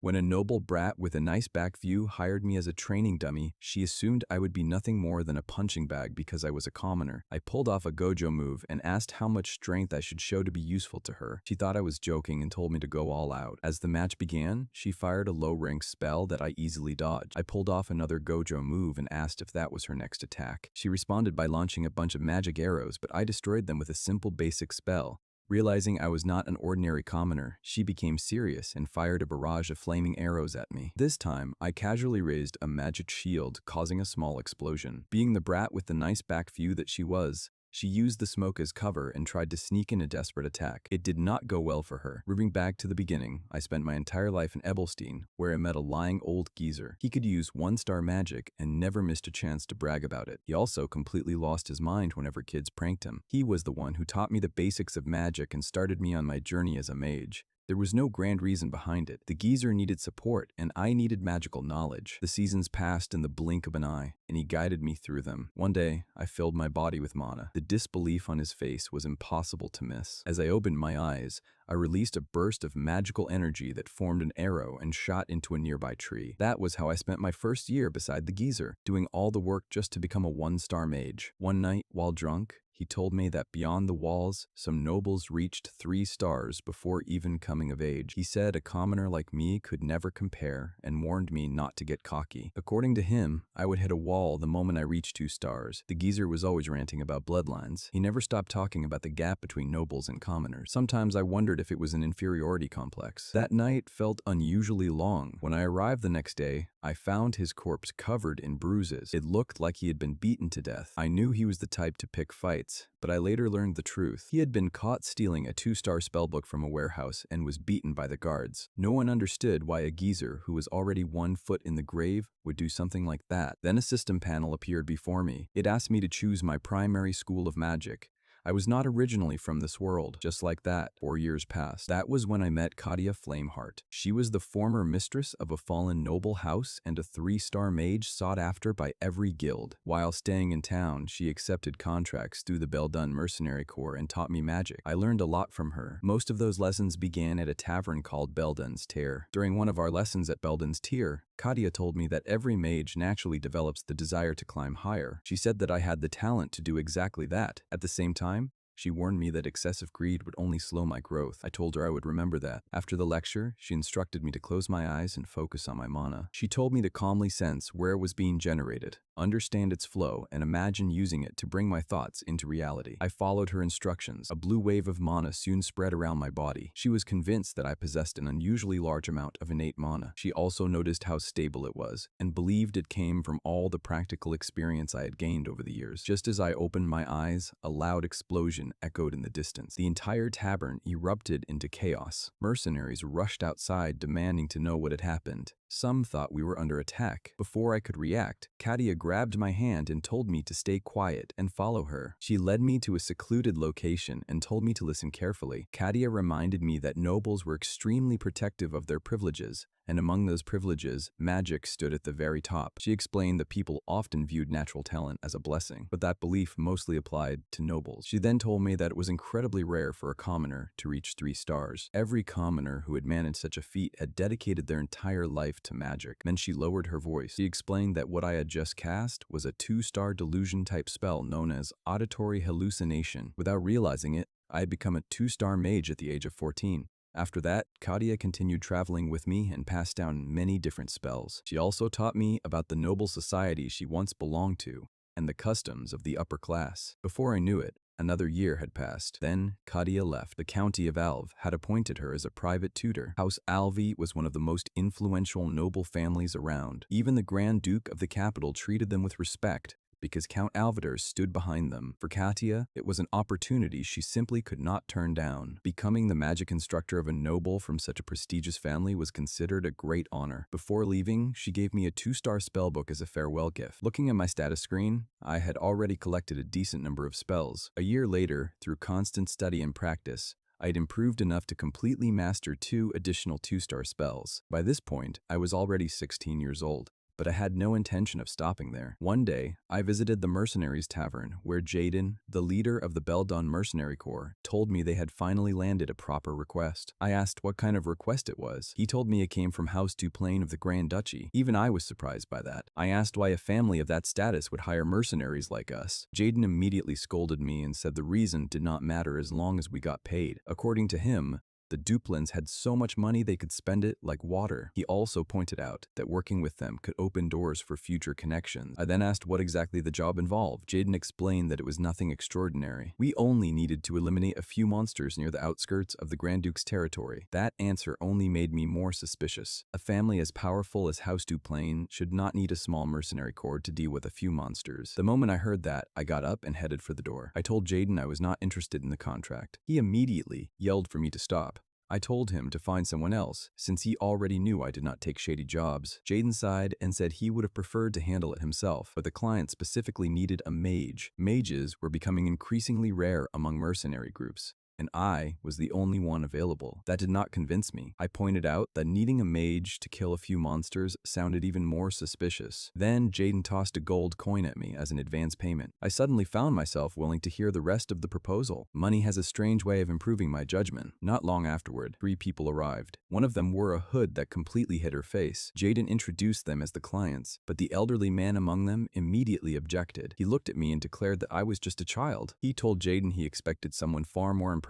When a noble brat with a nice back view hired me as a training dummy, she assumed I would be nothing more than a punching bag because I was a commoner. I pulled off a gojo move and asked how much strength I should show to be useful to her. She thought I was joking and told me to go all out. As the match began, she fired a low-rank spell that I easily dodged. I pulled off another gojo move and asked if that was her next attack. She responded by launching a bunch of magic arrows, but I destroyed them with a simple basic spell. Realizing I was not an ordinary commoner, she became serious and fired a barrage of flaming arrows at me. This time, I casually raised a magic shield, causing a small explosion. Being the brat with the nice back view that she was, she used the smoke as cover and tried to sneak in a desperate attack. It did not go well for her. Moving back to the beginning, I spent my entire life in Ebelstein, where I met a lying old geezer. He could use one-star magic and never missed a chance to brag about it. He also completely lost his mind whenever kids pranked him. He was the one who taught me the basics of magic and started me on my journey as a mage. There was no grand reason behind it. The geezer needed support, and I needed magical knowledge. The seasons passed in the blink of an eye, and he guided me through them. One day, I filled my body with mana. The disbelief on his face was impossible to miss. As I opened my eyes, I released a burst of magical energy that formed an arrow and shot into a nearby tree. That was how I spent my first year beside the geezer, doing all the work just to become a one-star mage. One night, while drunk, he told me that beyond the walls, some nobles reached 3 stars before even coming of age. He said a commoner like me could never compare and warned me not to get cocky. According to him, I would hit a wall the moment I reached 2 stars. The geezer was always ranting about bloodlines. He never stopped talking about the gap between nobles and commoners. Sometimes I wondered if it was an inferiority complex. That night felt unusually long. When I arrived the next day, I found his corpse covered in bruises. It looked like he had been beaten to death. I knew he was the type to pick fights, but I later learned the truth. He had been caught stealing a 2-star spellbook from a warehouse and was beaten by the guards. No one understood why a geezer who was already 1 foot in the grave would do something like that. Then a system panel appeared before me. It asked me to choose my primary school of magic. I was not originally from this world. Just like that, 4 years passed. That was when I met Katia Flameheart. She was the former mistress of a fallen noble house and a 3-star mage sought after by every guild. While staying in town, she accepted contracts through the Beldun Mercenary Corps and taught me magic. I learned a lot from her. Most of those lessons began at a tavern called Beldun's Tier. During one of our lessons at Beldun's Tier, Katia told me that every mage naturally develops the desire to climb higher. She said that I had the talent to do exactly that. At the same time, she warned me that excessive greed would only slow my growth. I told her I would remember that. After the lecture, she instructed me to close my eyes and focus on my mana. She told me to calmly sense where it was being generated, understand its flow, and imagine using it to bring my thoughts into reality. I followed her instructions. A blue wave of mana soon spread around my body. She was convinced that I possessed an unusually large amount of innate mana. She also noticed how stable it was, and believed it came from all the practical experience I had gained over the years. Just as I opened my eyes, a loud explosion echoed in the distance. The entire tavern erupted into chaos. Mercenaries rushed outside demanding to know what had happened. Some thought we were under attack. Before I could react, Katia grabbed my hand and told me to stay quiet and follow her. She led me to a secluded location and told me to listen carefully. Katia reminded me that nobles were extremely protective of their privileges, and among those privileges, magic stood at the very top. She explained that people often viewed natural talent as a blessing, but that belief mostly applied to nobles. She then told me that it was incredibly rare for a commoner to reach 3 stars. Every commoner who had managed such a feat had dedicated their entire life to magic. Then she lowered her voice. She explained that what I had just cast was a 2-star delusion-type spell known as auditory hallucination. Without realizing it, I had become a 2-star mage at the age of 14. After that, Katia continued traveling with me and passed down many different spells. She also taught me about the noble society she once belonged to and the customs of the upper class. Before I knew it, another year had passed. Then Katia left. The county of Alv had appointed her as a private tutor. House Alvi was one of the most influential noble families around. Even the Grand Duke of the capital treated them with respect, because Count Alvidar stood behind them. For Katia, it was an opportunity she simply could not turn down. Becoming the magic instructor of a noble from such a prestigious family was considered a great honor. Before leaving, she gave me a 2-star spellbook as a farewell gift. Looking at my status screen, I had already collected a decent number of spells. A year later, through constant study and practice, I had improved enough to completely master 2 additional 2-star spells. By this point, I was already 16 years old. but I had no intention of stopping there. One day, I visited the Mercenaries Tavern, where Jaden, the leader of the Beldon Mercenary Corps, told me they had finally landed a proper request. I asked what kind of request it was. He told me it came from House Duplain of the Grand Duchy. Even I was surprised by that. I asked why a family of that status would hire mercenaries like us. Jaden immediately scolded me and said the reason did not matter as long as we got paid. According to him, the Duplins had so much money they could spend it like water. He also pointed out that working with them could open doors for future connections. I then asked what exactly the job involved. Jaden explained that it was nothing extraordinary. We only needed to eliminate a few monsters near the outskirts of the Grand Duke's territory. That answer only made me more suspicious. A family as powerful as House Duplain should not need a small mercenary corps to deal with a few monsters. The moment I heard that, I got up and headed for the door. I told Jaden I was not interested in the contract. He immediately yelled for me to stop. I told him to find someone else, since he already knew I did not take shady jobs. Jaden sighed and said he would have preferred to handle it himself, but the client specifically needed a mage. Mages were becoming increasingly rare among mercenary groups, and I was the only one available. That did not convince me. I pointed out that needing a mage to kill a few monsters sounded even more suspicious. Then Jaden tossed a gold coin at me as an advance payment. I suddenly found myself willing to hear the rest of the proposal. Money has a strange way of improving my judgment. Not long afterward, 3 people arrived. One of them wore a hood that completely hid her face. Jaden introduced them as the clients, but the elderly man among them immediately objected. He looked at me and declared that I was just a child. He told Jaden he expected someone far more impressive.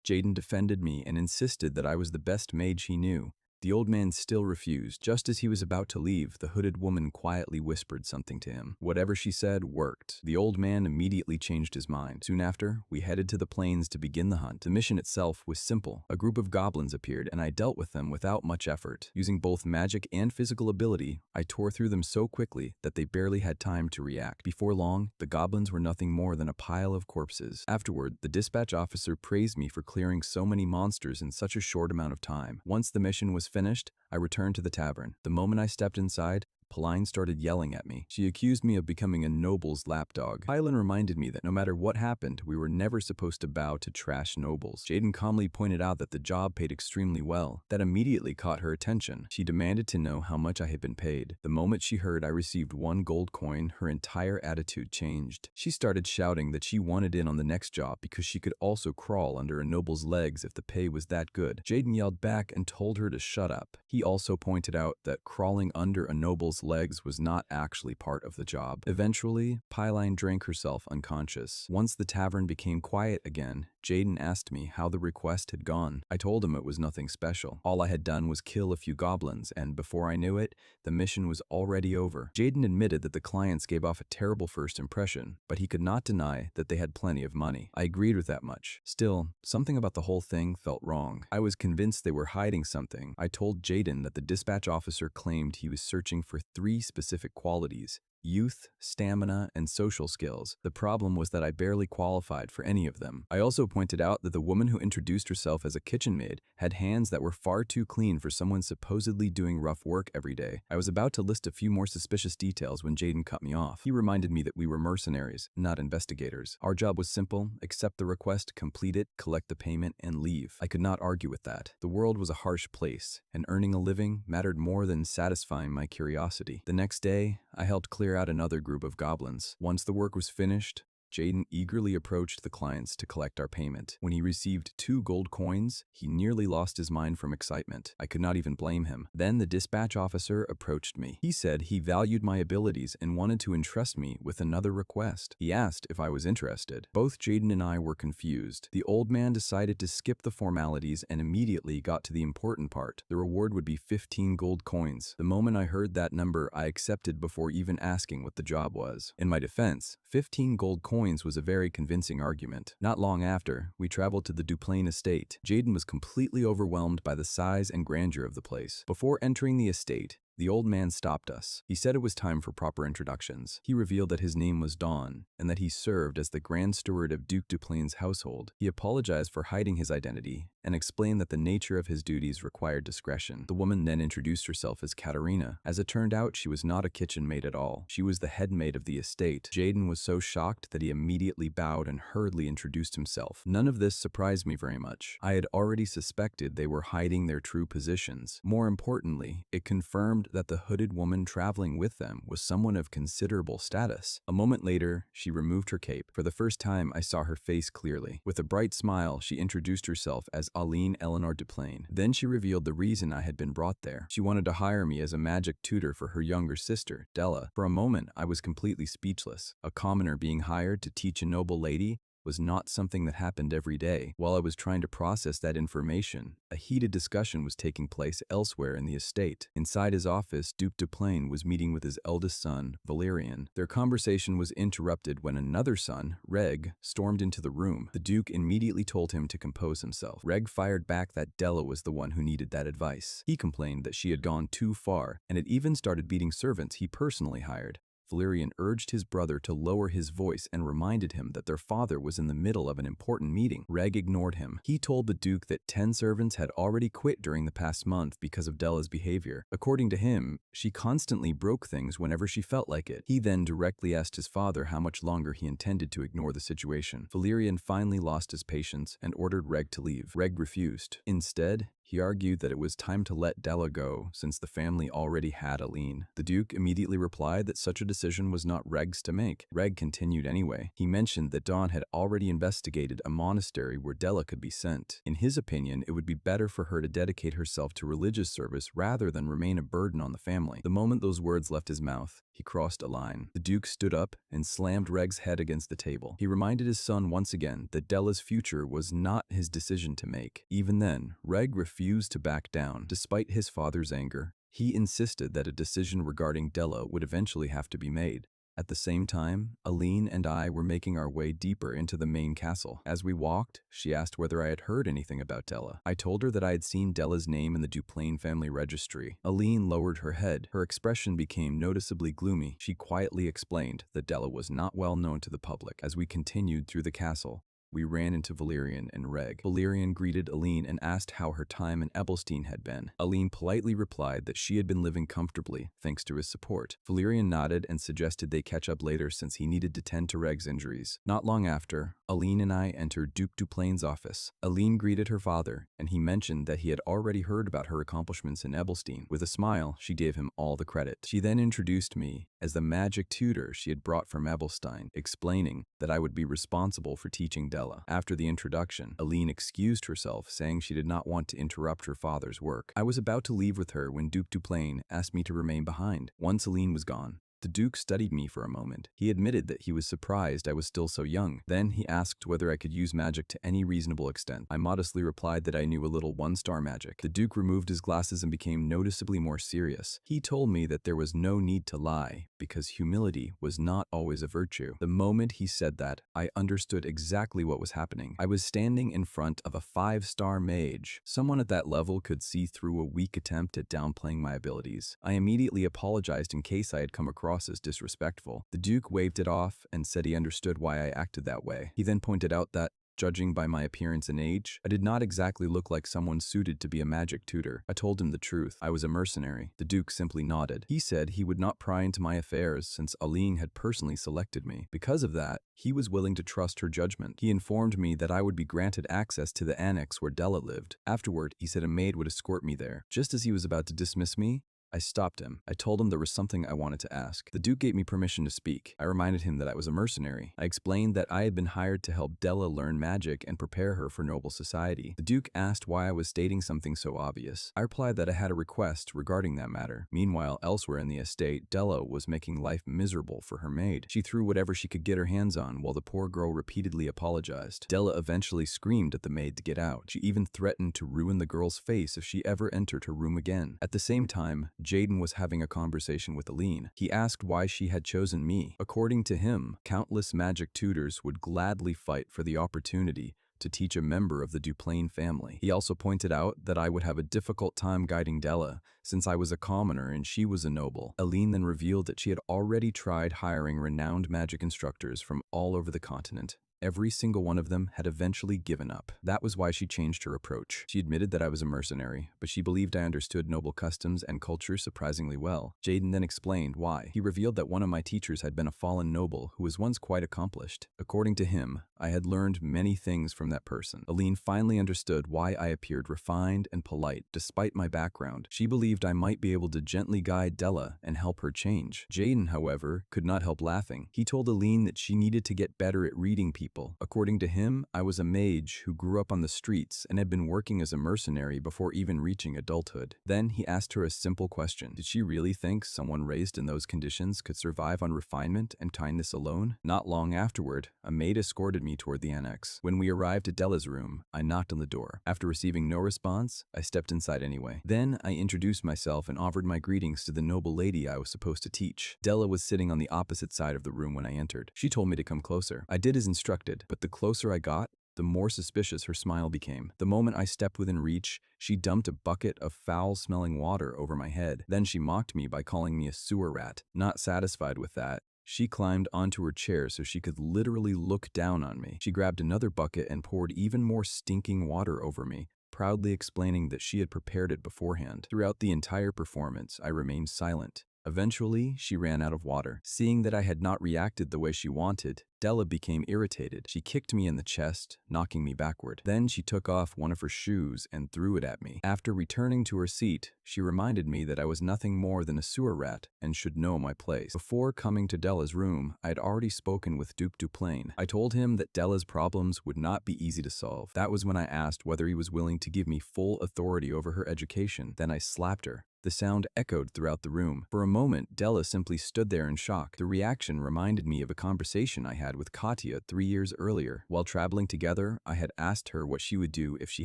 Jaden defended me and insisted that I was the best mage he knew. The old man still refused. Just as he was about to leave, the hooded woman quietly whispered something to him. Whatever she said worked. The old man immediately changed his mind. Soon after, we headed to the plains to begin the hunt. The mission itself was simple. A group of goblins appeared, and I dealt with them without much effort. Using both magic and physical ability, I tore through them so quickly that they barely had time to react. Before long, the goblins were nothing more than a pile of corpses. Afterward, the dispatch officer praised me for clearing so many monsters in such a short amount of time. Once the mission was finished, I returned to the tavern. The moment I stepped inside, Pauline started yelling at me. She accused me of becoming a noble's lapdog. Hylan reminded me that no matter what happened, we were never supposed to bow to trash nobles. Jaden calmly pointed out that the job paid extremely well. That immediately caught her attention. She demanded to know how much I had been paid. The moment she heard I received 1 gold coin, her entire attitude changed. She started shouting that she wanted in on the next job because she could also crawl under a noble's legs if the pay was that good. Jaden yelled back and told her to shut up. He also pointed out that crawling under a noble's legs was not actually part of the job. Eventually, Pyline drank herself unconscious. Once the tavern became quiet again, Jaden asked me how the request had gone. I told him it was nothing special. All I had done was kill a few goblins, and before I knew it, the mission was already over. Jaden admitted that the clients gave off a terrible first impression, but he could not deny that they had plenty of money. I agreed with that much. Still, something about the whole thing felt wrong. I was convinced they were hiding something. I told Jaden that the dispatch officer claimed he was searching for 3 specific qualities: youth, stamina, and social skills. The problem was that I barely qualified for any of them. I also pointed out that the woman who introduced herself as a kitchen maid had hands that were far too clean for someone supposedly doing rough work every day. I was about to list a few more suspicious details when Jaden cut me off. He reminded me that we were mercenaries, not investigators. Our job was simple: accept the request, complete it, collect the payment, and leave. I could not argue with that. The world was a harsh place, and earning a living mattered more than satisfying my curiosity. The next day, I helped clear out another group of goblins. Once the work was finished, Jaden eagerly approached the clients to collect our payment. When he received 2 gold coins, he nearly lost his mind from excitement. I could not even blame him. Then the dispatch officer approached me. He said he valued my abilities and wanted to entrust me with another request. He asked if I was interested. Both Jaden and I were confused. The old man decided to skip the formalities and immediately got to the important part. The reward would be 15 gold coins. The moment I heard that number, I accepted before even asking what the job was. In my defense, 15 gold coins was a very convincing argument. Not long after, we traveled to the Duplain estate. Jaden was completely overwhelmed by the size and grandeur of the place. Before entering the estate, the old man stopped us. He said it was time for proper introductions. He revealed that his name was Dawn, and that he served as the Grand Steward of Duke Duplain's household. He apologized for hiding his identity, and explained that the nature of his duties required discretion. The woman then introduced herself as Katerina. As it turned out, she was not a kitchen maid at all. She was the head maid of the estate. Jaden was so shocked that he immediately bowed and hurriedly introduced himself. None of this surprised me very much. I had already suspected they were hiding their true positions. More importantly, it confirmed found that the hooded woman traveling with them was someone of considerable status. A moment later, she removed her cape. For the first time, I saw her face clearly. With a bright smile, she introduced herself as Aline Eleanor Duplain. Then she revealed the reason I had been brought there. She wanted to hire me as a magic tutor for her younger sister, Della. For a moment, I was completely speechless. A commoner being hired to teach a noble lady was not something that happened every day. While I was trying to process that information, a heated discussion was taking place elsewhere in the estate. Inside his office, Duke Duplain was meeting with his eldest son, Valerian. Their conversation was interrupted when another son, Reg, stormed into the room. The Duke immediately told him to compose himself. Reg fired back that Della was the one who needed that advice. He complained that she had gone too far and had even started beating servants he personally hired. Valerian urged his brother to lower his voice and reminded him that their father was in the middle of an important meeting. Reg ignored him. He told the Duke that 10 servants had already quit during the past month because of Della's behavior. According to him, she constantly broke things whenever she felt like it. He then directly asked his father how much longer he intended to ignore the situation. Valerian finally lost his patience and ordered Reg to leave. Reg refused. Instead, he argued that it was time to let Della go since the family already had Aline. The Duke immediately replied that such a decision was not Reg's to make. Reg continued anyway. He mentioned that Dawn had already investigated a monastery where Della could be sent. In his opinion, it would be better for her to dedicate herself to religious service rather than remain a burden on the family. The moment those words left his mouth, he crossed a line. The Duke stood up and slammed Reg's head against the table. He reminded his son once again that Della's future was not his decision to make. Even then, Reg refused to back down. Despite his father's anger, he insisted that a decision regarding Della would eventually have to be made. At the same time, Aline and I were making our way deeper into the main castle. As we walked, she asked whether I had heard anything about Della. I told her that I had seen Della's name in the Duplain family registry. Aline lowered her head. Her expression became noticeably gloomy. She quietly explained that Della was not well known to the public. As we continued through the castle, we ran into Valerian and Reg. Valerian greeted Aline and asked how her time in Ebelstein had been. Aline politely replied that she had been living comfortably, thanks to his support. Valerian nodded and suggested they catch up later since he needed to tend to Reg's injuries. Not long after, Aline and I entered Duke Duplain's office. Aline greeted her father, and he mentioned that he had already heard about her accomplishments in Ebelstein. With a smile, she gave him all the credit. She then introduced me as the magic tutor she had brought from Ebelstein, explaining that I would be responsible for teaching Della. After the introduction, Aline excused herself, saying she did not want to interrupt her father's work. I was about to leave with her when Duke Duplain asked me to remain behind. Once Aline was gone, the Duke studied me for a moment. He admitted that he was surprised I was still so young. Then he asked whether I could use magic to any reasonable extent. I modestly replied that I knew a little one-star magic. The Duke removed his glasses and became noticeably more serious. He told me that there was no need to lie, because humility was not always a virtue. The moment he said that, I understood exactly what was happening. I was standing in front of a 5-star mage. Someone at that level could see through a weak attempt at downplaying my abilities. I immediately apologized in case I had come across as disrespectful. The Duke waved it off and said he understood why I acted that way. He then pointed out that, judging by my appearance and age, I did not exactly look like someone suited to be a magic tutor. I told him the truth. I was a mercenary. The Duke simply nodded. He said he would not pry into my affairs since Aline had personally selected me. Because of that, he was willing to trust her judgment. He informed me that I would be granted access to the annex where Della lived. Afterward, he said a maid would escort me there. Just as he was about to dismiss me, I stopped him. I told him there was something I wanted to ask. The Duke gave me permission to speak. I reminded him that I was a mercenary. I explained that I had been hired to help Della learn magic and prepare her for noble society. The Duke asked why I was stating something so obvious. I replied that I had a request regarding that matter. Meanwhile, elsewhere in the estate, Della was making life miserable for her maid. She threw whatever she could get her hands on while the poor girl repeatedly apologized. Della eventually screamed at the maid to get out. She even threatened to ruin the girl's face if she ever entered her room again. At the same time, Jaden was having a conversation with Aline. He asked why she had chosen me. According to him, countless magic tutors would gladly fight for the opportunity to teach a member of the Duplain family. He also pointed out that I would have a difficult time guiding Della, since I was a commoner and she was a noble. Aline then revealed that she had already tried hiring renowned magic instructors from all over the continent. every single one of them had eventually given up. That was why she changed her approach. She admitted that I was a mercenary, but she believed I understood noble customs and culture surprisingly well. Jaden then explained why. He revealed that one of my teachers had been a fallen noble who was once quite accomplished. According to him, I had learned many things from that person. Aline finally understood why I appeared refined and polite despite my background. She believed I might be able to gently guide Della and help her change. Jaden, however, could not help laughing. He told Aline that she needed to get better at reading people. According to him, I was a mage who grew up on the streets and had been working as a mercenary before even reaching adulthood. Then he asked her a simple question. Did she really think someone raised in those conditions could survive on refinement and kindness alone? Not long afterward, a maid escorted me toward the annex. When we arrived at Della's room, I knocked on the door. After receiving no response, I stepped inside anyway. Then I introduced myself and offered my greetings to the noble lady I was supposed to teach. Della was sitting on the opposite side of the room when I entered. She told me to come closer. I did as instructed, but the closer I got, the more suspicious her smile became. The moment I stepped within reach, she dumped a bucket of foul-smelling water over my head. Then she mocked me by calling me a sewer rat. Not satisfied with that, she climbed onto her chair so she could literally look down on me. She grabbed another bucket and poured even more stinking water over me, proudly explaining that she had prepared it beforehand. Throughout the entire performance, I remained silent. Eventually, she ran out of water. Seeing that I had not reacted the way she wanted, Della became irritated. She kicked me in the chest, knocking me backward. Then she took off one of her shoes and threw it at me. After returning to her seat, she reminded me that I was nothing more than a sewer rat and should know my place. Before coming to Della's room, I had already spoken with Duke Duplain. I told him that Della's problems would not be easy to solve. That was when I asked whether he was willing to give me full authority over her education. Then I slapped her. The sound echoed throughout the room. For a moment, Della simply stood there in shock. The reaction reminded me of a conversation I had with Katya 3 years earlier. While traveling together, I had asked her what she would do if she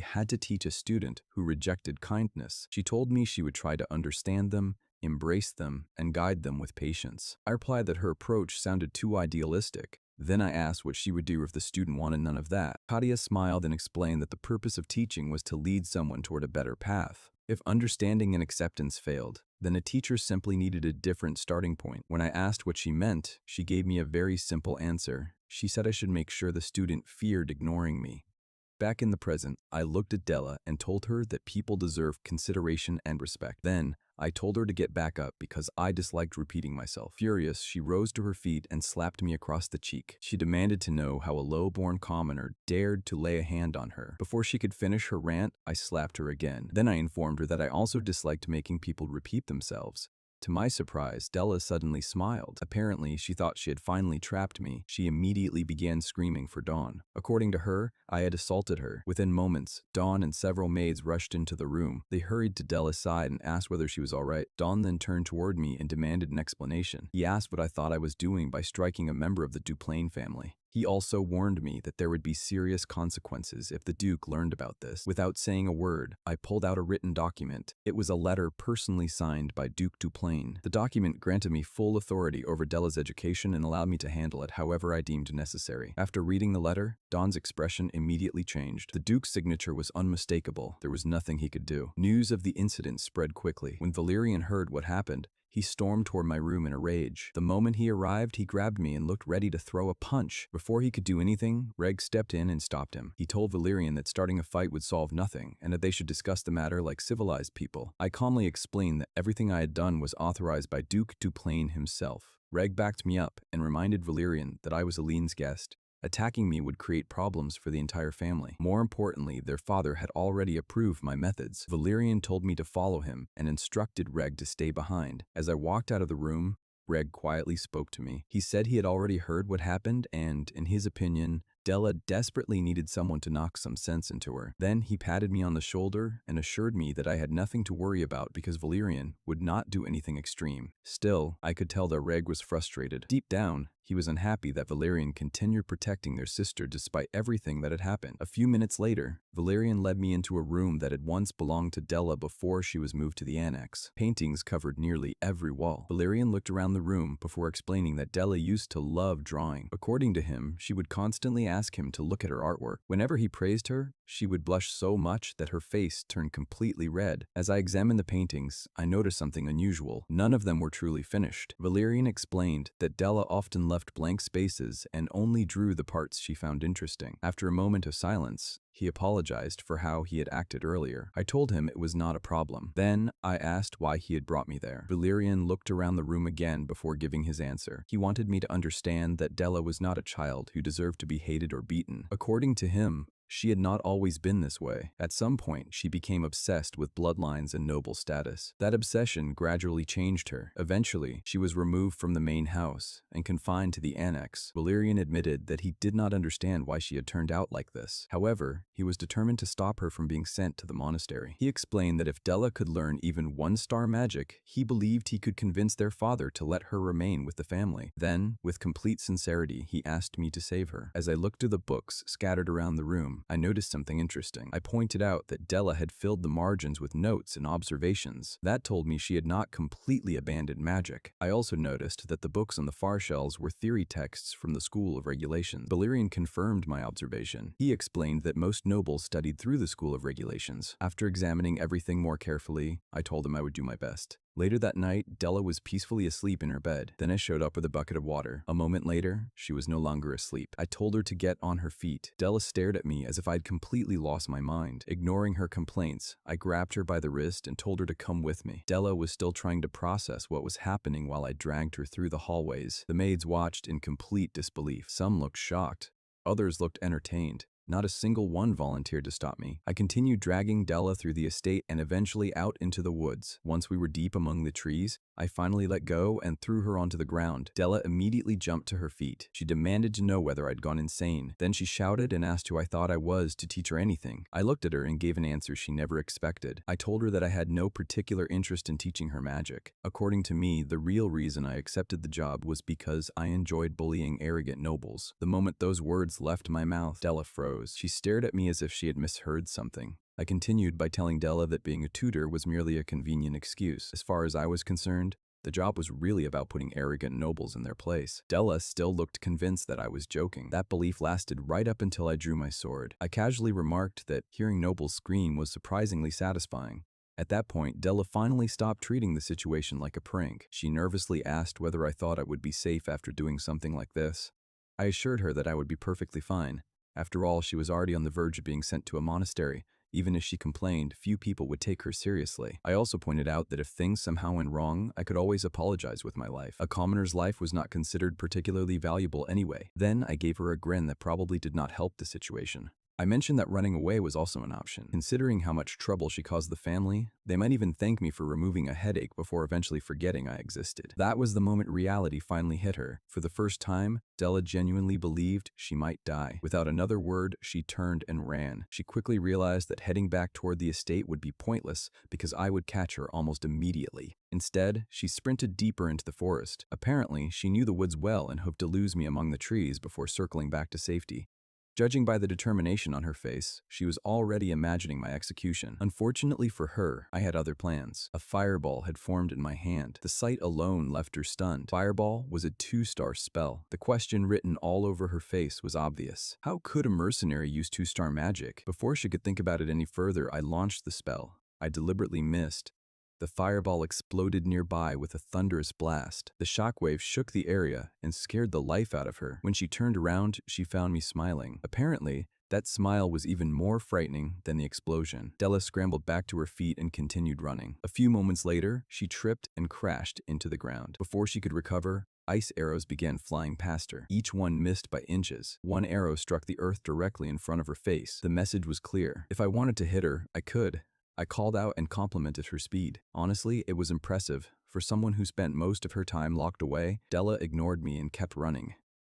had to teach a student who rejected kindness. She told me she would try to understand them, embrace them, and guide them with patience. I replied that her approach sounded too idealistic. Then I asked what she would do if the student wanted none of that. Katya smiled and explained that the purpose of teaching was to lead someone toward a better path. If understanding and acceptance failed, then a teacher simply needed a different starting point. When I asked what she meant, she gave me a very simple answer. She said I should make sure the student feared ignoring me. Back in the present, I looked at Della and told her that people deserve consideration and respect. Then, I told her to get back up because I disliked repeating myself. Furious, she rose to her feet and slapped me across the cheek. She demanded to know how a low-born commoner dared to lay a hand on her. Before she could finish her rant, I slapped her again. Then I informed her that I also disliked making people repeat themselves. To my surprise, Della suddenly smiled. Apparently, she thought she had finally trapped me. She immediately began screaming for Dawn. According to her, I had assaulted her. Within moments, Dawn and several maids rushed into the room. They hurried to Della's side and asked whether she was all right. Dawn then turned toward me and demanded an explanation. He asked what I thought I was doing by striking a member of the Duplain family. He also warned me that there would be serious consequences if the Duke learned about this. Without saying a word, I pulled out a written document. It was a letter personally signed by Duke Duplain. The document granted me full authority over Della's education and allowed me to handle it however I deemed necessary. After reading the letter, Dawn's expression immediately changed. The Duke's signature was unmistakable. There was nothing he could do. News of the incident spread quickly. When Valerian heard what happened, he stormed toward my room in a rage. The moment he arrived, he grabbed me and looked ready to throw a punch. Before he could do anything, Reg stepped in and stopped him. He told Valerian that starting a fight would solve nothing, and that they should discuss the matter like civilized people. I calmly explained that everything I had done was authorized by Duke Duplain himself. Reg backed me up and reminded Valerian that I was Aline's guest. Attacking me would create problems for the entire family. More importantly, their father had already approved my methods. Valerian told me to follow him and instructed Reg to stay behind. As I walked out of the room, Reg quietly spoke to me. He said he had already heard what happened and, in his opinion, Della desperately needed someone to knock some sense into her. Then he patted me on the shoulder and assured me that I had nothing to worry about because Valerian would not do anything extreme. Still, I could tell that Reg was frustrated. Deep down, he was unhappy that Valerian continued protecting their sister despite everything that had happened. A few minutes later, Valerian led me into a room that had once belonged to Della before she was moved to the annex. Paintings covered nearly every wall. Valerian looked around the room before explaining that Della used to love drawing. According to him, she would constantly ask him to look at her artwork. Whenever he praised her, She would blush so much that her face turned completely red. As I examined the paintings, I noticed something unusual. None of them were truly finished. Valerian explained that Della often left blank spaces and only drew the parts she found interesting. After a moment of silence, he apologized for how he had acted earlier. I told him it was not a problem. Then I asked why he had brought me there. Valerian looked around the room again before giving his answer. He wanted me to understand that Della was not a child who deserved to be hated or beaten. According to him, she had not always been this way. At some point, she became obsessed with bloodlines and noble status. That obsession gradually changed her. Eventually, she was removed from the main house and confined to the annex. Valerian admitted that he did not understand why she had turned out like this. However, he was determined to stop her from being sent to the monastery. He explained that if Della could learn even one-star magic, he believed he could convince their father to let her remain with the family. Then, with complete sincerity, he asked me to save her. As I looked through the books scattered around the room, I noticed something interesting. I pointed out that Della had filled the margins with notes and observations. That told me she had not completely abandoned magic. I also noticed that the books on the far shelves were theory texts from the School of Regulations. Valerian confirmed my observation. He explained that most nobles studied through the School of Regulations. After examining everything more carefully, I told him I would do my best. Later that night, Della was peacefully asleep in her bed. Then I showed up with a bucket of water. A moment later, she was no longer asleep. I told her to get on her feet. Della stared at me as if I'd completely lost my mind. Ignoring her complaints, I grabbed her by the wrist and told her to come with me. Della was still trying to process what was happening while I dragged her through the hallways. The maids watched in complete disbelief. Some looked shocked. Others looked entertained. Not a single one volunteered to stop me. I continued dragging Della through the estate and eventually out into the woods. Once we were deep among the trees, I finally let go and threw her onto the ground. Della immediately jumped to her feet. She demanded to know whether I'd gone insane. Then she shouted and asked who I thought I was to teach her anything. I looked at her and gave an answer she never expected. I told her that I had no particular interest in teaching her magic. According to me, the real reason I accepted the job was because I enjoyed bullying arrogant nobles. The moment those words left my mouth, Della froze. She stared at me as if she had misheard something. I continued by telling Della that being a tutor was merely a convenient excuse. As far as I was concerned, the job was really about putting arrogant nobles in their place. Della still looked convinced that I was joking. That belief lasted right up until I drew my sword. I casually remarked that hearing nobles scream was surprisingly satisfying. At that point, Della finally stopped treating the situation like a prank. She nervously asked whether I thought I would be safe after doing something like this. I assured her that I would be perfectly fine. After all, she was already on the verge of being sent to a monastery. Even if she complained, few people would take her seriously. I also pointed out that if things somehow went wrong, I could always apologize with my life. A commoner's life was not considered particularly valuable anyway. Then I gave her a grin that probably did not help the situation. I mentioned that running away was also an option. Considering how much trouble she caused the family, they might even thank me for removing a headache before eventually forgetting I existed. That was the moment reality finally hit her. For the first time, Della genuinely believed she might die. Without another word, she turned and ran. She quickly realized that heading back toward the estate would be pointless because I would catch her almost immediately. Instead, she sprinted deeper into the forest. Apparently, she knew the woods well and hoped to lose me among the trees before circling back to safety. Judging by the determination on her face, she was already imagining my execution. Unfortunately for her, I had other plans. A fireball had formed in my hand. The sight alone left her stunned. Fireball was a 2-star spell. The question written all over her face was obvious. How could a mercenary use 2-star magic? Before she could think about it any further, I launched the spell. I deliberately missed. The fireball exploded nearby with a thunderous blast. The shockwave shook the area and scared the life out of her. When she turned around, she found me smiling. Apparently, that smile was even more frightening than the explosion. Della scrambled back to her feet and continued running. A few moments later, she tripped and crashed into the ground. Before she could recover, ice arrows began flying past her. Each one missed by inches. One arrow struck the earth directly in front of her face. The message was clear. If I wanted to hit her, I could. I called out and complimented her speed. Honestly, it was impressive. For someone who spent most of her time locked away, Della ignored me and kept running.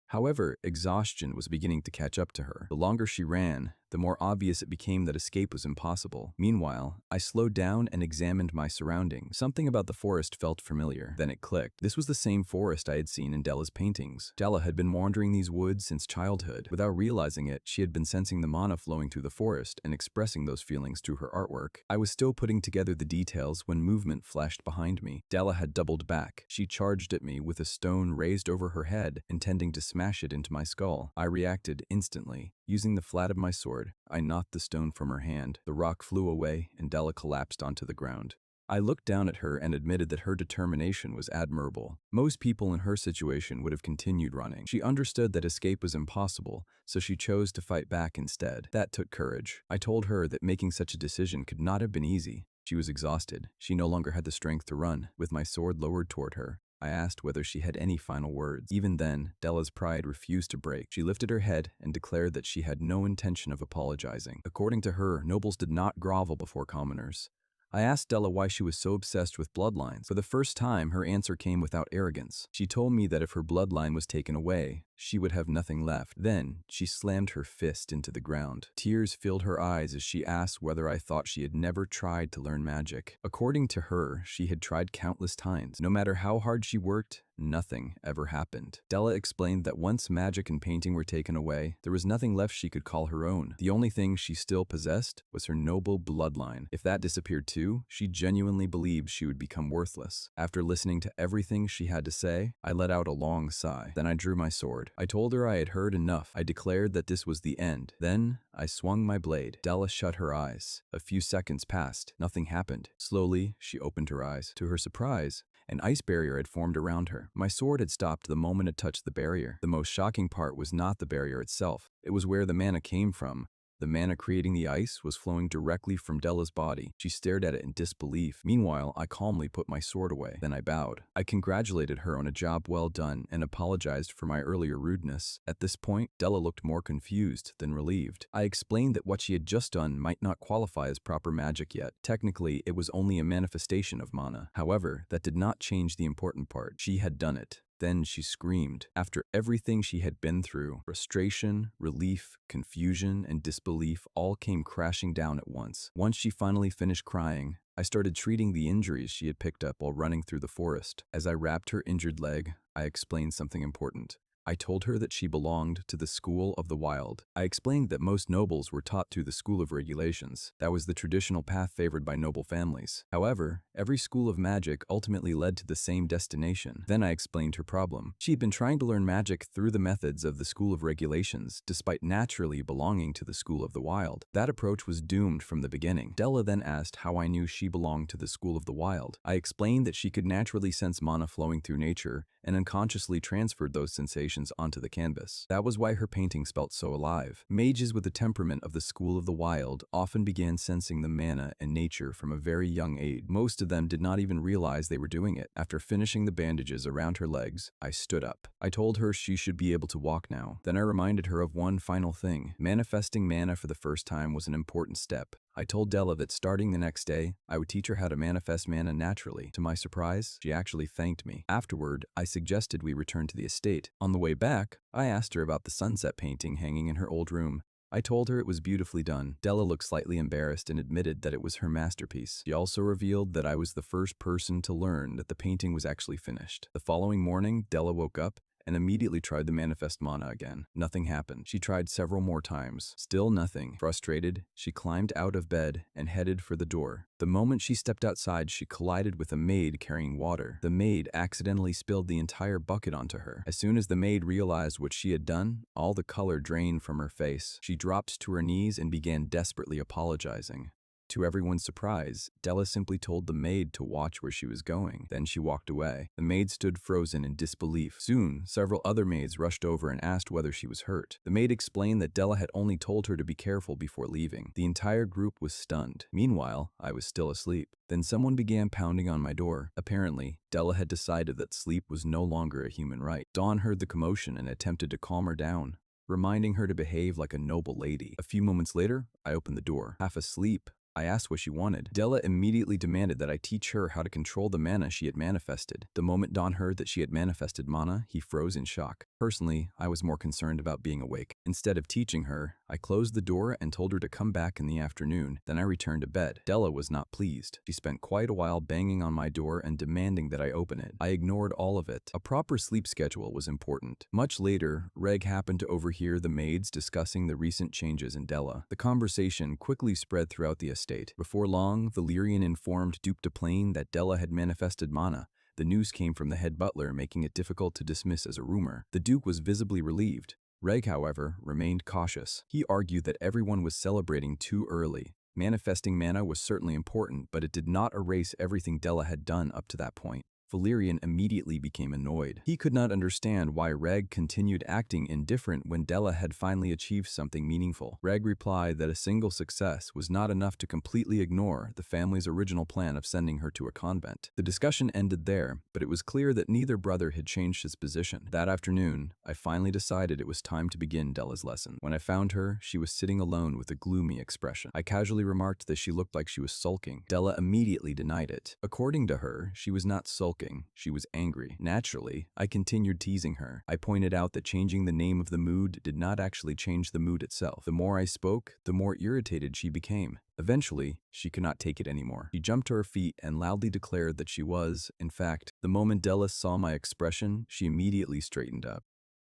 However, exhaustion was beginning to catch up to her. The longer she ran, the more obvious it became that escape was impossible. Meanwhile, I slowed down and examined my surroundings. Something about the forest felt familiar. Then it clicked. This was the same forest I had seen in Della's paintings. Della had been wandering these woods since childhood. Without realizing it, she had been sensing the mana flowing through the forest and expressing those feelings through her artwork. I was still putting together the details when movement flashed behind me. Della had doubled back. She charged at me with a stone raised over her head, intending to smash it into my skull. I reacted instantly. Using the flat of my sword, hard. I knocked the stone from her hand. The rock flew away, and Della collapsed onto the ground. I looked down at her and admitted that her determination was admirable. Most people in her situation would have continued running. She understood that escape was impossible, so she chose to fight back instead. That took courage. I told her that making such a decision could not have been easy. She was exhausted. She no longer had the strength to run. With my sword lowered toward her, I asked whether she had any final words. Even then, Della's pride refused to break. She lifted her head and declared that she had no intention of apologizing. According to her, nobles did not grovel before commoners. I asked Della why she was so obsessed with bloodlines. For the first time, her answer came without arrogance. She told me that if her bloodline was taken away, she would have nothing left. Then, she slammed her fist into the ground. Tears filled her eyes as she asked whether I thought she had never tried to learn magic. According to her, she had tried countless times. No matter how hard she worked, nothing ever happened. Della explained that once magic and painting were taken away, there was nothing left she could call her own. The only thing she still possessed was her noble bloodline. If that disappeared too, she genuinely believed she would become worthless. After listening to everything she had to say, I let out a long sigh. Then I drew my sword. I told her I had heard enough. I declared that this was the end. Then, I swung my blade. Della shut her eyes. A few seconds passed. Nothing happened. Slowly, she opened her eyes. To her surprise, an ice barrier had formed around her. My sword had stopped the moment it touched the barrier. The most shocking part was not the barrier itself. It was where the mana came from. The mana creating the ice was flowing directly from Della's body. She stared at it in disbelief. Meanwhile, I calmly put my sword away. Then I bowed. I congratulated her on a job well done and apologized for my earlier rudeness. At this point, Della looked more confused than relieved. I explained that what she had just done might not qualify as proper magic yet. Technically, it was only a manifestation of mana. However, that did not change the important part. She had done it. Then she screamed. After everything she had been through, frustration, relief, confusion, and disbelief all came crashing down at once. Once she finally finished crying, I started treating the injuries she had picked up while running through the forest. As I wrapped her injured leg, I explained something important. I told her that she belonged to the School of the Wild. I explained that most nobles were taught through the School of Regulations. That was the traditional path favored by noble families. However, every school of magic ultimately led to the same destination. Then I explained her problem. She had been trying to learn magic through the methods of the School of Regulations, despite naturally belonging to the School of the Wild. That approach was doomed from the beginning. Della then asked how I knew she belonged to the School of the Wild. I explained that she could naturally sense mana flowing through nature and unconsciously transferred those sensations onto the canvas. That was why her paintings felt so alive. Mages with the temperament of the School of the Wild often began sensing the mana and nature from a very young age. Most of them did not even realize they were doing it. After finishing the bandages around her legs, I stood up. I told her she should be able to walk now. Then I reminded her of one final thing. Manifesting mana for the first time was an important step. I told Della that starting the next day, I would teach her how to manifest mana naturally. To my surprise, she actually thanked me. Afterward, I suggested we return to the estate. On the way back, I asked her about the sunset painting hanging in her old room. I told her it was beautifully done. Della looked slightly embarrassed and admitted that it was her masterpiece. She also revealed that I was the first person to learn that the painting was actually finished. The following morning, Della woke up and immediately tried to manifest mana again. Nothing happened. She tried several more times. Still nothing. Frustrated, she climbed out of bed and headed for the door. The moment she stepped outside, she collided with a maid carrying water. The maid accidentally spilled the entire bucket onto her. As soon as the maid realized what she had done, all the color drained from her face. She dropped to her knees and began desperately apologizing. To everyone's surprise, Della simply told the maid to watch where she was going. Then she walked away. The maid stood frozen in disbelief. Soon, several other maids rushed over and asked whether she was hurt. The maid explained that Della had only told her to be careful before leaving. The entire group was stunned. Meanwhile, I was still asleep. Then someone began pounding on my door. Apparently, Della had decided that sleep was no longer a human right. Dawn heard the commotion and attempted to calm her down, reminding her to behave like a noble lady. A few moments later, I opened the door. Half asleep, I asked what she wanted. Della immediately demanded that I teach her how to control the mana she had manifested. The moment Don heard that she had manifested mana, he froze in shock. Personally, I was more concerned about being awake. Instead of teaching her, I closed the door and told her to come back in the afternoon. Then I returned to bed. Della was not pleased. She spent quite a while banging on my door and demanding that I open it. I ignored all of it. A proper sleep schedule was important. Much later, Reg happened to overhear the maids discussing the recent changes in Della. The conversation quickly spread throughout the estate. Before long, Valyrian informed Duke de Plain that Della had manifested mana. The news came from the head butler, making it difficult to dismiss as a rumor. The Duke was visibly relieved. Reg, however, remained cautious. He argued that everyone was celebrating too early. Manifesting mana was certainly important, but it did not erase everything Della had done up to that point. Valerian immediately became annoyed. He could not understand why Reg continued acting indifferent when Della had finally achieved something meaningful. Reg replied that a single success was not enough to completely ignore the family's original plan of sending her to a convent. The discussion ended there, but it was clear that neither brother had changed his position. That afternoon, I finally decided it was time to begin Della's lesson. When I found her, she was sitting alone with a gloomy expression. I casually remarked that she looked like she was sulking. Della immediately denied it. According to her, she was not sulking. She was angry. Naturally, I continued teasing her. I pointed out that changing the name of the mood did not actually change the mood itself. The more I spoke, the more irritated she became. Eventually, she could not take it anymore. She jumped to her feet and loudly declared that she was, in fact, the moment Della saw my expression, she immediately straightened up.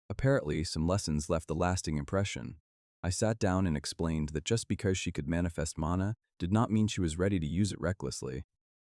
Apparently, some lessons left a lasting impression. I sat down and explained that just because she could manifest mana did not mean she was ready to use it recklessly.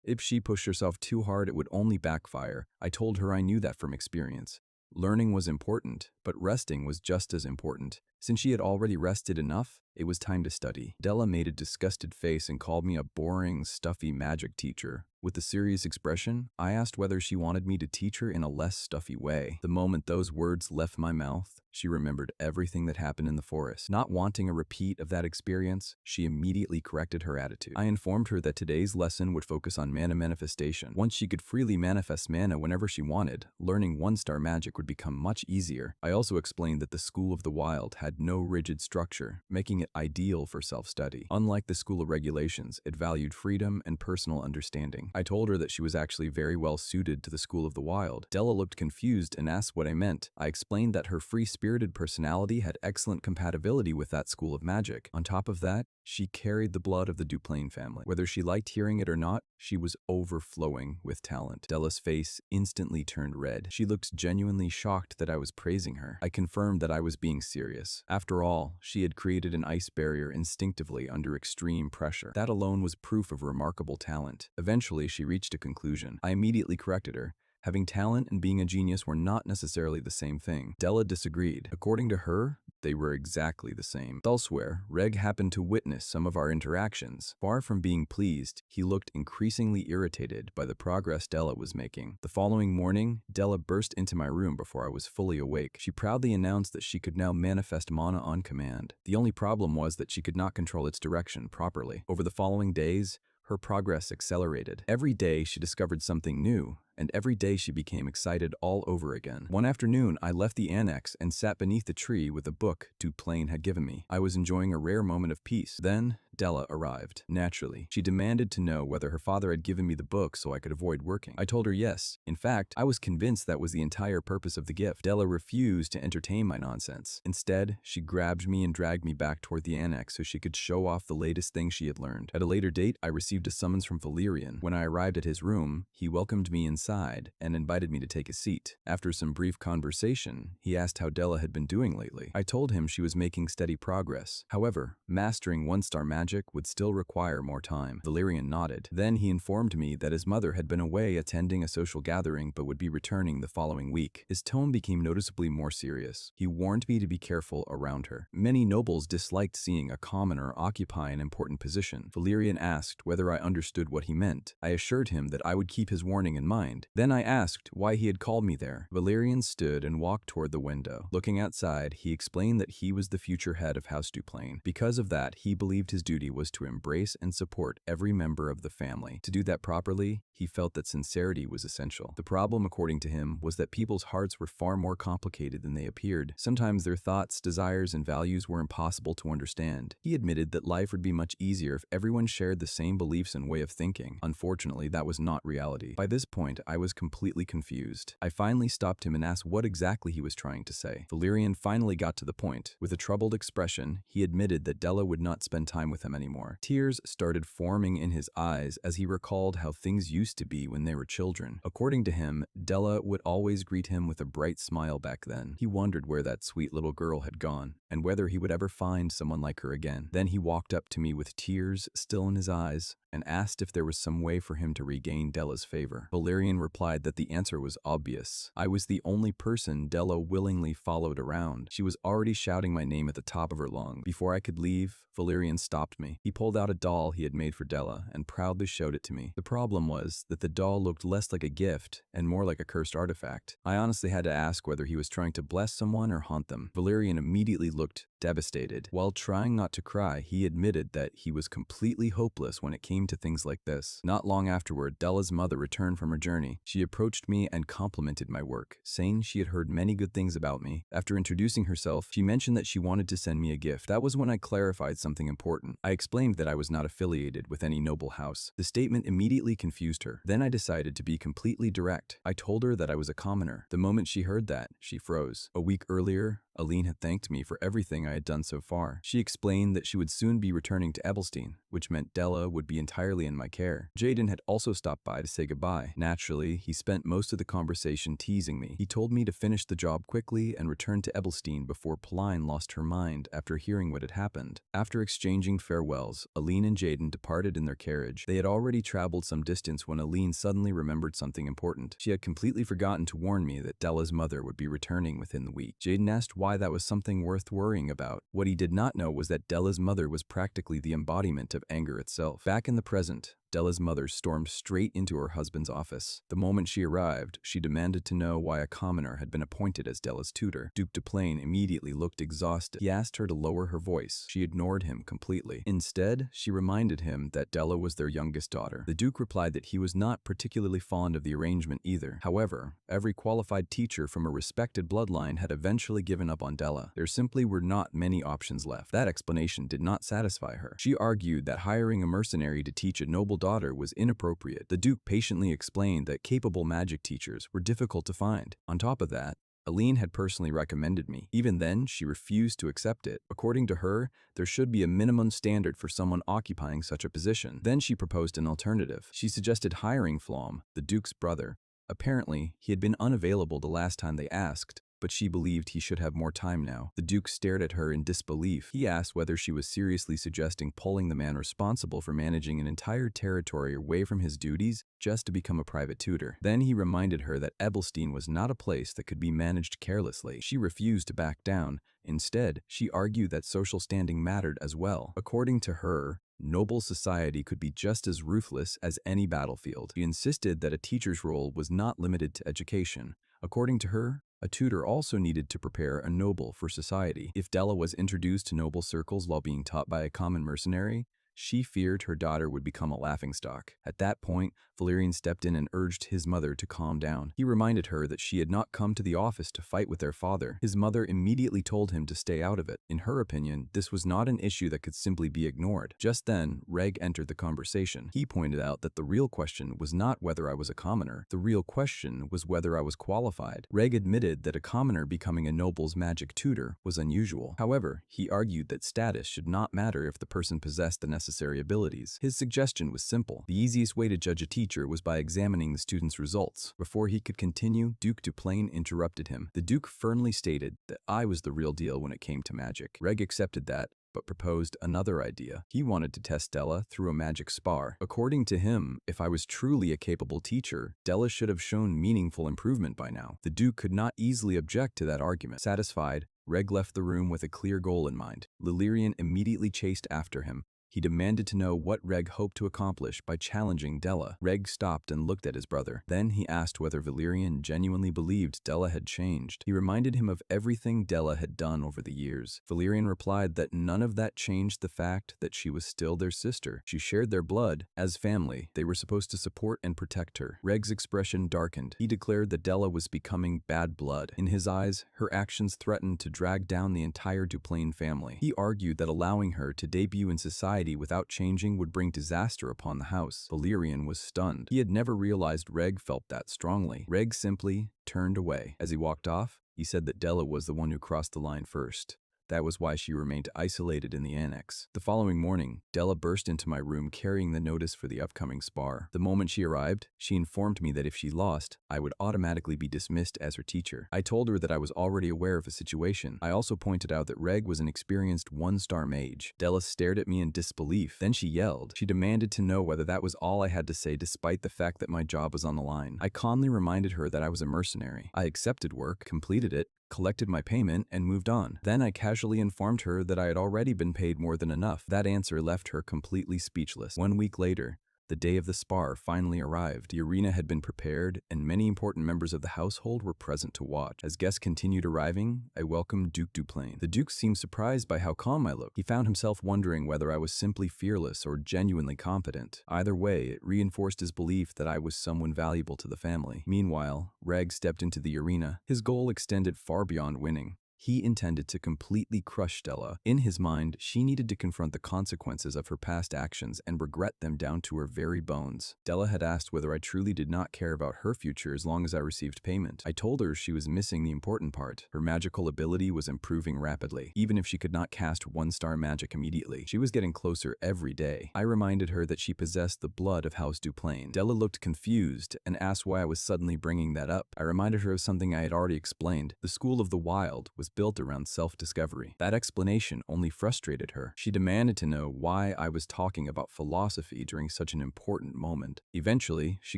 If she pushed herself too hard, it would only backfire. I told her I knew that from experience. Learning was important, but resting was just as important. Since she had already rested enough, it was time to study. Della made a disgusted face and called me a boring, stuffy magic teacher. With a serious expression, I asked whether she wanted me to teach her in a less stuffy way. The moment those words left my mouth, she remembered everything that happened in the forest. Not wanting a repeat of that experience, she immediately corrected her attitude. I informed her that today's lesson would focus on mana manifestation. Once she could freely manifest mana whenever she wanted, learning one-star magic would become much easier. I also explained that the School of the Wild had no rigid structure, making it ideal for self-study. Unlike the School of Regulations, it valued freedom and personal understanding. I told her that she was actually very well suited to the School of the Wild. Della looked confused and asked what I meant. I explained that her free-spirited personality had excellent compatibility with that school of magic. On top of that, she carried the blood of the Duplain family. Whether she liked hearing it or not, she was overflowing with talent. Della's face instantly turned red. She looked genuinely shocked that I was praising her. I confirmed that I was being serious. After all, she had created an ice barrier instinctively under extreme pressure. That alone was proof of remarkable talent. Eventually, she reached a conclusion. I immediately corrected her. Having talent and being a genius were not necessarily the same thing. Della disagreed. According to her, they were exactly the same. Elsewhere, Reg happened to witness some of our interactions. Far from being pleased, he looked increasingly irritated by the progress Della was making. The following morning, Della burst into my room before I was fully awake. She proudly announced that she could now manifest mana on command. The only problem was that she could not control its direction properly. Over the following days, her progress accelerated. Every day she discovered something new, and every day she became excited all over again. One afternoon, I left the annex and sat beneath the tree with a book Duplain had given me. I was enjoying a rare moment of peace. Then, Della arrived. Naturally, she demanded to know whether her father had given me the book so I could avoid working. I told her yes. In fact, I was convinced that was the entire purpose of the gift. Della refused to entertain my nonsense. Instead, she grabbed me and dragged me back toward the annex so she could show off the latest thing she had learned. At a later date, I received a summons from Valerian. When I arrived at his room, he welcomed me inside and invited me to take a seat. After some brief conversation, he asked how Della had been doing lately. I told him she was making steady progress. However, mastering one-star magic would still require more time. Valerian nodded. Then he informed me that his mother had been away attending a social gathering but would be returning the following week. His tone became noticeably more serious. He warned me to be careful around her. Many nobles disliked seeing a commoner occupy an important position. Valerian asked whether I understood what he meant. I assured him that I would keep his warning in mind. Then I asked why he had called me there. Valerian stood and walked toward the window. Looking outside, he explained that he was the future head of House Duplain. Because of that, he believed his duty was to embrace and support every member of the family. To do that properly, he felt that sincerity was essential. The problem, according to him, was that people's hearts were far more complicated than they appeared. Sometimes their thoughts, desires, and values were impossible to understand. He admitted that life would be much easier if everyone shared the same beliefs and way of thinking. Unfortunately, that was not reality. By this point, I was completely confused. I finally stopped him and asked what exactly he was trying to say. Valerian finally got to the point. With a troubled expression, he admitted that Della would not spend time with him anymore. Tears started forming in his eyes as he recalled how things used to be when they were children. According to him, Della would always greet him with a bright smile back then. He wondered where that sweet little girl had gone, and whether he would ever find someone like her again. Then he walked up to me with tears still in his eyes and asked if there was some way for him to regain Della's favor. Valerian Valerian replied that the answer was obvious. I was the only person Della willingly followed around. She was already shouting my name at the top of her lungs. Before I could leave, Valerian stopped me. He pulled out a doll he had made for Della and proudly showed it to me. The problem was that the doll looked less like a gift and more like a cursed artifact. I honestly had to ask whether he was trying to bless someone or haunt them. Valerian immediately looked devastated. While trying not to cry, he admitted that he was completely hopeless when it came to things like this. Not long afterward, Della's mother returned from her journey. She approached me and complimented my work, saying she had heard many good things about me. After introducing herself, she mentioned that she wanted to send me a gift. That was when I clarified something important. I explained that I was not affiliated with any noble house. The statement immediately confused her. Then I decided to be completely direct. I told her that I was a commoner. The moment she heard that, she froze. A week earlier, Aline had thanked me for everything I had done so far. She explained that she would soon be returning to Ebelstein, which meant Della would be entirely in my care. Jaden had also stopped by to say goodbye. Naturally, he spent most of the conversation teasing me. He told me to finish the job quickly and return to Ebelstein before Pauline lost her mind after hearing what had happened. After exchanging farewells, Aline and Jaden departed in their carriage. They had already traveled some distance when Aline suddenly remembered something important. She had completely forgotten to warn me that Della's mother would be returning within the week. Jaden asked why that was something worth worrying about. What he did not know was that Della's mother was practically the embodiment of anger itself. Back in the present, Della's mother stormed straight into her husband's office. The moment she arrived, she demanded to know why a commoner had been appointed as Della's tutor. Duke Duplain immediately looked exhausted. He asked her to lower her voice. She ignored him completely. Instead, she reminded him that Della was their youngest daughter. The Duke replied that he was not particularly fond of the arrangement either. However, every qualified teacher from a respected bloodline had eventually given up on Della. There simply were not many options left. That explanation did not satisfy her. She argued that hiring a mercenary to teach a noble daughter was inappropriate. The Duke patiently explained that capable magic teachers were difficult to find. On top of that, Aline had personally recommended me. Even then, she refused to accept it. According to her, there should be a minimum standard for someone occupying such a position. Then she proposed an alternative. She suggested hiring Flom, the Duke's brother. Apparently, he had been unavailable the last time they asked, but she believed he should have more time now. The Duke stared at her in disbelief. He asked whether she was seriously suggesting pulling the man responsible for managing an entire territory away from his duties just to become a private tutor. Then he reminded her that Ebelstein was not a place that could be managed carelessly. She refused to back down. Instead, she argued that social standing mattered as well. According to her, noble society could be just as ruthless as any battlefield. She insisted that a teacher's role was not limited to education. According to her, a tutor also needed to prepare a noble for society. If Della was introduced to noble circles while being taught by a common mercenary, she feared her daughter would become a laughingstock. At that point, Valerian stepped in and urged his mother to calm down. He reminded her that she had not come to the office to fight with their father. His mother immediately told him to stay out of it. In her opinion, this was not an issue that could simply be ignored. Just then, Reg entered the conversation. He pointed out that the real question was not whether I was a commoner. The real question was whether I was qualified. Reg admitted that a commoner becoming a noble's magic tutor was unusual. However, he argued that status should not matter if the person possessed the necessary abilities. His suggestion was simple. The easiest way to judge a teacher was by examining the student's results. Before he could continue, Duke Duplain interrupted him. The Duke firmly stated that I was the real deal when it came to magic. Reg accepted that, but proposed another idea. He wanted to test Della through a magic spar. According to him, if I was truly a capable teacher, Della should have shown meaningful improvement by now. The Duke could not easily object to that argument. Satisfied, Reg left the room with a clear goal in mind. Valerian immediately chased after him. He demanded to know what Reg hoped to accomplish by challenging Della. Reg stopped and looked at his brother. Then he asked whether Valerian genuinely believed Della had changed. He reminded him of everything Della had done over the years. Valerian replied that none of that changed the fact that she was still their sister. She shared their blood. As family, they were supposed to support and protect her. Reg's expression darkened. He declared that Della was becoming bad blood. In his eyes, her actions threatened to drag down the entire Duplain family. He argued that allowing her to debut in society without changing would bring disaster upon the house. Valerian was stunned. He had never realized Reg felt that strongly. Reg simply turned away. As he walked off, he said that Della was the one who crossed the line first. That was why she remained isolated in the annex. The following morning, Della burst into my room carrying the notice for the upcoming spar. The moment she arrived, she informed me that if she lost, I would automatically be dismissed as her teacher. I told her that I was already aware of the situation. I also pointed out that Reg was an experienced one-star mage. Della stared at me in disbelief. Then she yelled. She demanded to know whether that was all I had to say despite the fact that my job was on the line. I calmly reminded her that I was a mercenary. I accepted work, completed it, collected my payment, and moved on. Then I casually informed her that I had already been paid more than enough. That answer left her completely speechless. 1 week later, the day of the spar finally arrived. The arena had been prepared, and many important members of the household were present to watch. As guests continued arriving, I welcomed Duke Duplain. The Duke seemed surprised by how calm I looked. He found himself wondering whether I was simply fearless or genuinely competent. Either way, it reinforced his belief that I was someone valuable to the family. Meanwhile, Reg stepped into the arena. His goal extended far beyond winning. He intended to completely crush Della. In his mind, she needed to confront the consequences of her past actions and regret them down to her very bones. Della had asked whether I truly did not care about her future as long as I received payment. I told her she was missing the important part. Her magical ability was improving rapidly. Even if she could not cast one-star magic immediately, she was getting closer every day. I reminded her that she possessed the blood of House Duplain. Della looked confused and asked why I was suddenly bringing that up. I reminded her of something I had already explained. The School of the Wild was built around self-discovery. That explanation only frustrated her. She demanded to know why I was talking about philosophy during such an important moment. Eventually, she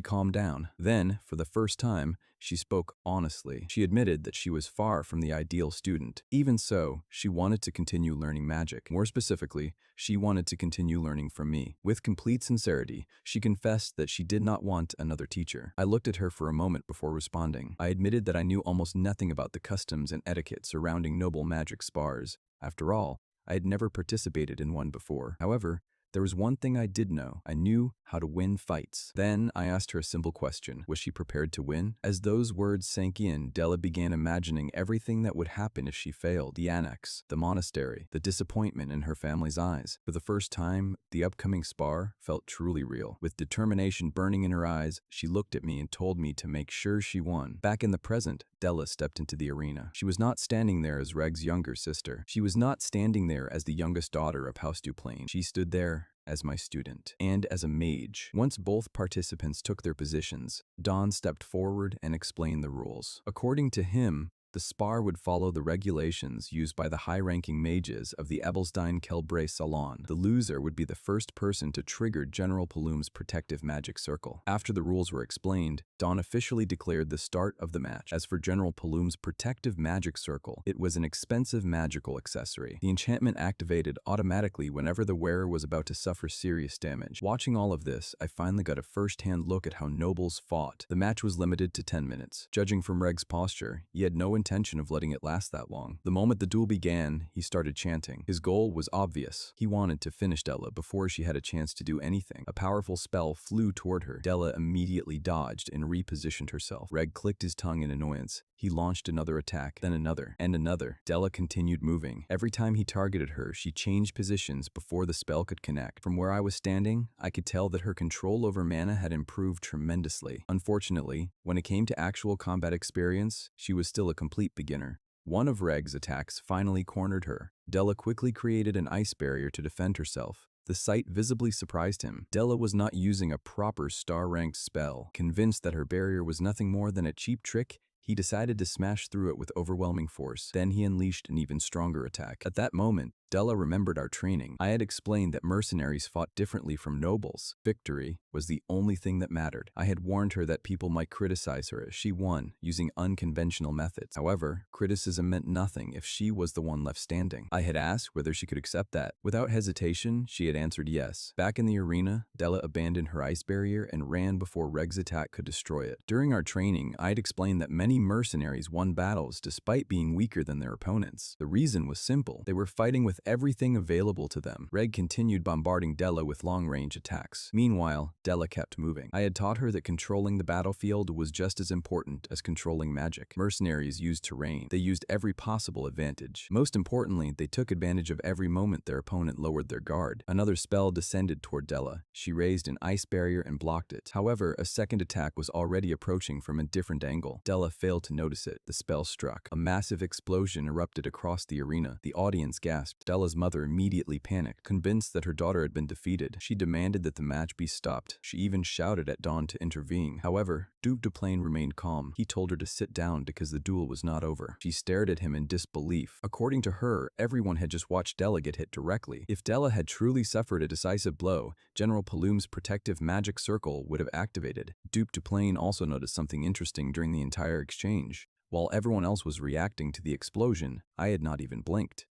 calmed down. Then, for the first time, she spoke honestly. She admitted that she was far from the ideal student. Even so, she wanted to continue learning magic. More specifically, she wanted to continue learning from me. With complete sincerity, she confessed that she did not want another teacher. I looked at her for a moment before responding. I admitted that I knew almost nothing about the customs and etiquette surrounding noble magic spars. After all, I had never participated in one before. However, there was one thing I did know. I knew how to win fights. Then I asked her a simple question. Was she prepared to win? As those words sank in, Della began imagining everything that would happen if she failed. The annex, the monastery, the disappointment in her family's eyes. For the first time, the upcoming spar felt truly real. With determination burning in her eyes, she looked at me and told me to make sure she won. Back in the present, Della stepped into the arena. She was not standing there as Reg's younger sister. She was not standing there as the youngest daughter of House Duplain. She stood there as my student, and as a mage. Once both participants took their positions, Don stepped forward and explained the rules. According to him, the spar would follow the regulations used by the high-ranking mages of the Ebelstein-Kelbray Salon. The loser would be the first person to trigger General Palum's protective magic circle. After the rules were explained, Don officially declared the start of the match. As for General Palum's protective magic circle, it was an expensive magical accessory. The enchantment activated automatically whenever the wearer was about to suffer serious damage. Watching all of this, I finally got a first-hand look at how nobles fought. The match was limited to 10 minutes. Judging from Reg's posture, he had no intention of letting it last that long. The moment the duel began, he started chanting. His goal was obvious. He wanted to finish Della before she had a chance to do anything. A powerful spell flew toward her. Della immediately dodged and repositioned herself. Reg clicked his tongue in annoyance. He launched another attack, then another, and another. Della continued moving. Every time he targeted her, she changed positions before the spell could connect. From where I was standing, I could tell that her control over mana had improved tremendously. Unfortunately, when it came to actual combat experience, she was still a complete beginner. One of Reg's attacks finally cornered her. Della quickly created an ice barrier to defend herself. The sight visibly surprised him. Della was not using a proper star-ranked spell. Convinced that her barrier was nothing more than a cheap trick, he decided to smash through it with overwhelming force. Then he unleashed an even stronger attack. At that moment, Della remembered our training. I had explained that mercenaries fought differently from nobles. Victory was the only thing that mattered. I had warned her that people might criticize her if she won using unconventional methods. However, criticism meant nothing if she was the one left standing. I had asked whether she could accept that. Without hesitation, she had answered yes. Back in the arena, Della abandoned her ice barrier and ran before Reg's attack could destroy it. During our training, I had explained that many mercenaries won battles despite being weaker than their opponents. The reason was simple. They were fighting with with everything available to them. Reg continued bombarding Della with long-range attacks. Meanwhile, Della kept moving. I had taught her that controlling the battlefield was just as important as controlling magic. Mercenaries used terrain. They used every possible advantage. Most importantly, they took advantage of every moment their opponent lowered their guard. Another spell descended toward Della. She raised an ice barrier and blocked it. However, a second attack was already approaching from a different angle. Della failed to notice it. The spell struck. A massive explosion erupted across the arena. The audience gasped. Della's mother immediately panicked. Convinced that her daughter had been defeated, she demanded that the match be stopped. She even shouted at Dawn to intervene. However, Duke Duplain remained calm. He told her to sit down because the duel was not over. She stared at him in disbelief. According to her, everyone had just watched Della get hit directly. If Della had truly suffered a decisive blow, General Palum's protective magic circle would have activated. Duke Duplain also noticed something interesting during the entire exchange. While everyone else was reacting to the explosion, I had not even blinked.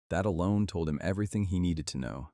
That alone told him everything he needed to know.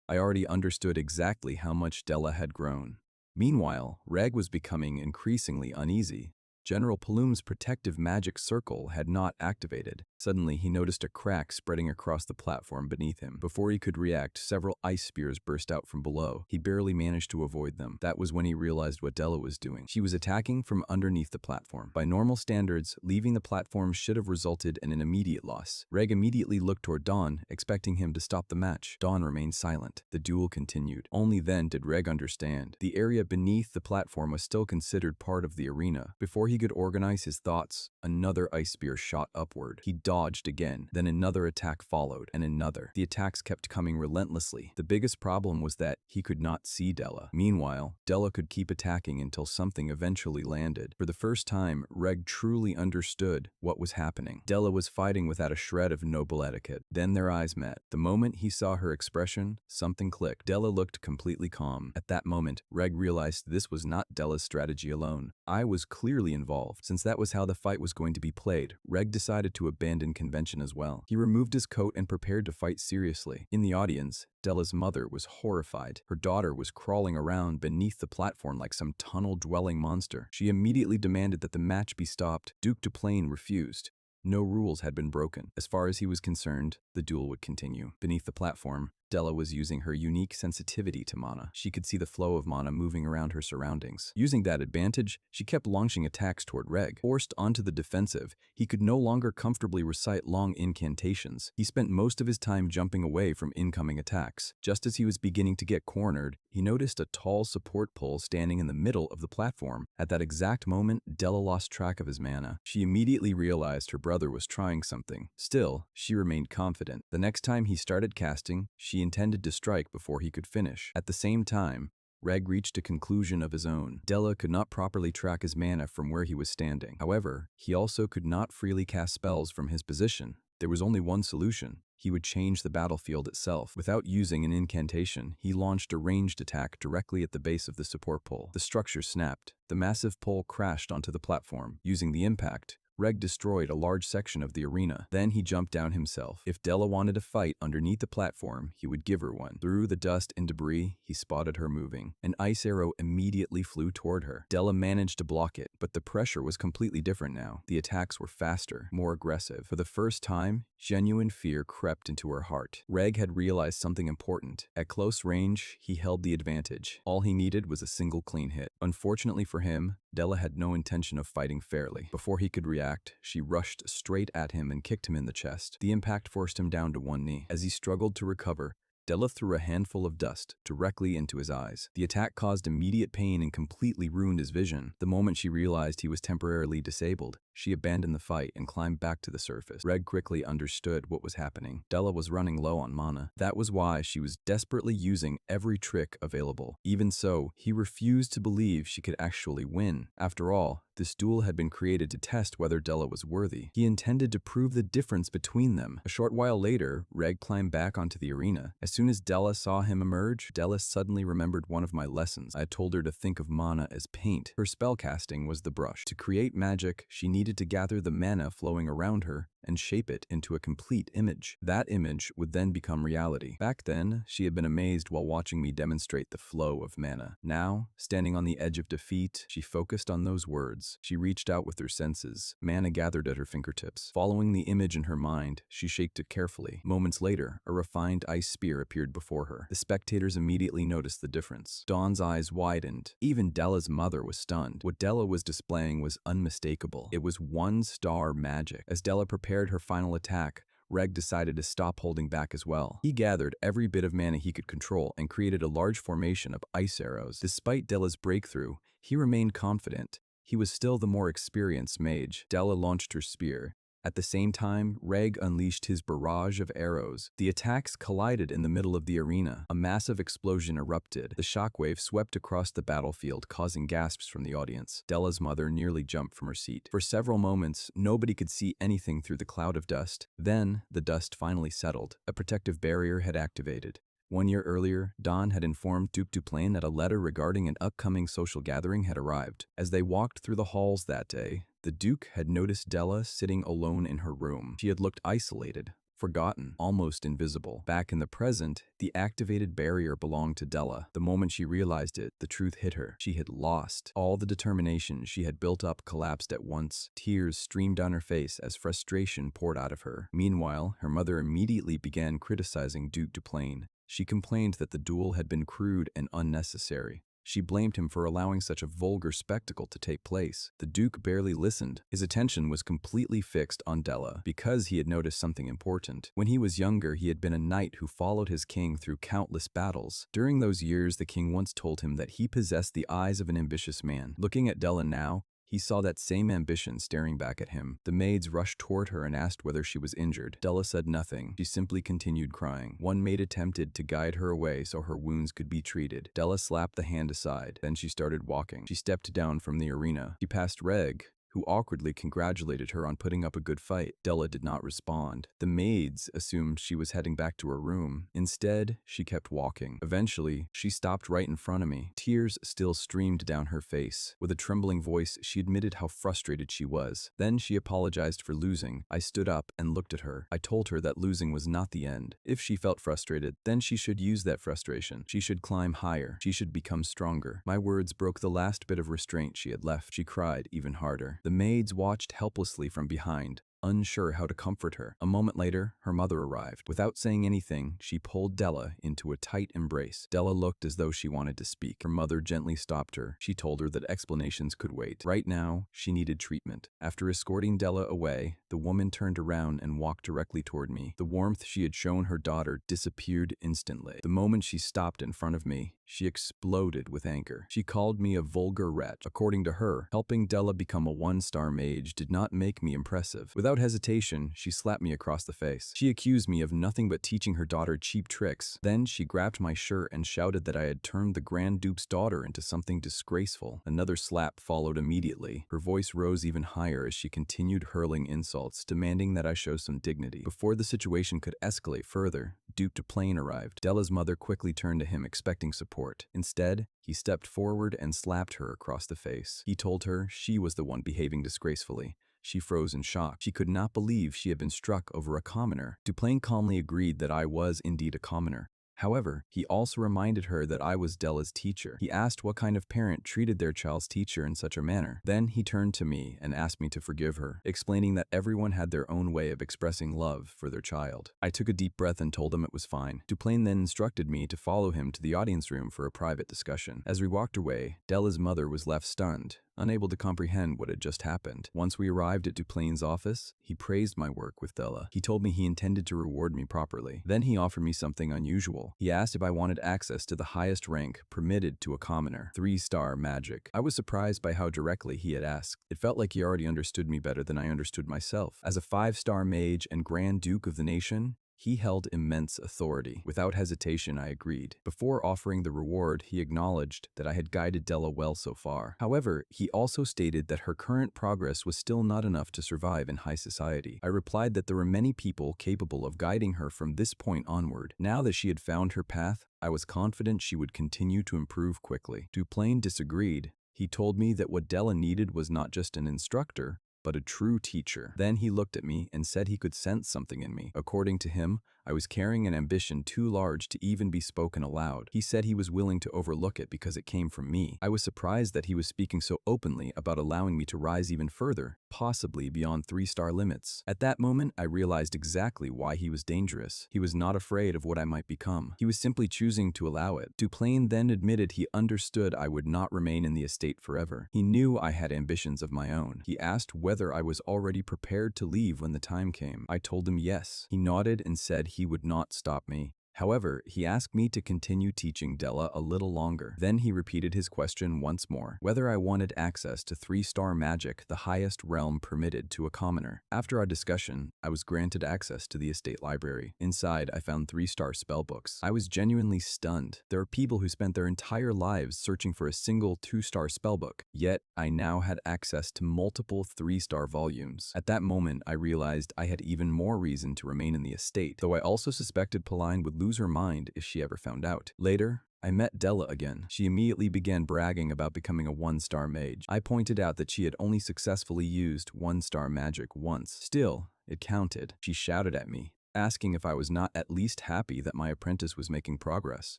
I already understood exactly how much Della had grown. Meanwhile, Reg was becoming increasingly uneasy. General Palum's protective magic circle had not activated. Suddenly, he noticed a crack spreading across the platform beneath him. Before he could react, several ice spears burst out from below. He barely managed to avoid them. That was when he realized what Della was doing. She was attacking from underneath the platform. By normal standards, leaving the platform should have resulted in an immediate loss. Reg immediately looked toward Dawn, expecting him to stop the match. Dawn remained silent. The duel continued. Only then did Reg understand. The area beneath the platform was still considered part of the arena. Before he could organize his thoughts, another ice spear shot upward. He dodged again, then another attack followed, and another. The attacks kept coming relentlessly. The biggest problem was that he could not see Della. Meanwhile, Della could keep attacking until something eventually landed. For the first time, Reg truly understood what was happening. Della was fighting without a shred of noble etiquette. Then their eyes met. The moment he saw her expression, something clicked. Della looked completely calm. At that moment, Reg realized this was not Della's strategy alone. I was clearly involved. Since that was how the fight was going to be played, Reg decided to abandon convention as well. He removed his coat and prepared to fight seriously. In the audience, Della's mother was horrified. Her daughter was crawling around beneath the platform like some tunnel-dwelling monster. She immediately demanded that the match be stopped. Duke Duplain refused. No rules had been broken. As far as he was concerned, the duel would continue. Beneath the platform, Della was using her unique sensitivity to mana. She could see the flow of mana moving around her surroundings. Using that advantage, she kept launching attacks toward Reg. Forced onto the defensive, he could no longer comfortably recite long incantations. He spent most of his time jumping away from incoming attacks. Just as he was beginning to get cornered, he noticed a tall support pole standing in the middle of the platform. At that exact moment, Della lost track of his mana. She immediately realized her brother was trying something. Still, she remained confident. The next time he started casting, she intended to strike before he could finish. At the same time, Reg reached a conclusion of his own. Della could not properly track his mana from where he was standing. However, he also could not freely cast spells from his position. There was only one solution. He would change the battlefield itself. Without using an incantation, he launched a ranged attack directly at the base of the support pole. The structure snapped. The massive pole crashed onto the platform. Using the impact, Reg destroyed a large section of the arena. Then he jumped down himself. If Della wanted a fight underneath the platform, he would give her one. Through the dust and debris, he spotted her moving. An ice arrow immediately flew toward her. Della managed to block it, but the pressure was completely different now. The attacks were faster, more aggressive. For the first time, genuine fear crept into her heart. Reg had realized something important. At close range, he held the advantage. All he needed was a single clean hit. Unfortunately for him, Della had no intention of fighting fairly. Before he could react, she rushed straight at him and kicked him in the chest. The impact forced him down to one knee. As he struggled to recover, Della threw a handful of dust directly into his eyes. The attack caused immediate pain and completely ruined his vision. The moment she realized he was temporarily disabled, she abandoned the fight and climbed back to the surface. Reg quickly understood what was happening. Della was running low on mana. That was why she was desperately using every trick available. Even so, he refused to believe she could actually win. After all, this duel had been created to test whether Della was worthy. He intended to prove the difference between them. A short while later, Reg climbed back onto the arena. As soon as Della saw him emerge, Della suddenly remembered one of my lessons. I had told her to think of mana as paint. Her spellcasting was the brush. To create magic, she needed to gather the mana flowing around her and shape it into a complete image. That image would then become reality. Back then, she had been amazed while watching me demonstrate the flow of mana. Now, standing on the edge of defeat, she focused on those words. She reached out with her senses. Mana gathered at her fingertips. Following the image in her mind, she shaped it carefully. Moments later, a refined ice spear appeared before her. The spectators immediately noticed the difference. Dawn's eyes widened. Even Della's mother was stunned. What Della was displaying was unmistakable. It was one-star magic. As Della prepared her final attack, Reg decided to stop holding back as well. He gathered every bit of mana he could control and created a large formation of ice arrows. Despite Della's breakthrough, he remained confident. He was still the more experienced mage. Della launched her spear. At the same time, Reg unleashed his barrage of arrows. The attacks collided in the middle of the arena. A massive explosion erupted. The shockwave swept across the battlefield, causing gasps from the audience. Della's mother nearly jumped from her seat. For several moments, nobody could see anything through the cloud of dust. Then, the dust finally settled. A protective barrier had activated. 1 year earlier, Dawn had informed Duke Duplain that a letter regarding an upcoming social gathering had arrived. As they walked through the halls that day, the Duke had noticed Della sitting alone in her room. She had looked isolated, forgotten, almost invisible. Back in the present, the activated barrier belonged to Della. The moment she realized it, the truth hit her. She had lost. All the determination she had built up collapsed at once. Tears streamed down her face as frustration poured out of her. Meanwhile, her mother immediately began criticizing Duke Duplain. She complained that the duel had been crude and unnecessary. She blamed him for allowing such a vulgar spectacle to take place. The Duke barely listened. His attention was completely fixed on Della because he had noticed something important. When he was younger, he had been a knight who followed his king through countless battles. During those years, the king once told him that he possessed the eyes of an ambitious man. Looking at Della now, he saw that same ambition staring back at him. The maids rushed toward her and asked whether she was injured. Della said nothing. She simply continued crying. One maid attempted to guide her away so her wounds could be treated. Della slapped the hand aside. Then she started walking. She stepped down from the arena. She passed Reg, who awkwardly congratulated her on putting up a good fight. Della did not respond. The maids assumed she was heading back to her room. Instead, she kept walking. Eventually, she stopped right in front of me. Tears still streamed down her face. With a trembling voice, she admitted how frustrated she was. Then she apologized for losing. I stood up and looked at her. I told her that losing was not the end. If she felt frustrated, then she should use that frustration. She should climb higher. She should become stronger. My words broke the last bit of restraint she had left. She cried even harder. The maids watched helplessly from behind, unsure how to comfort her. A moment later, her mother arrived. Without saying anything, she pulled Della into a tight embrace. Della looked as though she wanted to speak. Her mother gently stopped her. She told her that explanations could wait. Right now, she needed treatment. After escorting Della away, the woman turned around and walked directly toward me. The warmth she had shown her daughter disappeared instantly. The moment she stopped in front of me, she exploded with anger. She called me a vulgar wretch. According to her, helping Della become a one-star mage did not make me impressive. Without hesitation, she slapped me across the face. She accused me of nothing but teaching her daughter cheap tricks. Then she grabbed my shirt and shouted that I had turned the Grand Duke's daughter into something disgraceful. Another slap followed immediately. Her voice rose even higher as she continued hurling insults, demanding that I show some dignity. Before the situation could escalate further, Duke Duplain arrived. Della's mother quickly turned to him expecting support. Instead, he stepped forward and slapped her across the face. He told her she was the one behaving disgracefully. She froze in shock. She could not believe she had been struck over a commoner. Duplain calmly agreed that I was indeed a commoner. However, he also reminded her that I was Della's teacher. He asked what kind of parent treated their child's teacher in such a manner. Then he turned to me and asked me to forgive her, explaining that everyone had their own way of expressing love for their child. I took a deep breath and told him it was fine. Duplain then instructed me to follow him to the audience room for a private discussion. As we walked away, Della's mother was left stunned, unable to comprehend what had just happened. Once we arrived at Duplain's office, he praised my work with Della. He told me he intended to reward me properly. Then he offered me something unusual. He asked if I wanted access to the highest rank permitted to a commoner, 3-star magic. I was surprised by how directly he had asked. It felt like he already understood me better than I understood myself. As a 5-star mage and Grand Duke of the nation, he held immense authority. Without hesitation, I agreed. Before offering the reward, he acknowledged that I had guided Della well so far. However, he also stated that her current progress was still not enough to survive in high society. I replied that there were many people capable of guiding her from this point onward. Now that she had found her path, I was confident she would continue to improve quickly. Duplain disagreed. He told me that what Della needed was not just an instructor, but a true teacher. Then he looked at me and said he could sense something in me. According to him, I was carrying an ambition too large to even be spoken aloud. He said he was willing to overlook it because it came from me. I was surprised that he was speaking so openly about allowing me to rise even further, possibly beyond 3-star limits. At that moment, I realized exactly why he was dangerous. He was not afraid of what I might become. He was simply choosing to allow it. Duplain then admitted he understood I would not remain in the estate forever. He knew I had ambitions of my own. He asked whether I was already prepared to leave when the time came. I told him yes. He nodded and said he would not stop me. However, he asked me to continue teaching Della a little longer. Then he repeated his question once more, whether I wanted access to 3-star magic, the highest realm permitted to a commoner. After our discussion, I was granted access to the estate library. Inside, I found 3-star spellbooks. I was genuinely stunned. There are people who spent their entire lives searching for a single 2-star spellbook, yet I now had access to multiple 3-star volumes. At that moment, I realized I had even more reason to remain in the estate, though I also suspected Pauline would lose her mind if she ever found out. Later, I met Della again. She immediately began bragging about becoming a 1-star mage. I pointed out that she had only successfully used 1-star magic once. Still, it counted. She shouted at me, asking if I was not at least happy that my apprentice was making progress,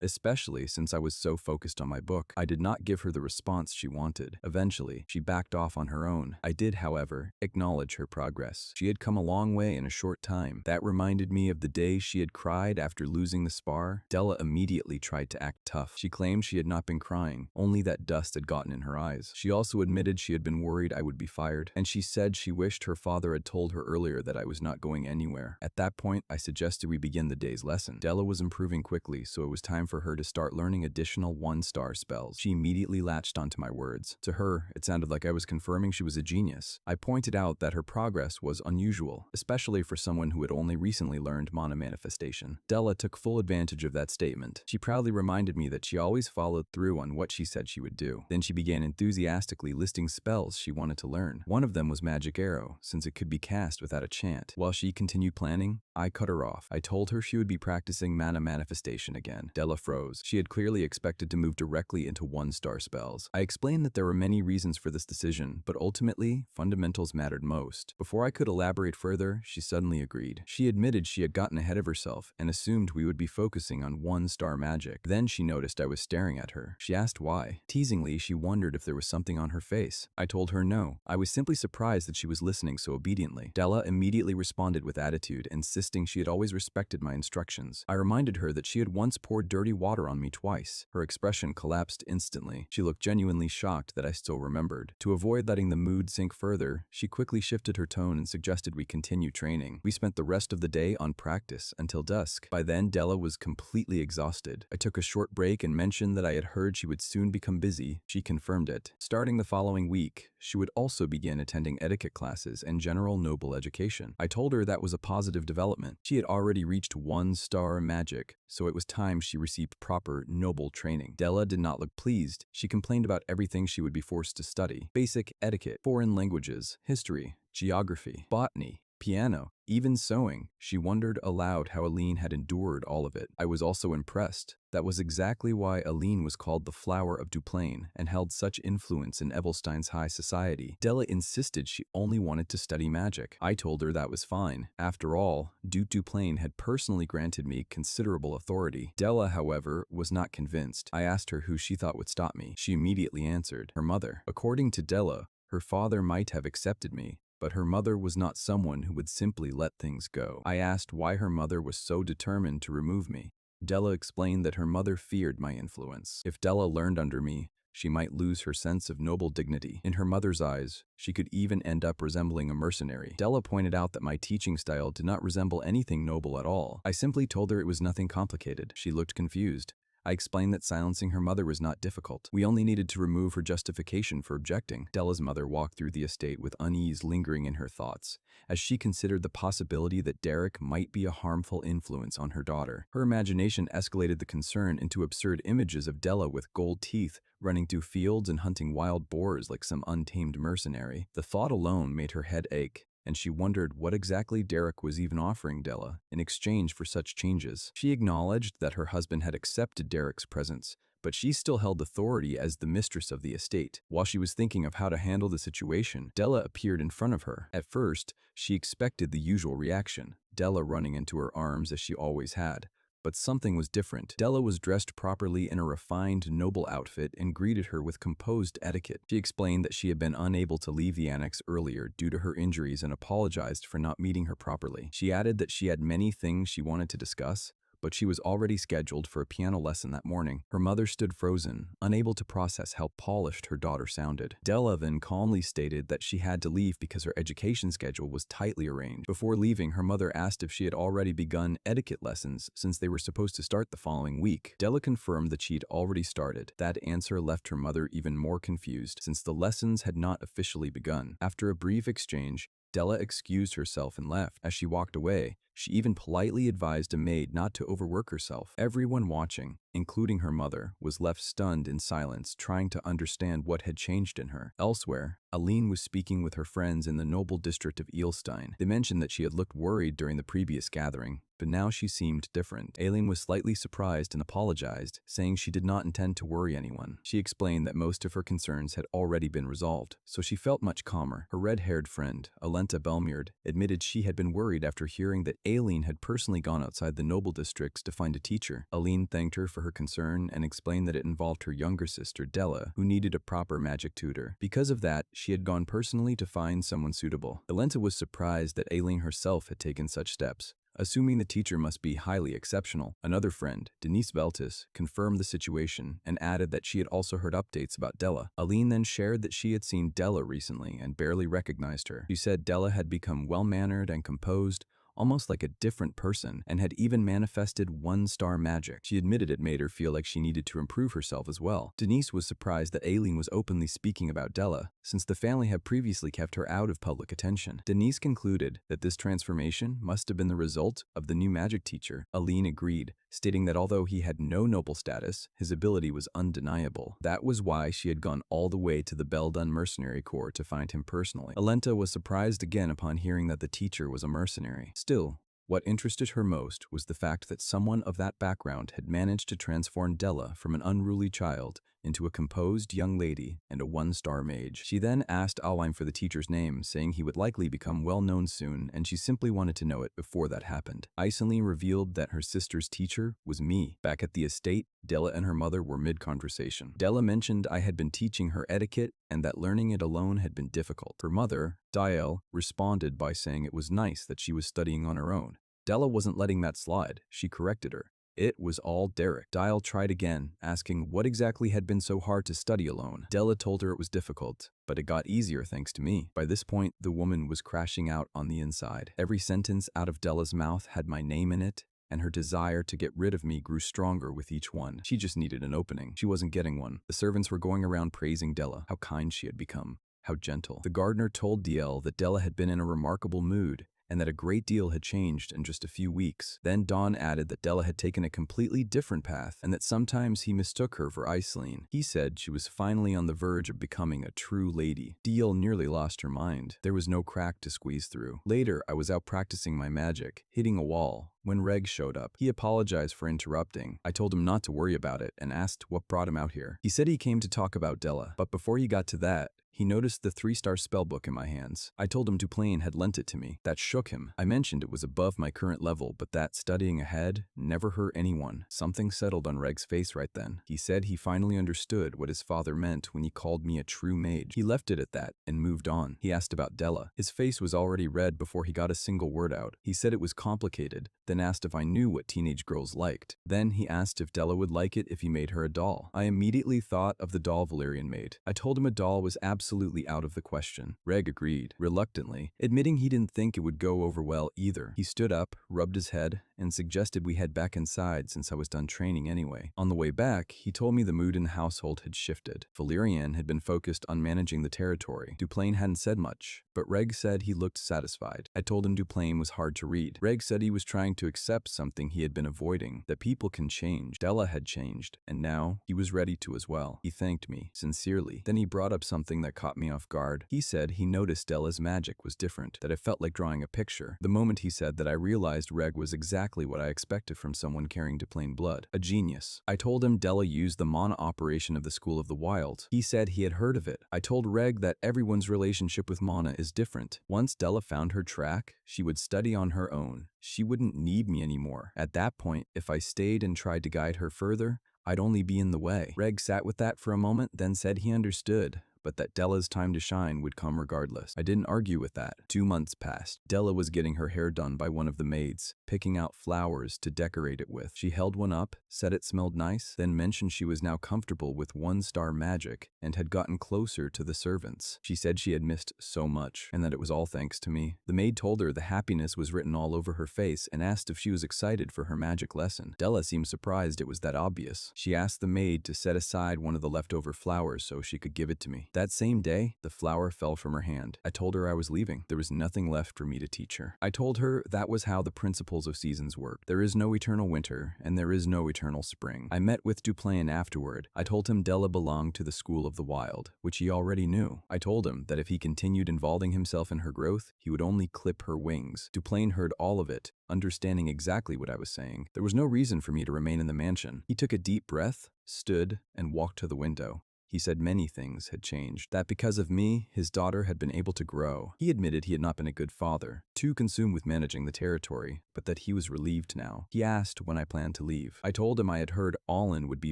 especially since I was so focused on my book. I did not give her the response she wanted. Eventually, she backed off on her own. I did, however, acknowledge her progress. She had come a long way in a short time. That reminded me of the day she had cried after losing the spar. Della immediately tried to act tough. She claimed she had not been crying, only that dust had gotten in her eyes. She also admitted she had been worried I would be fired, and she said she wished her father had told her earlier that I was not going anywhere. At that point, I suggested we begin the day's lesson. Della was improving quickly, so it was time for her to start learning additional 1-star spells. She immediately latched onto my words. To her, it sounded like I was confirming she was a genius. I pointed out that her progress was unusual, especially for someone who had only recently learned mana manifestation. Della took full advantage of that statement. She proudly reminded me that she always followed through on what she said she would do. Then she began enthusiastically listing spells she wanted to learn. One of them was Magic Arrow, since it could be cast without a chant. While she continued planning, I cut her off. I told her she would be practicing mana manifestation again. Della froze. She had clearly expected to move directly into 1-star spells. I explained that there were many reasons for this decision, but ultimately, fundamentals mattered most. Before I could elaborate further, she suddenly agreed. She admitted she had gotten ahead of herself and assumed we would be focusing on 1-star magic. Then she noticed I was staring at her. She asked why. Teasingly, she wondered if there was something on her face. I told her no. I was simply surprised that she was listening so obediently. Della immediately responded with attitude, insisting she had always respected my instructions. I reminded her that she had once poured dirty water on me twice. Her expression collapsed instantly. She looked genuinely shocked that I still remembered. To avoid letting the mood sink further, she quickly shifted her tone and suggested we continue training. We spent the rest of the day on practice until dusk. By then, Della was completely exhausted. I took a short break and mentioned that I had heard she would soon become busy. She confirmed it. Starting the following week, she would also begin attending etiquette classes and general noble education. I told her that was a positive development. She had already reached 1-star magic, so it was time she received proper noble training. Della did not look pleased. She complained about everything she would be forced to study: basic etiquette, foreign languages, history, geography, botany, piano, even sewing. She wondered aloud how Aline had endured all of it. I was also impressed. That was exactly why Aline was called the Flower of Duplain and held such influence in Evelstein's high society. Della insisted she only wanted to study magic. I told her that was fine. After all, Duke Duplain had personally granted me considerable authority. Della, however, was not convinced. I asked her who she thought would stop me. She immediately answered, her mother. According to Della, her father might have accepted me, but her mother was not someone who would simply let things go. I asked why her mother was so determined to remove me. Della explained that her mother feared my influence. If Della learned under me, she might lose her sense of noble dignity. In her mother's eyes, she could even end up resembling a mercenary. Della pointed out that my teaching style did not resemble anything noble at all. I simply told her it was nothing complicated. She looked confused. I explained that silencing her mother was not difficult. We only needed to remove her justification for objecting. Della's mother walked through the estate with unease lingering in her thoughts, as she considered the possibility that Derek might be a harmful influence on her daughter. Her imagination escalated the concern into absurd images of Della with gold teeth, running through fields and hunting wild boars like some untamed mercenary. The thought alone made her head ache, and she wondered what exactly Derek was even offering Della in exchange for such changes. She acknowledged that her husband had accepted Derek's presence, but she still held authority as the mistress of the estate. While she was thinking of how to handle the situation, Della appeared in front of her. At first, she expected the usual reaction, Della running into her arms as she always had. But something was different. Della was dressed properly in a refined, noble outfit and greeted her with composed etiquette. She explained that she had been unable to leave the annex earlier due to her injuries and apologized for not meeting her properly. She added that she had many things she wanted to discuss, but she was already scheduled for a piano lesson that morning. Her mother stood frozen, unable to process how polished her daughter sounded. Della then calmly stated that she had to leave because her education schedule was tightly arranged. Before leaving, her mother asked if she had already begun etiquette lessons since they were supposed to start the following week. Della confirmed that she had already started. That answer left her mother even more confused since the lessons had not officially begun. After a brief exchange, Della excused herself and left. As she walked away, she even politely advised a maid not to overwork herself. Everyone watching, including her mother, was left stunned in silence, trying to understand what had changed in her. Elsewhere, Aline was speaking with her friends in the noble district of Eelstein. They mentioned that she had looked worried during the previous gathering, but now she seemed different. Aline was slightly surprised and apologized, saying she did not intend to worry anyone. She explained that most of her concerns had already been resolved, so she felt much calmer. Her red-haired friend, Alenta Belmyrd, admitted she had been worried after hearing that Aline had personally gone outside the noble districts to find a teacher. Aline thanked her for her concern and explained that it involved her younger sister, Della, who needed a proper magic tutor. Because of that, she had gone personally to find someone suitable. Alenta was surprised that Aline herself had taken such steps, assuming the teacher must be highly exceptional. Another friend, Denise Veltis, confirmed the situation and added that she had also heard updates about Della. Aline then shared that she had seen Della recently and barely recognized her. She said Della had become well-mannered and composed, almost like a different person, and had even manifested one-star magic. She admitted it made her feel like she needed to improve herself as well. Denise was surprised that Aline was openly speaking about Della, since the family had previously kept her out of public attention. Denise concluded that this transformation must have been the result of the new magic teacher. Aline agreed, stating that although he had no noble status, his ability was undeniable. That was why she had gone all the way to the Beldun mercenary corps to find him personally. Alenta was surprised again upon hearing that the teacher was a mercenary. Still, what interested her most was the fact that someone of that background had managed to transform Della from an unruly child into a composed young lady and a one-star mage. She then asked Alwine for the teacher's name, saying he would likely become well-known soon, and she simply wanted to know it before that happened. Iceline revealed that her sister's teacher was me. Back at the estate, Della and her mother were mid-conversation. Della mentioned I had been teaching her etiquette and that learning it alone had been difficult. Her mother, Yahello, responded by saying it was nice that she was studying on her own. Della wasn't letting that slide. She corrected her. It was all Derek. Dial tried again, asking what exactly had been so hard to study alone. Della told her it was difficult, but it got easier thanks to me. By this point, the woman was crashing out on the inside. Every sentence out of Della's mouth had my name in it, and her desire to get rid of me grew stronger with each one. She just needed an opening. She wasn't getting one. The servants were going around praising Della, how kind she had become, how gentle. The gardener told DL that Della had been in a remarkable mood, and that a great deal had changed in just a few weeks. Then Dawn added that Della had taken a completely different path and that sometimes he mistook her for Iceline. He said she was finally on the verge of becoming a true lady. DL nearly lost her mind. There was no crack to squeeze through. Later, I was out practicing my magic, hitting a wall, when Reg showed up. He apologized for interrupting. I told him not to worry about it and asked what brought him out here. He said he came to talk about Della, but before he got to that, he noticed the 3-star spellbook in my hands. I told him Duplain had lent it to me. That shook him. I mentioned it was above my current level, but that studying ahead never hurt anyone. Something settled on Reg's face right then. He said he finally understood what his father meant when he called me a true mage. He left it at that and moved on. He asked about Della. His face was already red before he got a single word out. He said it was complicated, then asked if I knew what teenage girls liked. Then he asked if Della would like it if he made her a doll. I immediately thought of the doll Valerian made. I told him a doll was absolutely out of the question. Reg agreed, reluctantly, admitting he didn't think it would go over well either. He stood up, rubbed his head, and suggested we head back inside since I was done training anyway. On the way back, he told me the mood in the household had shifted. Valerian had been focused on managing the territory. Duplain hadn't said much, but Reg said he looked satisfied. I told him Duplain was hard to read. Reg said he was trying to accept something he had been avoiding, that people can change. Della had changed, and now he was ready to as well. He thanked me, sincerely. Then he brought up something that that caught me off guard. He said he noticed Della's magic was different, that it felt like drawing a picture. The moment he said that, I realized Reg was exactly what I expected from someone carrying Duplain blood. A genius. I told him Della used the mana operation of the School of the Wild. He said he had heard of it. I told Reg that everyone's relationship with mana is different. Once Della found her track, she would study on her own. She wouldn't need me anymore. At that point, if I stayed and tried to guide her further, I'd only be in the way. Reg sat with that for a moment, then said he understood, but that Della's time to shine would come regardless. I didn't argue with that. 2 months passed. Della was getting her hair done by one of the maids, picking out flowers to decorate it with. She held one up, said it smelled nice, then mentioned she was now comfortable with 1-star magic and had gotten closer to the servants. She said she had missed so much and that it was all thanks to me. The maid told her the happiness was written all over her face and asked if she was excited for her magic lesson. Della seemed surprised it was that obvious. She asked the maid to set aside one of the leftover flowers so she could give it to me. That same day, the flower fell from her hand. I told her I was leaving. There was nothing left for me to teach her. I told her that was how the principles of seasons worked. There is no eternal winter, and there is no eternal spring. I met with Duplain afterward. I told him Della belonged to the School of the Wild, which he already knew. I told him that if he continued involving himself in her growth, he would only clip her wings. Duplain heard all of it, understanding exactly what I was saying. There was no reason for me to remain in the mansion. He took a deep breath, stood, and walked to the window. He said many things had changed, that because of me, his daughter had been able to grow. He admitted he had not been a good father, too consumed with managing the territory, but that he was relieved now. He asked when I planned to leave. I told him I had heard Allen would be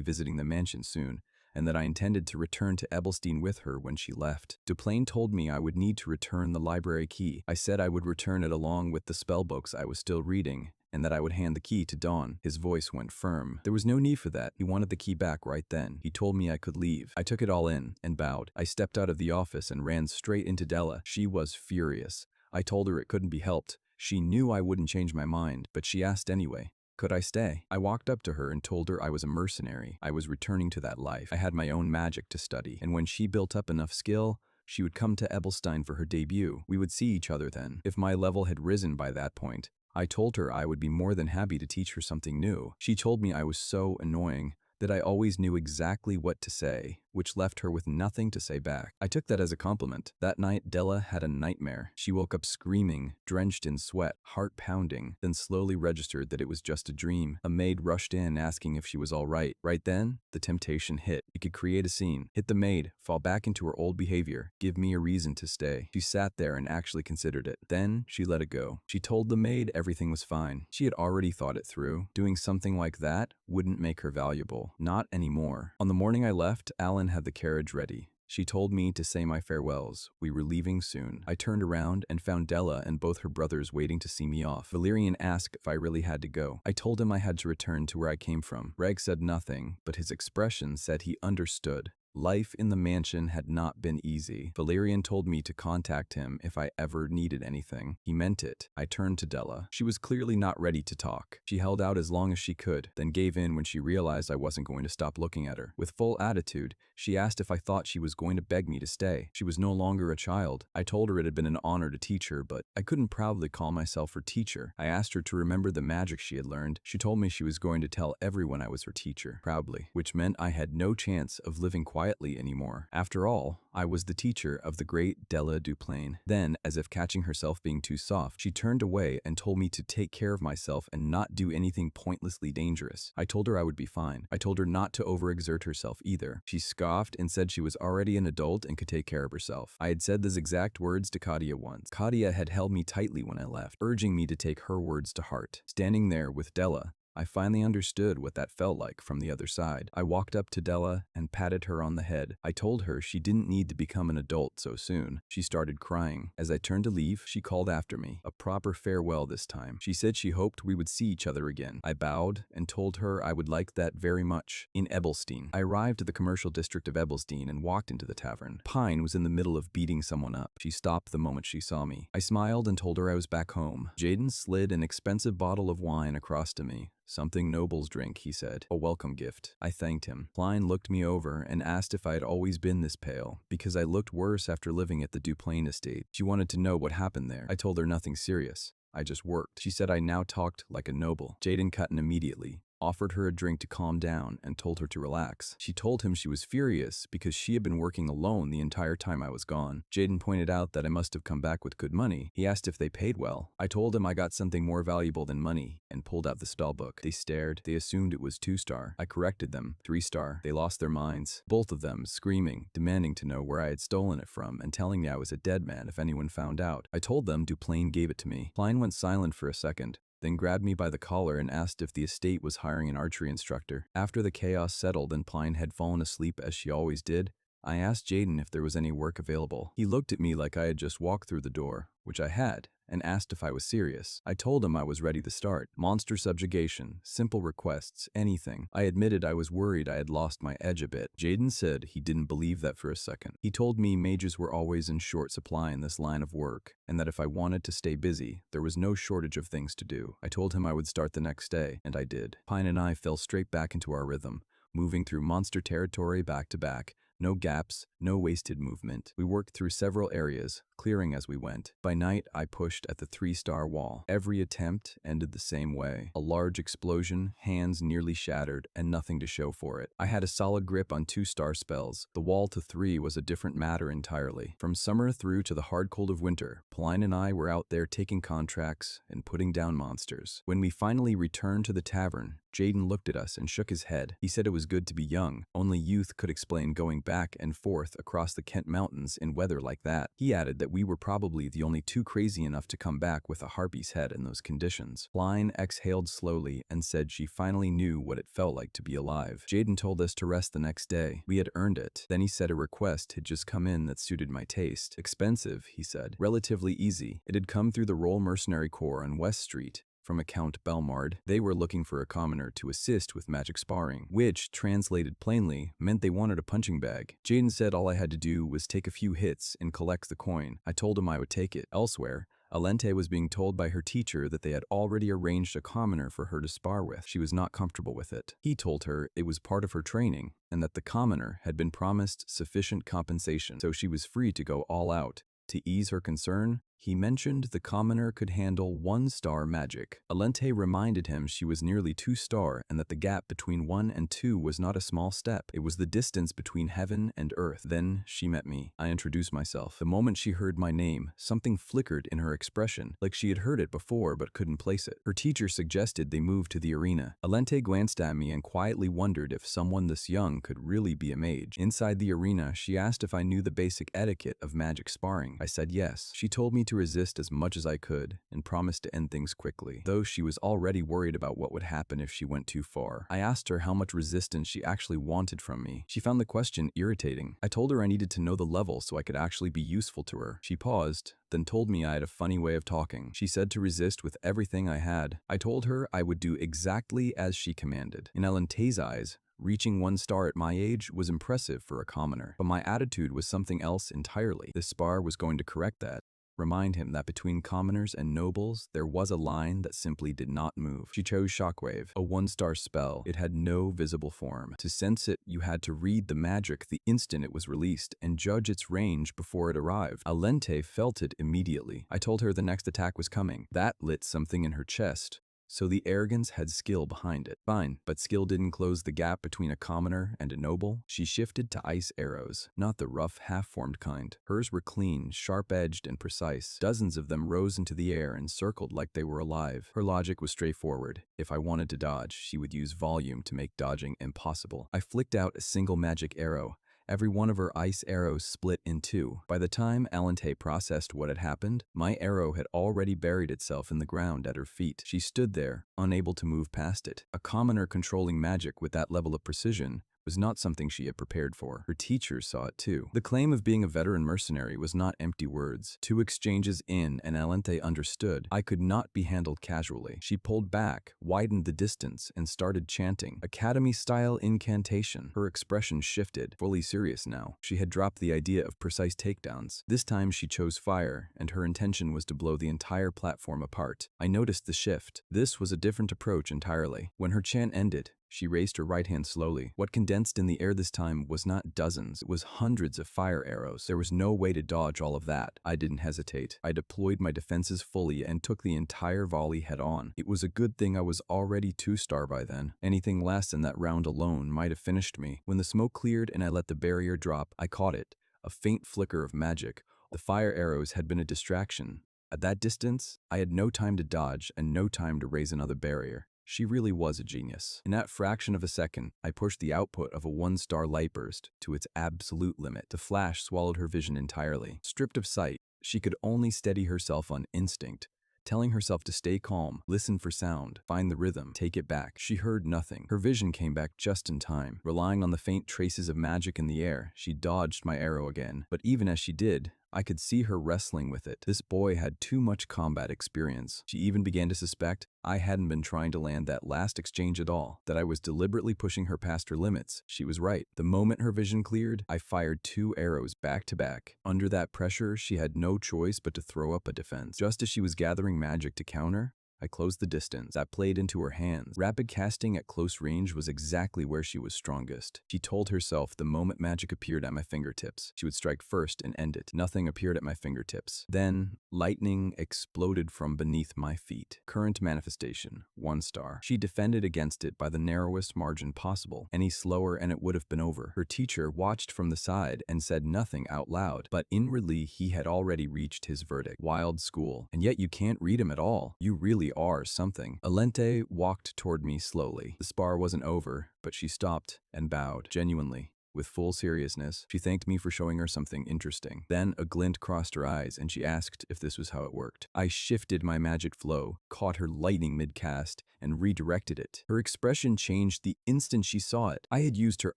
visiting the mansion soon, and that I intended to return to Ebelstein with her when she left. Duplain told me I would need to return the library key. I said I would return it along with the spellbooks I was still reading, and that I would hand the key to Dawn. His voice went firm. There was no need for that. He wanted the key back right then. He told me I could leave. I took it all in and bowed. I stepped out of the office and ran straight into Della. She was furious. I told her it couldn't be helped. She knew I wouldn't change my mind, but she asked anyway. Could I stay? I walked up to her and told her I was a mercenary. I was returning to that life. I had my own magic to study, and when she built up enough skill, she would come to Ebelstein for her debut. We would see each other then. If my level had risen by that point, I told her I would be more than happy to teach her something new. She told me I was so annoying that I always knew exactly what to say, which left her with nothing to say back. I took that as a compliment. That night, Della had a nightmare. She woke up screaming, drenched in sweat, heart pounding, then slowly registered that it was just a dream. A maid rushed in asking if she was all right. Right then, the temptation hit. She could create a scene, hit the maid, fall back into her old behavior, give me a reason to stay. She sat there and actually considered it. Then, she let it go. She told the maid everything was fine. She had already thought it through. Doing something like that wouldn't make her valuable. Not anymore. On the morning I left, Alan had the carriage ready. She told me to say my farewells. We were leaving soon. I turned around and found Della and both her brothers waiting to see me off. Valerian asked if I really had to go. I told him I had to return to where I came from. Reg said nothing, but his expression said he understood. Life in the mansion had not been easy. Valerian told me to contact him if I ever needed anything. He meant it. I turned to Della. She was clearly not ready to talk. She held out as long as she could, then gave in when she realized I wasn't going to stop looking at her. With full attitude, she asked if I thought she was going to beg me to stay. She was no longer a child. I told her it had been an honor to teach her, but I couldn't proudly call myself her teacher. I asked her to remember the magic she had learned. She told me she was going to tell everyone I was her teacher, proudly, which meant I had no chance of living quietly anymore. After all, I was the teacher of the great Della Duplain. Then, as if catching herself being too soft, she turned away and told me to take care of myself and not do anything pointlessly dangerous. I told her I would be fine. I told her not to overexert herself either. She scoffed and said she was already an adult and could take care of herself. I had said those exact words to Kadia once. Kadia had held me tightly when I left, urging me to take her words to heart. Standing there with Della, I finally understood what that felt like from the other side. I walked up to Della and patted her on the head. I told her she didn't need to become an adult so soon. She started crying. As I turned to leave, she called after me. A proper farewell this time. She said she hoped we would see each other again. I bowed and told her I would like that very much. In Ebelstein. I arrived at the commercial district of Ebelstein and walked into the tavern. Pine was in the middle of beating someone up. She stopped the moment she saw me. I smiled and told her I was back home. Jaden slid an expensive bottle of wine across to me. Something nobles drink, he said. A welcome gift. I thanked him. Klein looked me over and asked if I had always been this pale, because I looked worse after living at the Duplain estate. She wanted to know what happened there. I told her nothing serious. I just worked. She said I now talked like a noble. Jaden cut in immediately. offered her a drink to calm down, and told her to relax. She told him she was furious because she had been working alone the entire time I was gone. Jaden pointed out that I must have come back with good money. He asked if they paid well. I told him I got something more valuable than money and pulled out the spellbook. They stared. They assumed it was 2-star. I corrected them. 3-star. They lost their minds. Both of them screaming, demanding to know where I had stolen it from and telling me I was a dead man if anyone found out. I told them Duplain gave it to me. Klein went silent for a second, then grabbed me by the collar and asked if the estate was hiring an archery instructor. After the chaos settled and Klein had fallen asleep as she always did, I asked Jaden if there was any work available. He looked at me like I had just walked through the door, which I had, and asked if I was serious. I told him I was ready to start. Monster subjugation, simple requests, anything. I admitted I was worried I had lost my edge a bit. Jaden said he didn't believe that for a second. He told me mages were always in short supply in this line of work, and that if I wanted to stay busy, there was no shortage of things to do. I told him I would start the next day, and I did. Pine and I fell straight back into our rhythm, moving through monster territory back to back. No gaps, no wasted movement. We worked through several areas, clearing as we went. By night, I pushed at the 3-star wall. Every attempt ended the same way. A large explosion, hands nearly shattered, and nothing to show for it. I had a solid grip on 2-star spells. The wall to 3 was a different matter entirely. From summer through to the hard cold of winter, Pauline and I were out there taking contracts and putting down monsters. When we finally returned to the tavern, Jaden looked at us and shook his head. He said it was good to be young. Only youth could explain going back and forth across the Kent Mountains in weather like that. He added that we were probably the only two crazy enough to come back with a harpy's head in those conditions. Line exhaled slowly and said she finally knew what it felt like to be alive. Jaden told us to rest the next day. We had earned it. Then he said a request had just come in that suited my taste. Expensive, he said. Relatively easy. It had come through the Royal Mercenary Corps on West Street, from a Count Belmard. They were looking for a commoner to assist with magic sparring, which, translated plainly, meant they wanted a punching bag. Jaden said all I had to do was take a few hits and collect the coin. I told him I would take it. Elsewhere, Alente was being told by her teacher that they had already arranged a commoner for her to spar with. She was not comfortable with it. He told her it was part of her training and that the commoner had been promised sufficient compensation, so she was free to go all out. To ease her concern, he mentioned the commoner could handle 1-star magic. Alente reminded him she was nearly 2-star and that the gap between 1 and 2 was not a small step. It was the distance between heaven and earth. Then she met me. I introduced myself. The moment she heard my name, something flickered in her expression, like she had heard it before but couldn't place it. Her teacher suggested they move to the arena. Alente glanced at me and quietly wondered if someone this young could really be a mage. Inside the arena, she asked if I knew the basic etiquette of magic sparring. I said yes. She told me to resist as much as I could and promised to end things quickly, though she was already worried about what would happen if she went too far. I asked her how much resistance she actually wanted from me. She found the question irritating. I told her I needed to know the level so I could actually be useful to her. She paused, then told me I had a funny way of talking. She said to resist with everything I had. I told her I would do exactly as she commanded. In Alente's eyes, reaching 1-star at my age was impressive for a commoner, but my attitude was something else entirely. This spar was going to correct that. Remind him that between commoners and nobles, there was a line that simply did not move. She chose Shockwave, a 1-star spell. It had no visible form. To sense it, you had to read the magic the instant it was released and judge its range before it arrived. Alente felt it immediately. I told her the next attack was coming. That lit something in her chest. So the arrogance had skill behind it. Fine, but skill didn't close the gap between a commoner and a noble. She shifted to ice arrows, not the rough, half-formed kind. Hers were clean, sharp-edged, and precise. Dozens of them rose into the air and circled like they were alive. Her logic was straightforward. If I wanted to dodge, she would use volume to make dodging impossible. I flicked out a single magic arrow. Every one of her ice arrows split in two. By the time Alente processed what had happened, my arrow had already buried itself in the ground at her feet. She stood there, unable to move past it. A commoner controlling magic with that level of precision was not something she had prepared for. Her teachers saw it too. The claim of being a veteran mercenary was not empty words. 2 exchanges in, and Alente understood I could not be handled casually. She pulled back, widened the distance, and started chanting, Academy-style incantation. Her expression shifted, fully serious now. She had dropped the idea of precise takedowns. This time she chose fire, and her intention was to blow the entire platform apart. I noticed the shift. This was a different approach entirely. When her chant ended, She raised her right hand slowly. What condensed in the air this time was not dozens, it was hundreds of fire arrows. There was no way to dodge all of that. I didn't hesitate. I deployed my defenses fully and took the entire volley head on. It was a good thing I was already 2-star by then. Anything less than that round alone might have finished me. When the smoke cleared and I let the barrier drop, I caught it. A faint flicker of magic. The fire arrows had been a distraction. At that distance, I had no time to dodge and no time to raise another barrier. She really was a genius. In that fraction of a second, I pushed the output of a 1-star light burst to its absolute limit. The flash swallowed her vision entirely. Stripped of sight, she could only steady herself on instinct, telling herself to stay calm, listen for sound, find the rhythm, take it back. She heard nothing. Her vision came back just in time. Relying on the faint traces of magic in the air, she dodged my arrow again. But even as she did, I could see her wrestling with it. This boy had too much combat experience. She even began to suspect I hadn't been trying to land that last exchange at all, that I was deliberately pushing her past her limits. She was right. The moment her vision cleared, I fired 2 arrows back to back. Under that pressure, she had no choice but to throw up a defense. Just as she was gathering magic to counter, I closed the distance. That played into her hands. Rapid casting at close range was exactly where she was strongest. She told herself the moment magic appeared at my fingertips, she would strike first and end it. Nothing appeared at my fingertips. Then, lightning exploded from beneath my feet. Current manifestation, 1-star. She defended against it by the narrowest margin possible. Any slower and it would have been over. Her teacher watched from the side and said nothing out loud, but inwardly he had already reached his verdict. Wild school. And yet you can't read him at all. You really are something. Alente walked toward me slowly. The spar wasn't over, but she stopped and bowed, genuinely. With full seriousness, she thanked me for showing her something interesting. Then a glint crossed her eyes and she asked if this was how it worked. I shifted my magic flow, caught her lightning mid-cast, and redirected it. Her expression changed the instant she saw it. I had used her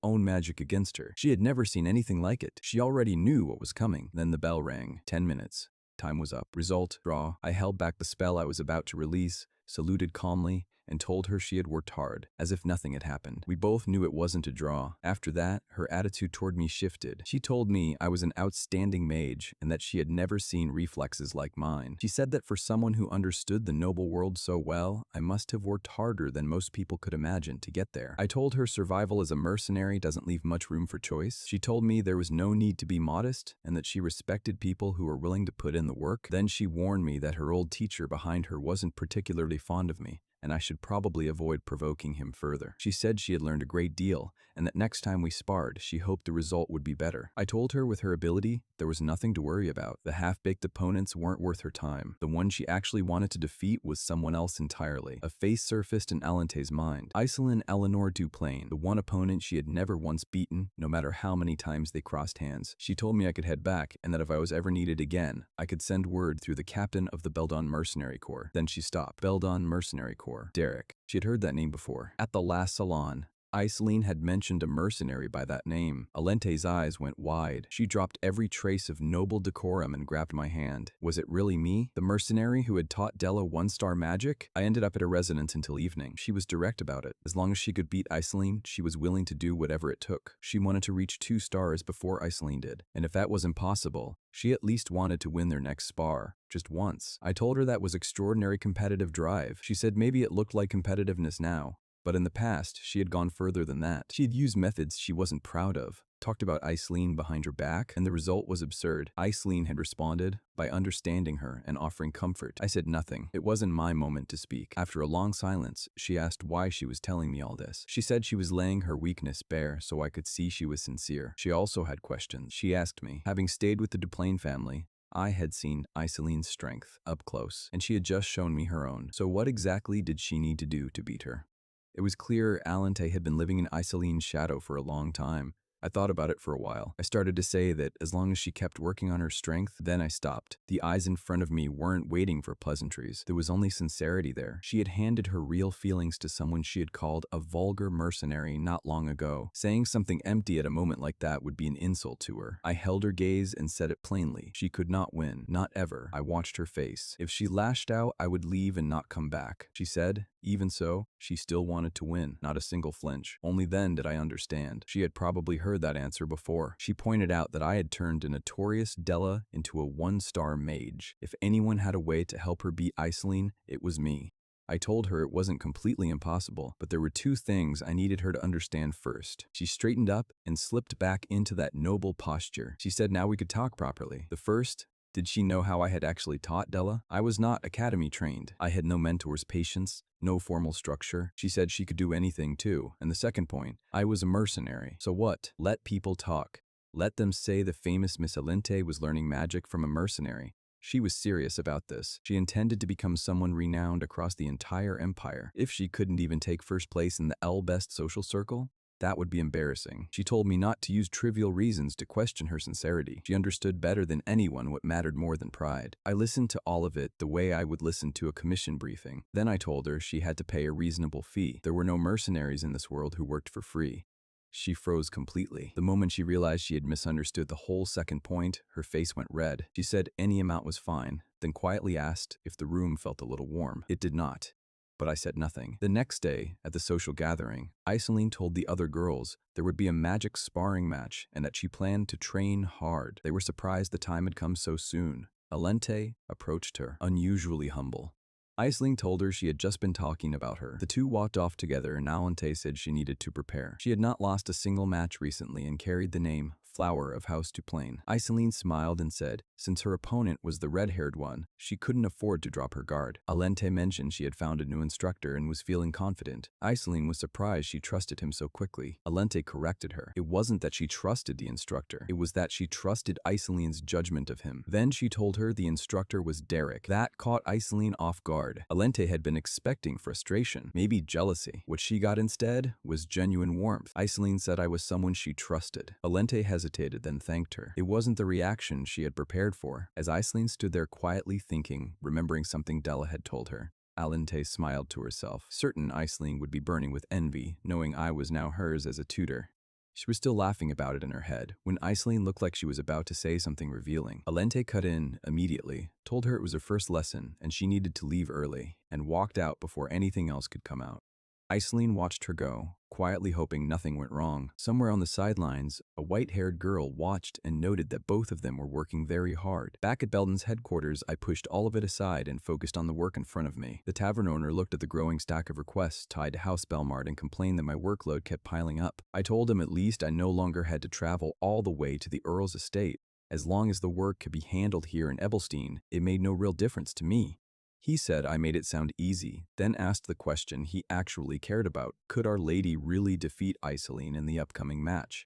own magic against her. She had never seen anything like it. She already knew what was coming. Then the bell rang. 10 minutes. Time was up. Result, draw. I held back the spell I was about to release, saluted calmly, and told her she had worked hard, as if nothing had happened. We both knew it wasn't a draw. After that, her attitude toward me shifted. She told me I was an outstanding mage and that she had never seen reflexes like mine. She said that for someone who understood the noble world so well, I must have worked harder than most people could imagine to get there. I told her survival as a mercenary doesn't leave much room for choice. She told me there was no need to be modest and that she respected people who were willing to put in the work. Then she warned me that her old teacher behind her wasn't particularly fond of me, and I should probably avoid provoking him further. She said she had learned a great deal, and that next time we sparred, she hoped the result would be better. I told her with her ability, there was nothing to worry about. The half-baked opponents weren't worth her time. The one she actually wanted to defeat was someone else entirely. A face surfaced in Alente's mind. Iselin Eleanor Duplain, the one opponent she had never once beaten, no matter how many times they crossed hands. She told me I could head back, and that if I was ever needed again, I could send word through the captain of the Beldon Mercenary Corps. Then she stopped. Beldon Mercenary Corps. Derek. She had heard that name before. At the last salon, Iselin had mentioned a mercenary by that name. Alente's eyes went wide. She dropped every trace of noble decorum and grabbed my hand. Was it really me, the mercenary who had taught Della 1-star magic? I ended up at her residence until evening. She was direct about it. As long as she could beat Iselin, she was willing to do whatever it took. She wanted to reach 2 stars before Iselin did. And if that was impossible, she at least wanted to win their next spar. Just once. I told her that was extraordinary competitive drive. She said maybe it looked like competitiveness now, but in the past, she had gone further than that. She had used methods she wasn't proud of, talked about Iselin behind her back, and the result was absurd. Iselin had responded by understanding her and offering comfort. I said nothing. It wasn't my moment to speak. After a long silence, she asked why she was telling me all this. She said she was laying her weakness bare so I could see she was sincere. She also had questions. She asked me, having stayed with the Duplain family, I had seen Iselin's strength up close, and she had just shown me her own. So what exactly did she need to do to beat her? It was clear Alente had been living in Iselin's shadow for a long time. I thought about it for a while. I started to say that as long as she kept working on her strength, then I stopped. The eyes in front of me weren't waiting for pleasantries. There was only sincerity there. She had handed her real feelings to someone she had called a vulgar mercenary not long ago. Saying something empty at a moment like that would be an insult to her. I held her gaze and said it plainly. She could not win. Not ever. I watched her face. If she lashed out, I would leave and not come back. She said, even so, she still wanted to win. Not a single flinch. Only then did I understand. She had probably heard that answer before. She pointed out that I had turned a notorious Della into a 1-star mage. If anyone had a way to help her beat Iselin, it was me. I told her it wasn't completely impossible, but there were two things I needed her to understand first. She straightened up and slipped back into that noble posture. She said now we could talk properly. The first, did she know how I had actually taught Della? I was not academy trained. I had no mentor's patience, no formal structure. She said she could do anything too. And the second point, I was a mercenary. So what? Let people talk. Let them say the famous Miss Alente was learning magic from a mercenary. She was serious about this. She intended to become someone renowned across the entire empire. If she couldn't even take first place in the L-Best social circle, that would be embarrassing. She told me not to use trivial reasons to question her sincerity. She understood better than anyone what mattered more than pride. I listened to all of it the way I would listen to a commission briefing. Then I told her she had to pay a reasonable fee. There were no mercenaries in this world who worked for free. She froze completely. The moment she realized she had misunderstood the whole second point, her face went red. She said any amount was fine, then quietly asked if the room felt a little warm. It did not. But I said nothing. The next day, at the social gathering, Iseline told the other girls there would be a magic sparring match and that she planned to train hard. They were surprised the time had come so soon. Alente approached her, unusually humble. Iseline told her she had just been talking about her. The two walked off together and Alente said she needed to prepare. She had not lost a single match recently and carried the name Flower of House Duplain. Iseline smiled and said, since her opponent was the red-haired one, she couldn't afford to drop her guard. Alente mentioned she had found a new instructor and was feeling confident. Iseline was surprised she trusted him so quickly. Alente corrected her. It wasn't that she trusted the instructor. It was that she trusted Iseline's judgment of him. Then she told her the instructor was Derek. That caught Iseline off guard. Alente had been expecting frustration, maybe jealousy. What she got instead was genuine warmth. Iseline said I was someone she trusted. Alente hesitated, then thanked her. It wasn't the reaction she had prepared for. As Iseline stood there quietly thinking, remembering something Della had told her, Alente smiled to herself. Certain Iseline would be burning with envy, knowing I was now hers as a tutor. She was still laughing about it in her head, when Iseline looked like she was about to say something revealing. Alente cut in immediately, told her it was her first lesson and she needed to leave early, and walked out before anything else could come out. Iseline watched her go, quietly hoping nothing went wrong. Somewhere on the sidelines, a white-haired girl watched and noted that both of them were working very hard. Back at Belden's headquarters, I pushed all of it aside and focused on the work in front of me. The tavern owner looked at the growing stack of requests tied to House Belmard and complained that my workload kept piling up. I told him at least I no longer had to travel all the way to the Earl's estate. As long as the work could be handled here in Ebelstein, it made no real difference to me. He said I made it sound easy, then asked the question he actually cared about. Could Our Lady really defeat Iseline in the upcoming match?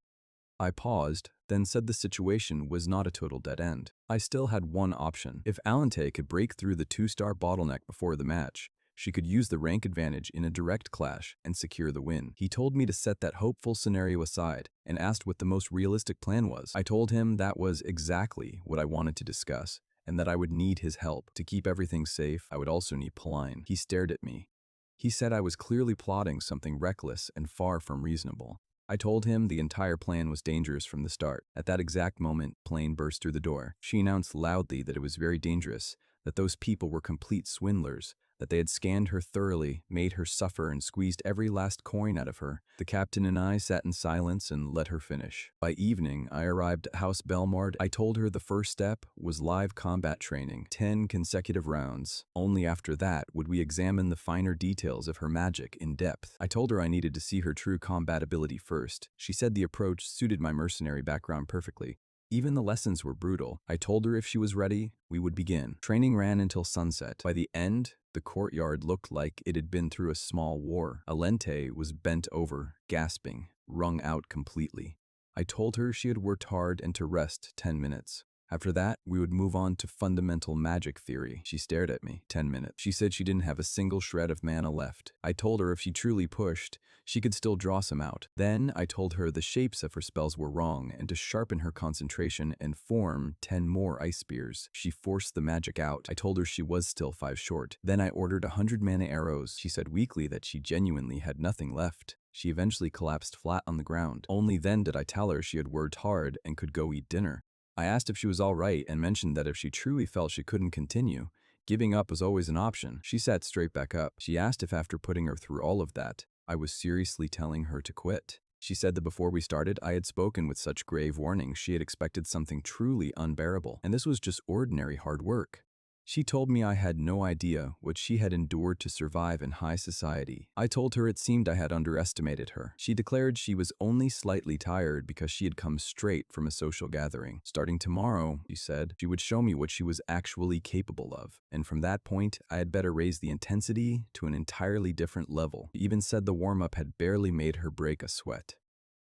I paused, then said the situation was not a total dead end. I still had one option. If Alente could break through the 2-star bottleneck before the match, she could use the rank advantage in a direct clash and secure the win. He told me to set that hopeful scenario aside and asked what the most realistic plan was. I told him that was exactly what I wanted to discuss, and that I would need his help. To keep everything safe, I would also need Pauline. He stared at me. He said I was clearly plotting something reckless and far from reasonable. I told him the entire plan was dangerous from the start. At that exact moment, Pauline burst through the door. She announced loudly that it was very dangerous, that those people were complete swindlers, that they had scanned her thoroughly, made her suffer, and squeezed every last coin out of her. The captain and I sat in silence and let her finish. By evening, I arrived at House Belmard. I told her the first step was live combat training, 10 consecutive rounds. Only after that would we examine the finer details of her magic in depth. I told her I needed to see her true combat ability first. She said the approach suited my mercenary background perfectly. Even the lessons were brutal. I told her if she was ready, we would begin. Training ran until sunset. By the end, the courtyard looked like it had been through a small war. Alente was bent over, gasping, wrung out completely. I told her she had worked hard and to rest 10 minutes. After that, we would move on to fundamental magic theory. She stared at me. 10 minutes. She said she didn't have a single shred of mana left. I told her if she truly pushed, she could still draw some out. Then I told her the shapes of her spells were wrong and to sharpen her concentration and form 10 more ice spears. She forced the magic out. I told her she was still 5 short. Then I ordered 100 mana arrows. She said weakly that she genuinely had nothing left. She eventually collapsed flat on the ground. Only then did I tell her she had worked hard and could go eat dinner. I asked if she was all right and mentioned that if she truly felt she couldn't continue, giving up was always an option. She sat straight back up. She asked if after putting her through all of that, I was seriously telling her to quit. She said that before we started, I had spoken with such grave warnings she had expected something truly unbearable, and this was just ordinary hard work. She told me I had no idea what she had endured to survive in high society. I told her it seemed I had underestimated her. She declared she was only slightly tired because she had come straight from a social gathering. Starting tomorrow, she said, she would show me what she was actually capable of. And from that point, I had better raise the intensity to an entirely different level. She even said the warm-up had barely made her break a sweat.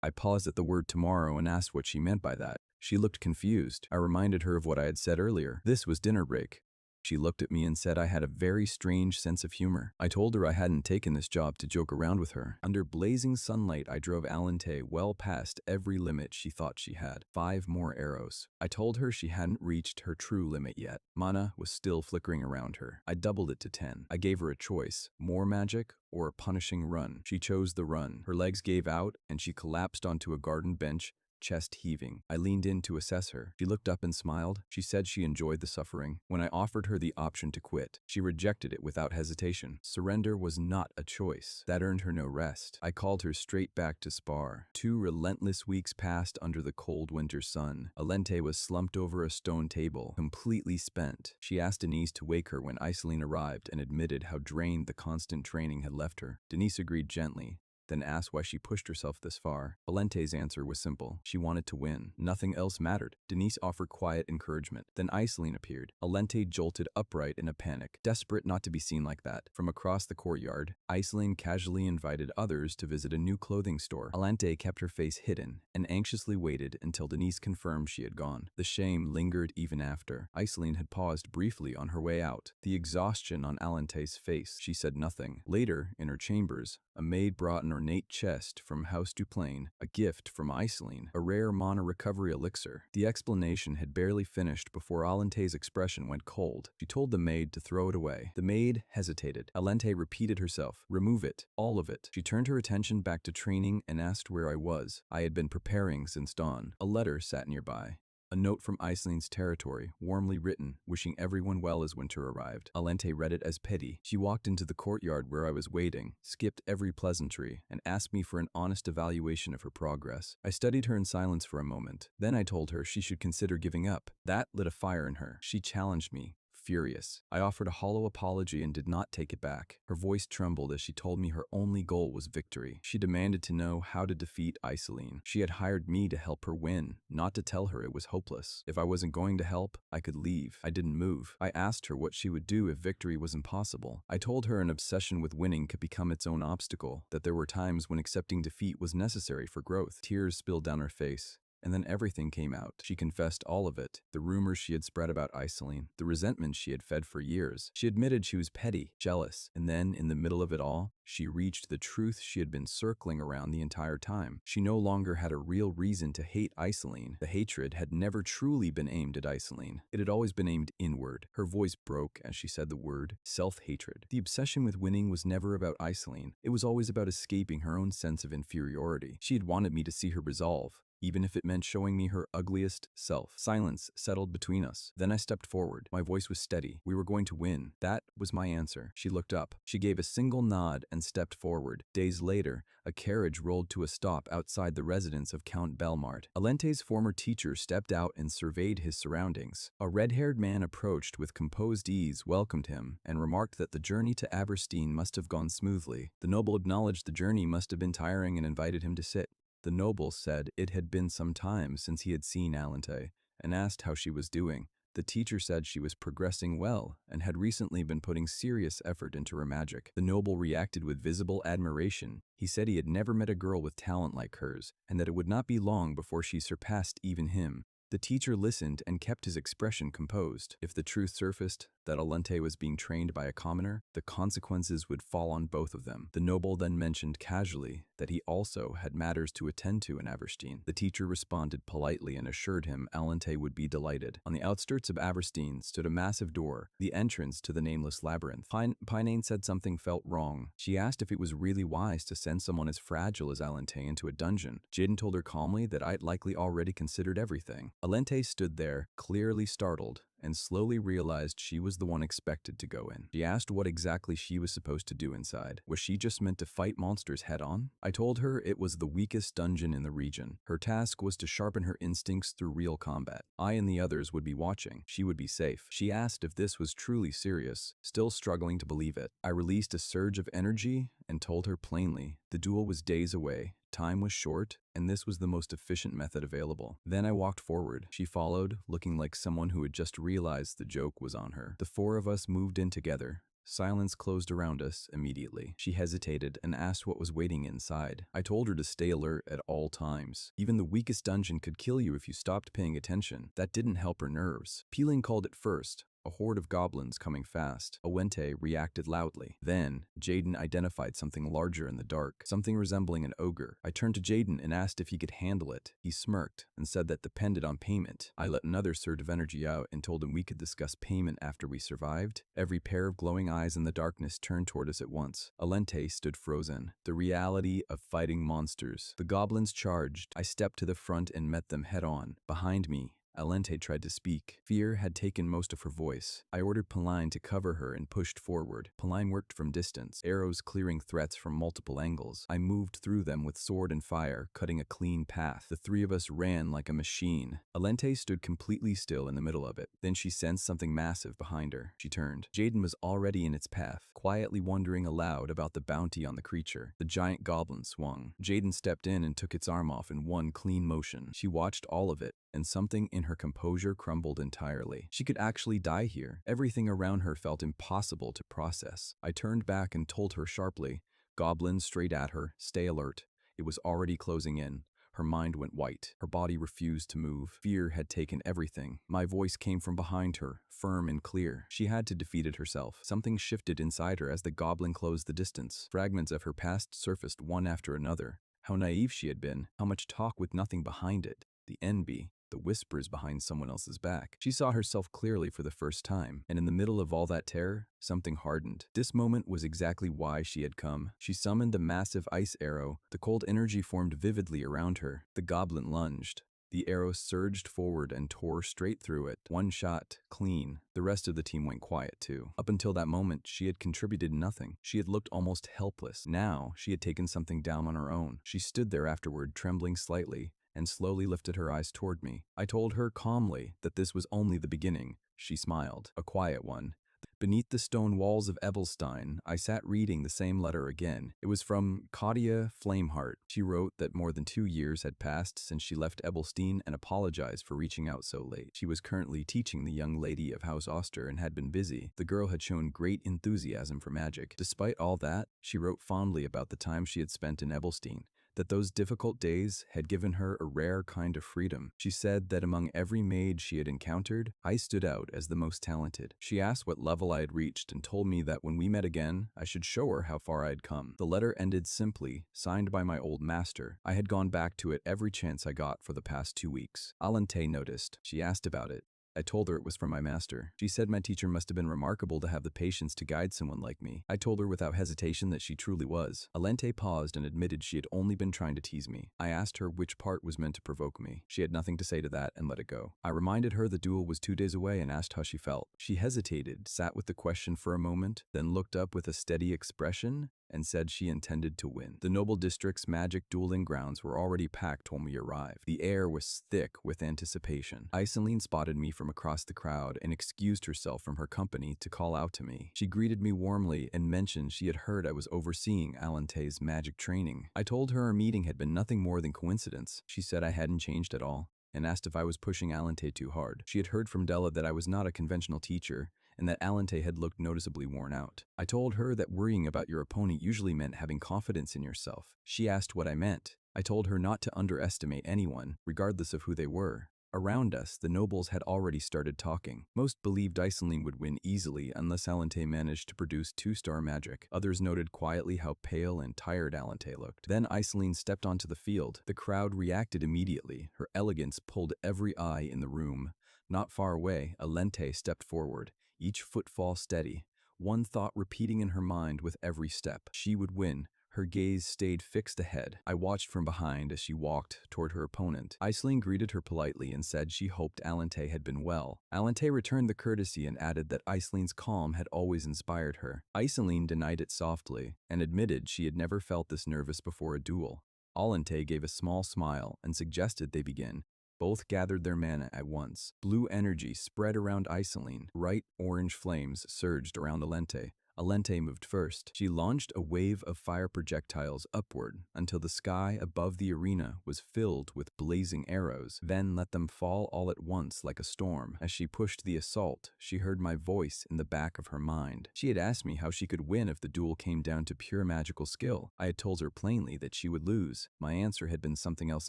I paused at the word tomorrow and asked what she meant by that. She looked confused. I reminded her of what I had said earlier. This was dinner break. She looked at me and said I had a very strange sense of humor. I told her I hadn't taken this job to joke around with her. Under blazing sunlight, I drove Alante well past every limit she thought she had. 5 more arrows. I told her she hadn't reached her true limit yet. Mana was still flickering around her. I doubled it to 10. I gave her a choice, more magic or a punishing run. She chose the run. Her legs gave out and she collapsed onto a garden bench, chest heaving. I leaned in to assess her. She looked up and smiled. She said she enjoyed the suffering. When I offered her the option to quit, she rejected it without hesitation. Surrender was not a choice. That earned her no rest. I called her straight back to spar. 2 relentless weeks passed under the cold winter sun. Alente was slumped over a stone table, completely spent. She asked Denise to wake her when Iceline arrived and admitted how drained the constant training had left her. Denise agreed gently, then asked why she pushed herself this far. Valente's answer was simple. She wanted to win. Nothing else mattered. Denise offered quiet encouragement. Then Iceline appeared. Alente jolted upright in a panic, desperate not to be seen like that. From across the courtyard, Iceline casually invited others to visit a new clothing store. Alente kept her face hidden and anxiously waited until Denise confirmed she had gone. The shame lingered even after. Iceline had paused briefly on her way out. The exhaustion on Alente's face. She said nothing. Later, in her chambers, a maid brought an ornate chest from House Duplain, a gift from Iceline, a rare mana recovery elixir. The explanation had barely finished before Alente's expression went cold. She told the maid to throw it away. The maid hesitated. Alente repeated herself, "Remove it, all of it." She turned her attention back to training and asked where I was. I had been preparing since dawn. A letter sat nearby. A note from Iceline's territory, warmly written, wishing everyone well as winter arrived. Alente read it as petty. She walked into the courtyard where I was waiting, skipped every pleasantry, and asked me for an honest evaluation of her progress. I studied her in silence for a moment. Then I told her she should consider giving up. That lit a fire in her. She challenged me. Furious. I offered a hollow apology and did not take it back. Her voice trembled as she told me her only goal was victory. She demanded to know how to defeat Iceline. She had hired me to help her win, not to tell her it was hopeless. If I wasn't going to help, I could leave. I didn't move. I asked her what she would do if victory was impossible. I told her an obsession with winning could become its own obstacle, that there were times when accepting defeat was necessary for growth. Tears spilled down her face. And then everything came out. She confessed all of it. The rumors she had spread about Iceline, the resentment she had fed for years. She admitted she was petty, jealous, and then, in the middle of it all, she reached the truth she had been circling around the entire time. She no longer had a real reason to hate Iceline. The hatred had never truly been aimed at Iceline. It had always been aimed inward. Her voice broke as she said the word self-hatred. The obsession with winning was never about Iceline. It was always about escaping her own sense of inferiority. She had wanted me to see her resolve, even if it meant showing me her ugliest self. Silence settled between us. Then I stepped forward. My voice was steady. We were going to win. That was my answer. She looked up. She gave a single nod and stepped forward. Days later, a carriage rolled to a stop outside the residence of Count Belmart. Alente's former teacher stepped out and surveyed his surroundings. A red-haired man approached with composed ease, welcomed him, and remarked that the journey to Aberstein must have gone smoothly. The noble acknowledged the journey must have been tiring and invited him to sit. The noble said it had been some time since he had seen Alente and asked how she was doing. The teacher said she was progressing well and had recently been putting serious effort into her magic. The noble reacted with visible admiration. He said he had never met a girl with talent like hers and that it would not be long before she surpassed even him. The teacher listened and kept his expression composed. If the truth surfaced that Alente was being trained by a commoner, the consequences would fall on both of them. The noble then mentioned casually that he also had matters to attend to in Aberstein. The teacher responded politely and assured him Alente would be delighted. On the outskirts of Aberstein stood a massive door, the entrance to the nameless labyrinth. Pinane said something felt wrong. She asked if it was really wise to send someone as fragile as Alente into a dungeon. Jaden told her calmly that I'd likely already considered everything. Alente stood there, clearly startled, and slowly realized she was the one expected to go in. She asked what exactly she was supposed to do inside. Was she just meant to fight monsters head-on? I told her it was the weakest dungeon in the region. Her task was to sharpen her instincts through real combat. I and the others would be watching. She would be safe. She asked if this was truly serious, still struggling to believe it. I released a surge of energy and told her plainly the duel was days away. Time was short, and this was the most efficient method available. Then I walked forward. She followed, looking like someone who had just realized the joke was on her. The four of us moved in together. Silence closed around us immediately. She hesitated and asked what was waiting inside. I told her to stay alert at all times. Even the weakest dungeon could kill you if you stopped paying attention. That didn't help her nerves. Peeling called it first. A horde of goblins coming fast. Awente reacted loudly. Then, Jaden identified something larger in the dark, something resembling an ogre. I turned to Jaden and asked if he could handle it. He smirked and said that depended on payment. I let another surge of energy out and told him we could discuss payment after we survived. Every pair of glowing eyes in the darkness turned toward us at once. Alente stood frozen. The reality of fighting monsters. The goblins charged. I stepped to the front and met them head-on. Behind me, Alente tried to speak. Fear had taken most of her voice. I ordered Paline to cover her and pushed forward. Paline worked from distance, arrows clearing threats from multiple angles. I moved through them with sword and fire, cutting a clean path. The three of us ran like a machine. Alente stood completely still in the middle of it. Then she sensed something massive behind her. She turned. Jaden was already in its path, quietly wondering aloud about the bounty on the creature. The giant goblin swung. Jaden stepped in and took its arm off in one clean motion. She watched all of it, and something in her composure crumbled entirely. She could actually die here. Everything around her felt impossible to process. I turned back and told her sharply, "Goblin straight at her, stay alert." It was already closing in. Her mind went white. Her body refused to move. Fear had taken everything. My voice came from behind her, firm and clear. She had to defeat it herself. Something shifted inside her as the goblin closed the distance. Fragments of her past surfaced one after another. How naive she had been. How much talk with nothing behind it. The envy. The whispers behind someone else's back. She saw herself clearly for the first time, and in the middle of all that terror, something hardened. This moment was exactly why she had come. She summoned a massive ice arrow. The cold energy formed vividly around her. The goblin lunged. The arrow surged forward and tore straight through it. One shot, clean. The rest of the team went quiet too. Up until that moment, she had contributed nothing. She had looked almost helpless. Now, she had taken something down on her own. She stood there afterward, trembling slightly, and slowly lifted her eyes toward me. I told her calmly that this was only the beginning. She smiled, a quiet one. Beneath the stone walls of Ebelstein, I sat reading the same letter again. It was from Claudia Flameheart. She wrote that more than 2 years had passed since she left Ebelstein and apologized for reaching out so late. She was currently teaching the young lady of House Oster and had been busy. The girl had shown great enthusiasm for magic. Despite all that, she wrote fondly about the time she had spent in Ebelstein, that those difficult days had given her a rare kind of freedom. She said that among every mage she had encountered, I stood out as the most talented. She asked what level I had reached and told me that when we met again, I should show her how far I had come. The letter ended simply, signed by my old master. I had gone back to it every chance I got for the past 2 weeks. Alente noticed. She asked about it. I told her it was from my master. She said my teacher must have been remarkable to have the patience to guide someone like me. I told her without hesitation that she truly was. Alente paused and admitted she had only been trying to tease me. I asked her which part was meant to provoke me. She had nothing to say to that and let it go. I reminded her the duel was 2 days away and asked how she felt. She hesitated, sat with the question for a moment, then looked up with a steady expression and said she intended to win. The Noble District's magic dueling grounds were already packed when we arrived. The air was thick with anticipation. Iceline spotted me from across the crowd and excused herself from her company to call out to me. She greeted me warmly and mentioned she had heard I was overseeing Alente's magic training. I told her our meeting had been nothing more than coincidence. She said I hadn't changed at all and asked if I was pushing Alente too hard. She had heard from Della that I was not a conventional teacher and that Alente had looked noticeably worn out. I told her that worrying about your opponent usually meant having confidence in yourself. She asked what I meant. I told her not to underestimate anyone, regardless of who they were. Around us, the nobles had already started talking. Most believed Iceline would win easily unless Alente managed to produce 2-star magic. Others noted quietly how pale and tired Alente looked. Then Iceline stepped onto the field. The crowd reacted immediately. Her elegance pulled every eye in the room. Not far away, Alente stepped forward, each footfall steady, one thought repeating in her mind with every step. She would win. Her gaze stayed fixed ahead. I watched from behind as she walked toward her opponent. Aisling greeted her politely and said she hoped Alante had been well. Alante returned the courtesy and added that Aisling's calm had always inspired her. Aisling denied it softly and admitted she had never felt this nervous before a duel. Alante gave a small smile and suggested they begin. Both gathered their mana at once. Blue energy spread around Isoline. Bright orange flames surged around Alente. Alente moved first. She launched a wave of fire projectiles upward until the sky above the arena was filled with blazing arrows, then let them fall all at once like a storm. As she pushed the assault, she heard my voice in the back of her mind. She had asked me how she could win if the duel came down to pure magical skill. I had told her plainly that she would lose. My answer had been something else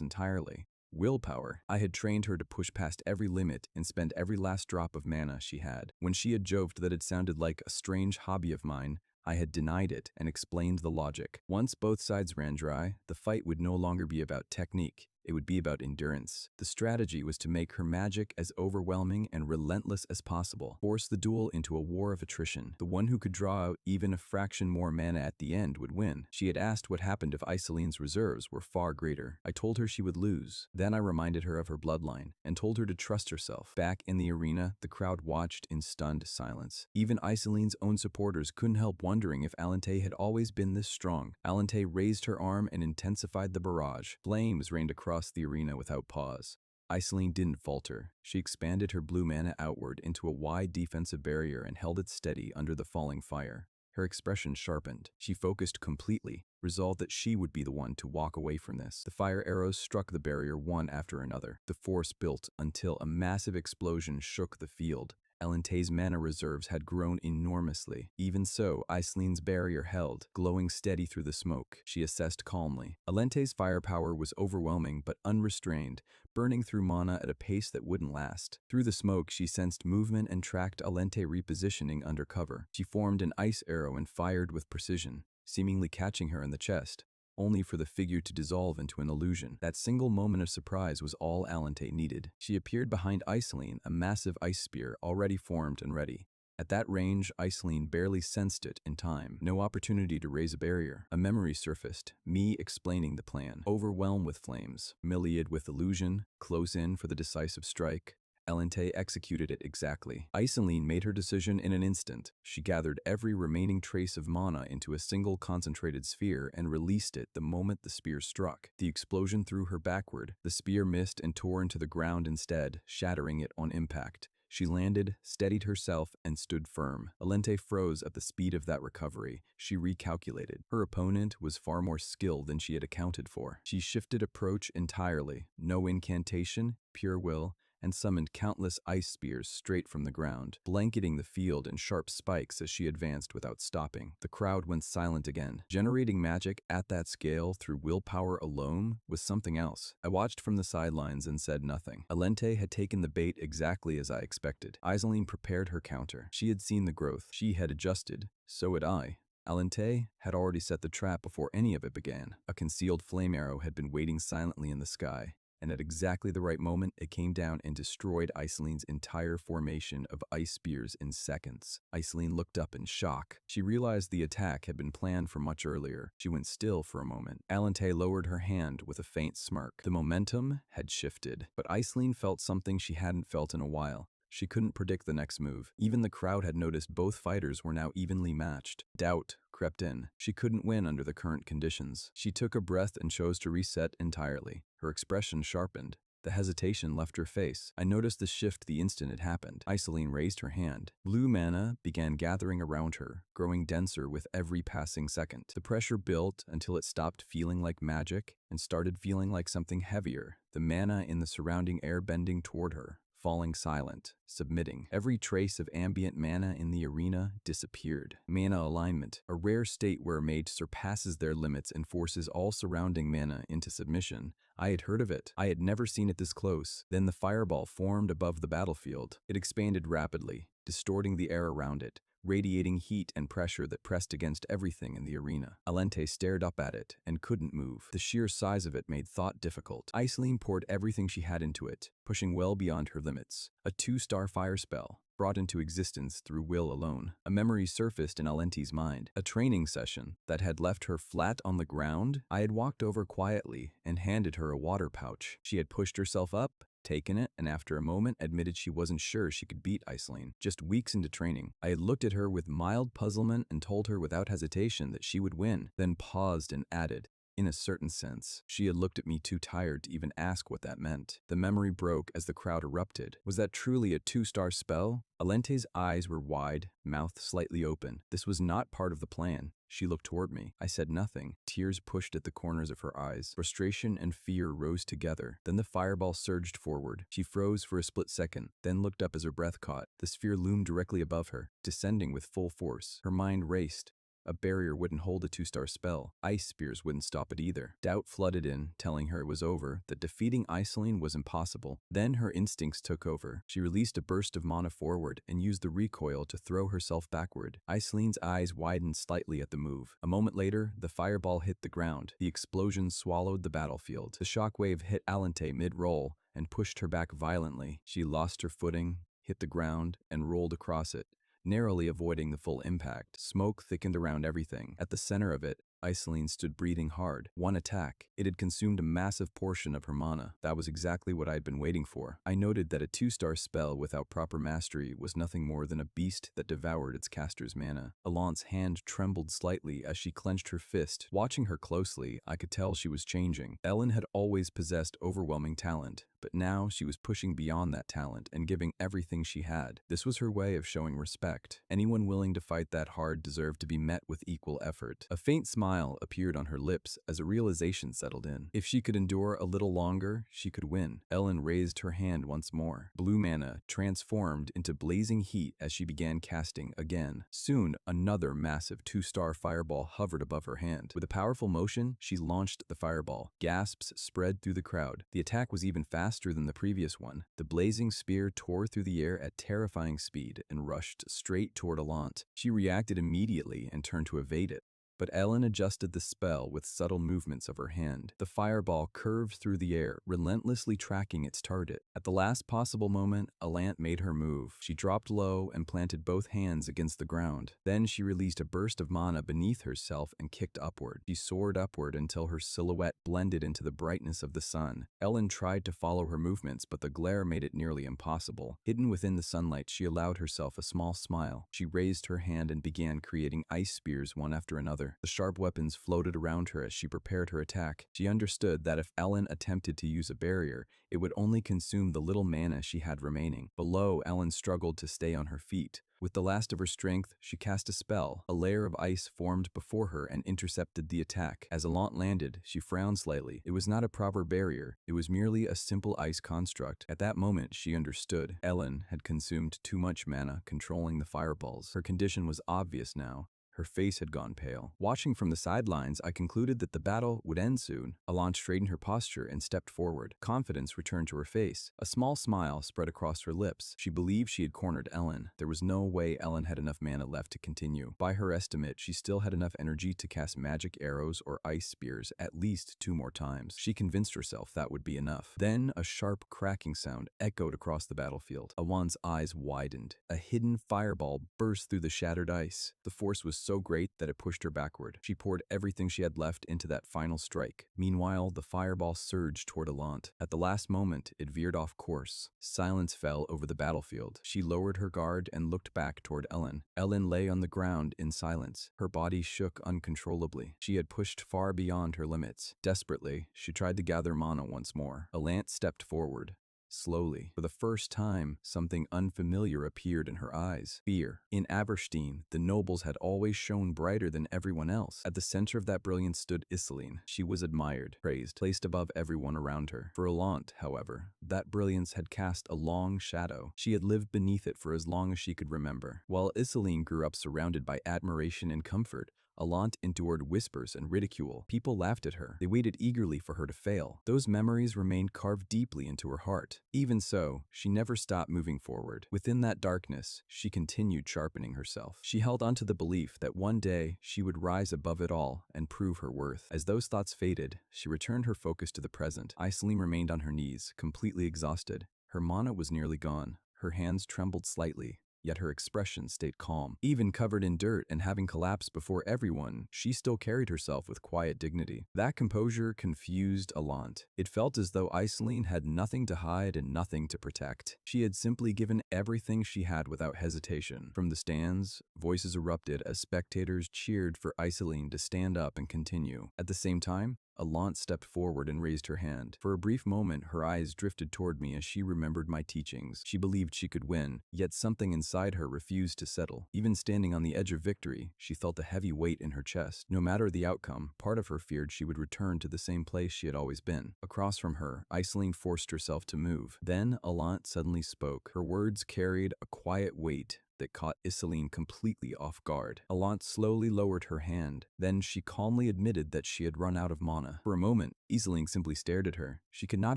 entirely. Willpower. I had trained her to push past every limit and spend every last drop of mana she had. When she had joked that it sounded like a strange hobby of mine, I had denied it and explained the logic. Once both sides ran dry, the fight would no longer be about technique. It would be about endurance. The strategy was to make her magic as overwhelming and relentless as possible, force the duel into a war of attrition. The one who could draw out even a fraction more mana at the end would win. She had asked what happened if Isoline's reserves were far greater. I told her she would lose. Then I reminded her of her bloodline and told her to trust herself. Back in the arena, the crowd watched in stunned silence. Even Isoline's own supporters couldn't help wondering if Alante had always been this strong. Alante raised her arm and intensified the barrage. Flames rained across the arena without pause. Isoline didn't falter. She expanded her blue mana outward into a wide defensive barrier and held it steady under the falling fire. Her expression sharpened. She focused completely, resolved that she would be the one to walk away from this. The fire arrows struck the barrier one after another. The force built until a massive explosion shook the field. Alante's mana reserves had grown enormously. Even so, Isoline's barrier held, glowing steady through the smoke. She assessed calmly. Alante's firepower was overwhelming but unrestrained, burning through mana at a pace that wouldn't last. Through the smoke, she sensed movement and tracked Alante repositioning under cover. She formed an ice arrow and fired with precision, seemingly catching her in the chest, only for the figure to dissolve into an illusion. That single moment of surprise was all Alante needed. She appeared behind Isoline, a massive ice spear already formed and ready. At that range, Isoline barely sensed it in time. No opportunity to raise a barrier. A memory surfaced, me explaining the plan. Overwhelm with flames, myriad with illusion, close in for the decisive strike. Alante executed it exactly. Isoline made her decision in an instant. She gathered every remaining trace of mana into a single concentrated sphere and released it the moment the spear struck. The explosion threw her backward. The spear missed and tore into the ground instead, shattering it on impact. She landed, steadied herself, and stood firm. Alante froze at the speed of that recovery. She recalculated. Her opponent was far more skilled than she had accounted for. She shifted approach entirely. No incantation, pure will, and summoned countless ice spears straight from the ground, blanketing the field in sharp spikes as she advanced without stopping. The crowd went silent again. Generating magic at that scale through willpower alone was something else. I watched from the sidelines and said nothing. Alante had taken the bait exactly as I expected. Isoline prepared her counter. She had seen the growth. She had adjusted. So had I. Alante had already set the trap before any of it began. A concealed flame arrow had been waiting silently in the sky, and at exactly the right moment, it came down and destroyed Isoline's entire formation of ice spears in seconds. Isoline looked up in shock. She realized the attack had been planned for much earlier. She went still for a moment. Alante lowered her hand with a faint smirk. The momentum had shifted, but Isoline felt something she hadn't felt in a while. She couldn't predict the next move. Even the crowd had noticed both fighters were now evenly matched. Doubt crept in. She couldn't win under the current conditions. She took a breath and chose to reset entirely. Her expression sharpened. The hesitation left her face. I noticed the shift the instant it happened. Isoline raised her hand. Blue mana began gathering around her, growing denser with every passing second. The pressure built until it stopped feeling like magic and started feeling like something heavier. The mana in the surrounding air bending toward her, falling silent, submitting. Every trace of ambient mana in the arena disappeared. Mana alignment, a rare state where a mage surpasses their limits and forces all surrounding mana into submission. I had heard of it. I had never seen it this close. Then the fireball formed above the battlefield. It expanded rapidly, distorting the air around it, radiating heat and pressure that pressed against everything in the arena. Alante stared up at it and couldn't move. The sheer size of it made thought difficult. Isoline poured everything she had into it, pushing well beyond her limits. A 2-star fire spell, brought into existence through will alone. A memory surfaced in Alenti's mind, a training session that had left her flat on the ground. I had walked over quietly and handed her a water pouch. She had pushed herself up, taken it, and after a moment admitted she wasn't sure she could beat Iceline. Just weeks into training, I had looked at her with mild puzzlement and told her without hesitation that she would win, then paused and added, in a certain sense. She had looked at me too tired to even ask what that meant. The memory broke as the crowd erupted. Was that truly a 2-star spell? Alente's eyes were wide, mouth slightly open. This was not part of the plan. She looked toward me. I said nothing. Tears pushed at the corners of her eyes. Frustration and fear rose together. Then the fireball surged forward. She froze for a split second, then looked up as her breath caught. The sphere loomed directly above her, descending with full force. Her mind raced. A barrier wouldn't hold a 2-star spell. Ice spears wouldn't stop it either. Doubt flooded in, telling her it was over, that defeating Iceline was impossible. Then her instincts took over. She released a burst of mana forward and used the recoil to throw herself backward. Iceline's eyes widened slightly at the move. A moment later, the fireball hit the ground. The explosion swallowed the battlefield. The shockwave hit Alente mid-roll and pushed her back violently. She lost her footing, hit the ground, and rolled across it, narrowly avoiding the full impact. Smoke thickened around everything. At the center of it, Iceline stood breathing hard. One attack. It had consumed a massive portion of her mana. That was exactly what I had been waiting for. I noted that a 2-star spell without proper mastery was nothing more than a beast that devoured its caster's mana. Alant's hand trembled slightly as she clenched her fist. Watching her closely, I could tell she was changing. Ellen had always possessed overwhelming talent, but now she was pushing beyond that talent and giving everything she had. This was her way of showing respect. Anyone willing to fight that hard deserved to be met with equal effort. A faint smile appeared on her lips as a realization settled in. If she could endure a little longer, she could win. Ellen raised her hand once more. Blue mana transformed into blazing heat as she began casting again. Soon, another massive 2-star fireball hovered above her hand. With a powerful motion, she launched the fireball. Gasps spread through the crowd. The attack was even faster than the previous one. The blazing spear tore through the air at terrifying speed and rushed straight toward Alant. She reacted immediately and turned to evade it. But Ellen adjusted the spell with subtle movements of her hand. The fireball curved through the air, relentlessly tracking its target. At the last possible moment, Alant made her move. She dropped low and planted both hands against the ground. Then she released a burst of mana beneath herself and kicked upward. She soared upward until her silhouette blended into the brightness of the sun. Ellen tried to follow her movements, but the glare made it nearly impossible. Hidden within the sunlight, she allowed herself a small smile. She raised her hand and began creating ice spears one after another. The sharp weapons floated around her as she prepared her attack. She understood that if Ellen attempted to use a barrier, it would only consume the little mana she had remaining. Below, Ellen struggled to stay on her feet. With the last of her strength, she cast a spell. A layer of ice formed before her and intercepted the attack. As Alant landed, she frowned slightly. It was not a proper barrier. It was merely a simple ice construct. At that moment, she understood. Ellen had consumed too much mana, controlling the fireballs. Her condition was obvious now. Her face had gone pale. Watching from the sidelines, I concluded that the battle would end soon. Alant straightened her posture and stepped forward. Confidence returned to her face. A small smile spread across her lips. She believed she had cornered Ellen. There was no way Ellen had enough mana left to continue. By her estimate, she still had enough energy to cast magic arrows or ice spears at least 2 more times. She convinced herself that would be enough. Then a sharp cracking sound echoed across the battlefield. Awan's eyes widened. A hidden fireball burst through the shattered ice. The force was so great that it pushed her backward. She poured everything she had left into that final strike. Meanwhile, the fireball surged toward Alant. At the last moment, it veered off course. Silence fell over the battlefield. She lowered her guard and looked back toward Ellen. Ellen lay on the ground in silence. Her body shook uncontrollably. She had pushed far beyond her limits. Desperately, she tried to gather mana once more. Alant stepped forward. Slowly, for the first time, something unfamiliar appeared in her eyes. Fear. In Averstein, the nobles had always shone brighter than everyone else. At the center of that brilliance stood Iseline. She was admired, praised, placed above everyone around her. For Alant, however, that brilliance had cast a long shadow. She had lived beneath it for as long as she could remember. While Iseline grew up surrounded by admiration and comfort, Alant endured whispers and ridicule. People laughed at her. They waited eagerly for her to fail. Those memories remained carved deeply into her heart. Even so, she never stopped moving forward. Within that darkness, she continued sharpening herself. She held onto the belief that one day she would rise above it all and prove her worth. As those thoughts faded, she returned her focus to the present. Iseline remained on her knees, completely exhausted. Her mana was nearly gone. Her hands trembled slightly. yet her expression stayed calm. Even covered in dirt and having collapsed before everyone, she still carried herself with quiet dignity. That composure confused Alant. It felt as though Iceline had nothing to hide and nothing to protect. She had simply given everything she had without hesitation. From the stands, voices erupted as spectators cheered for Iceline to stand up and continue. At the same time, Alant stepped forward and raised her hand. For a brief moment, her eyes drifted toward me as she remembered my teachings. She believed she could win, yet something inside her refused to settle. Even standing on the edge of victory, she felt a heavy weight in her chest. No matter the outcome, part of her feared she would return to the same place she had always been. Across from her, Iceline forced herself to move. Then Alant suddenly spoke. Her words carried a quiet weight that caught Iseline completely off guard. Alant slowly lowered her hand. Then she calmly admitted that she had run out of mana. For a moment, Iseline simply stared at her. She could not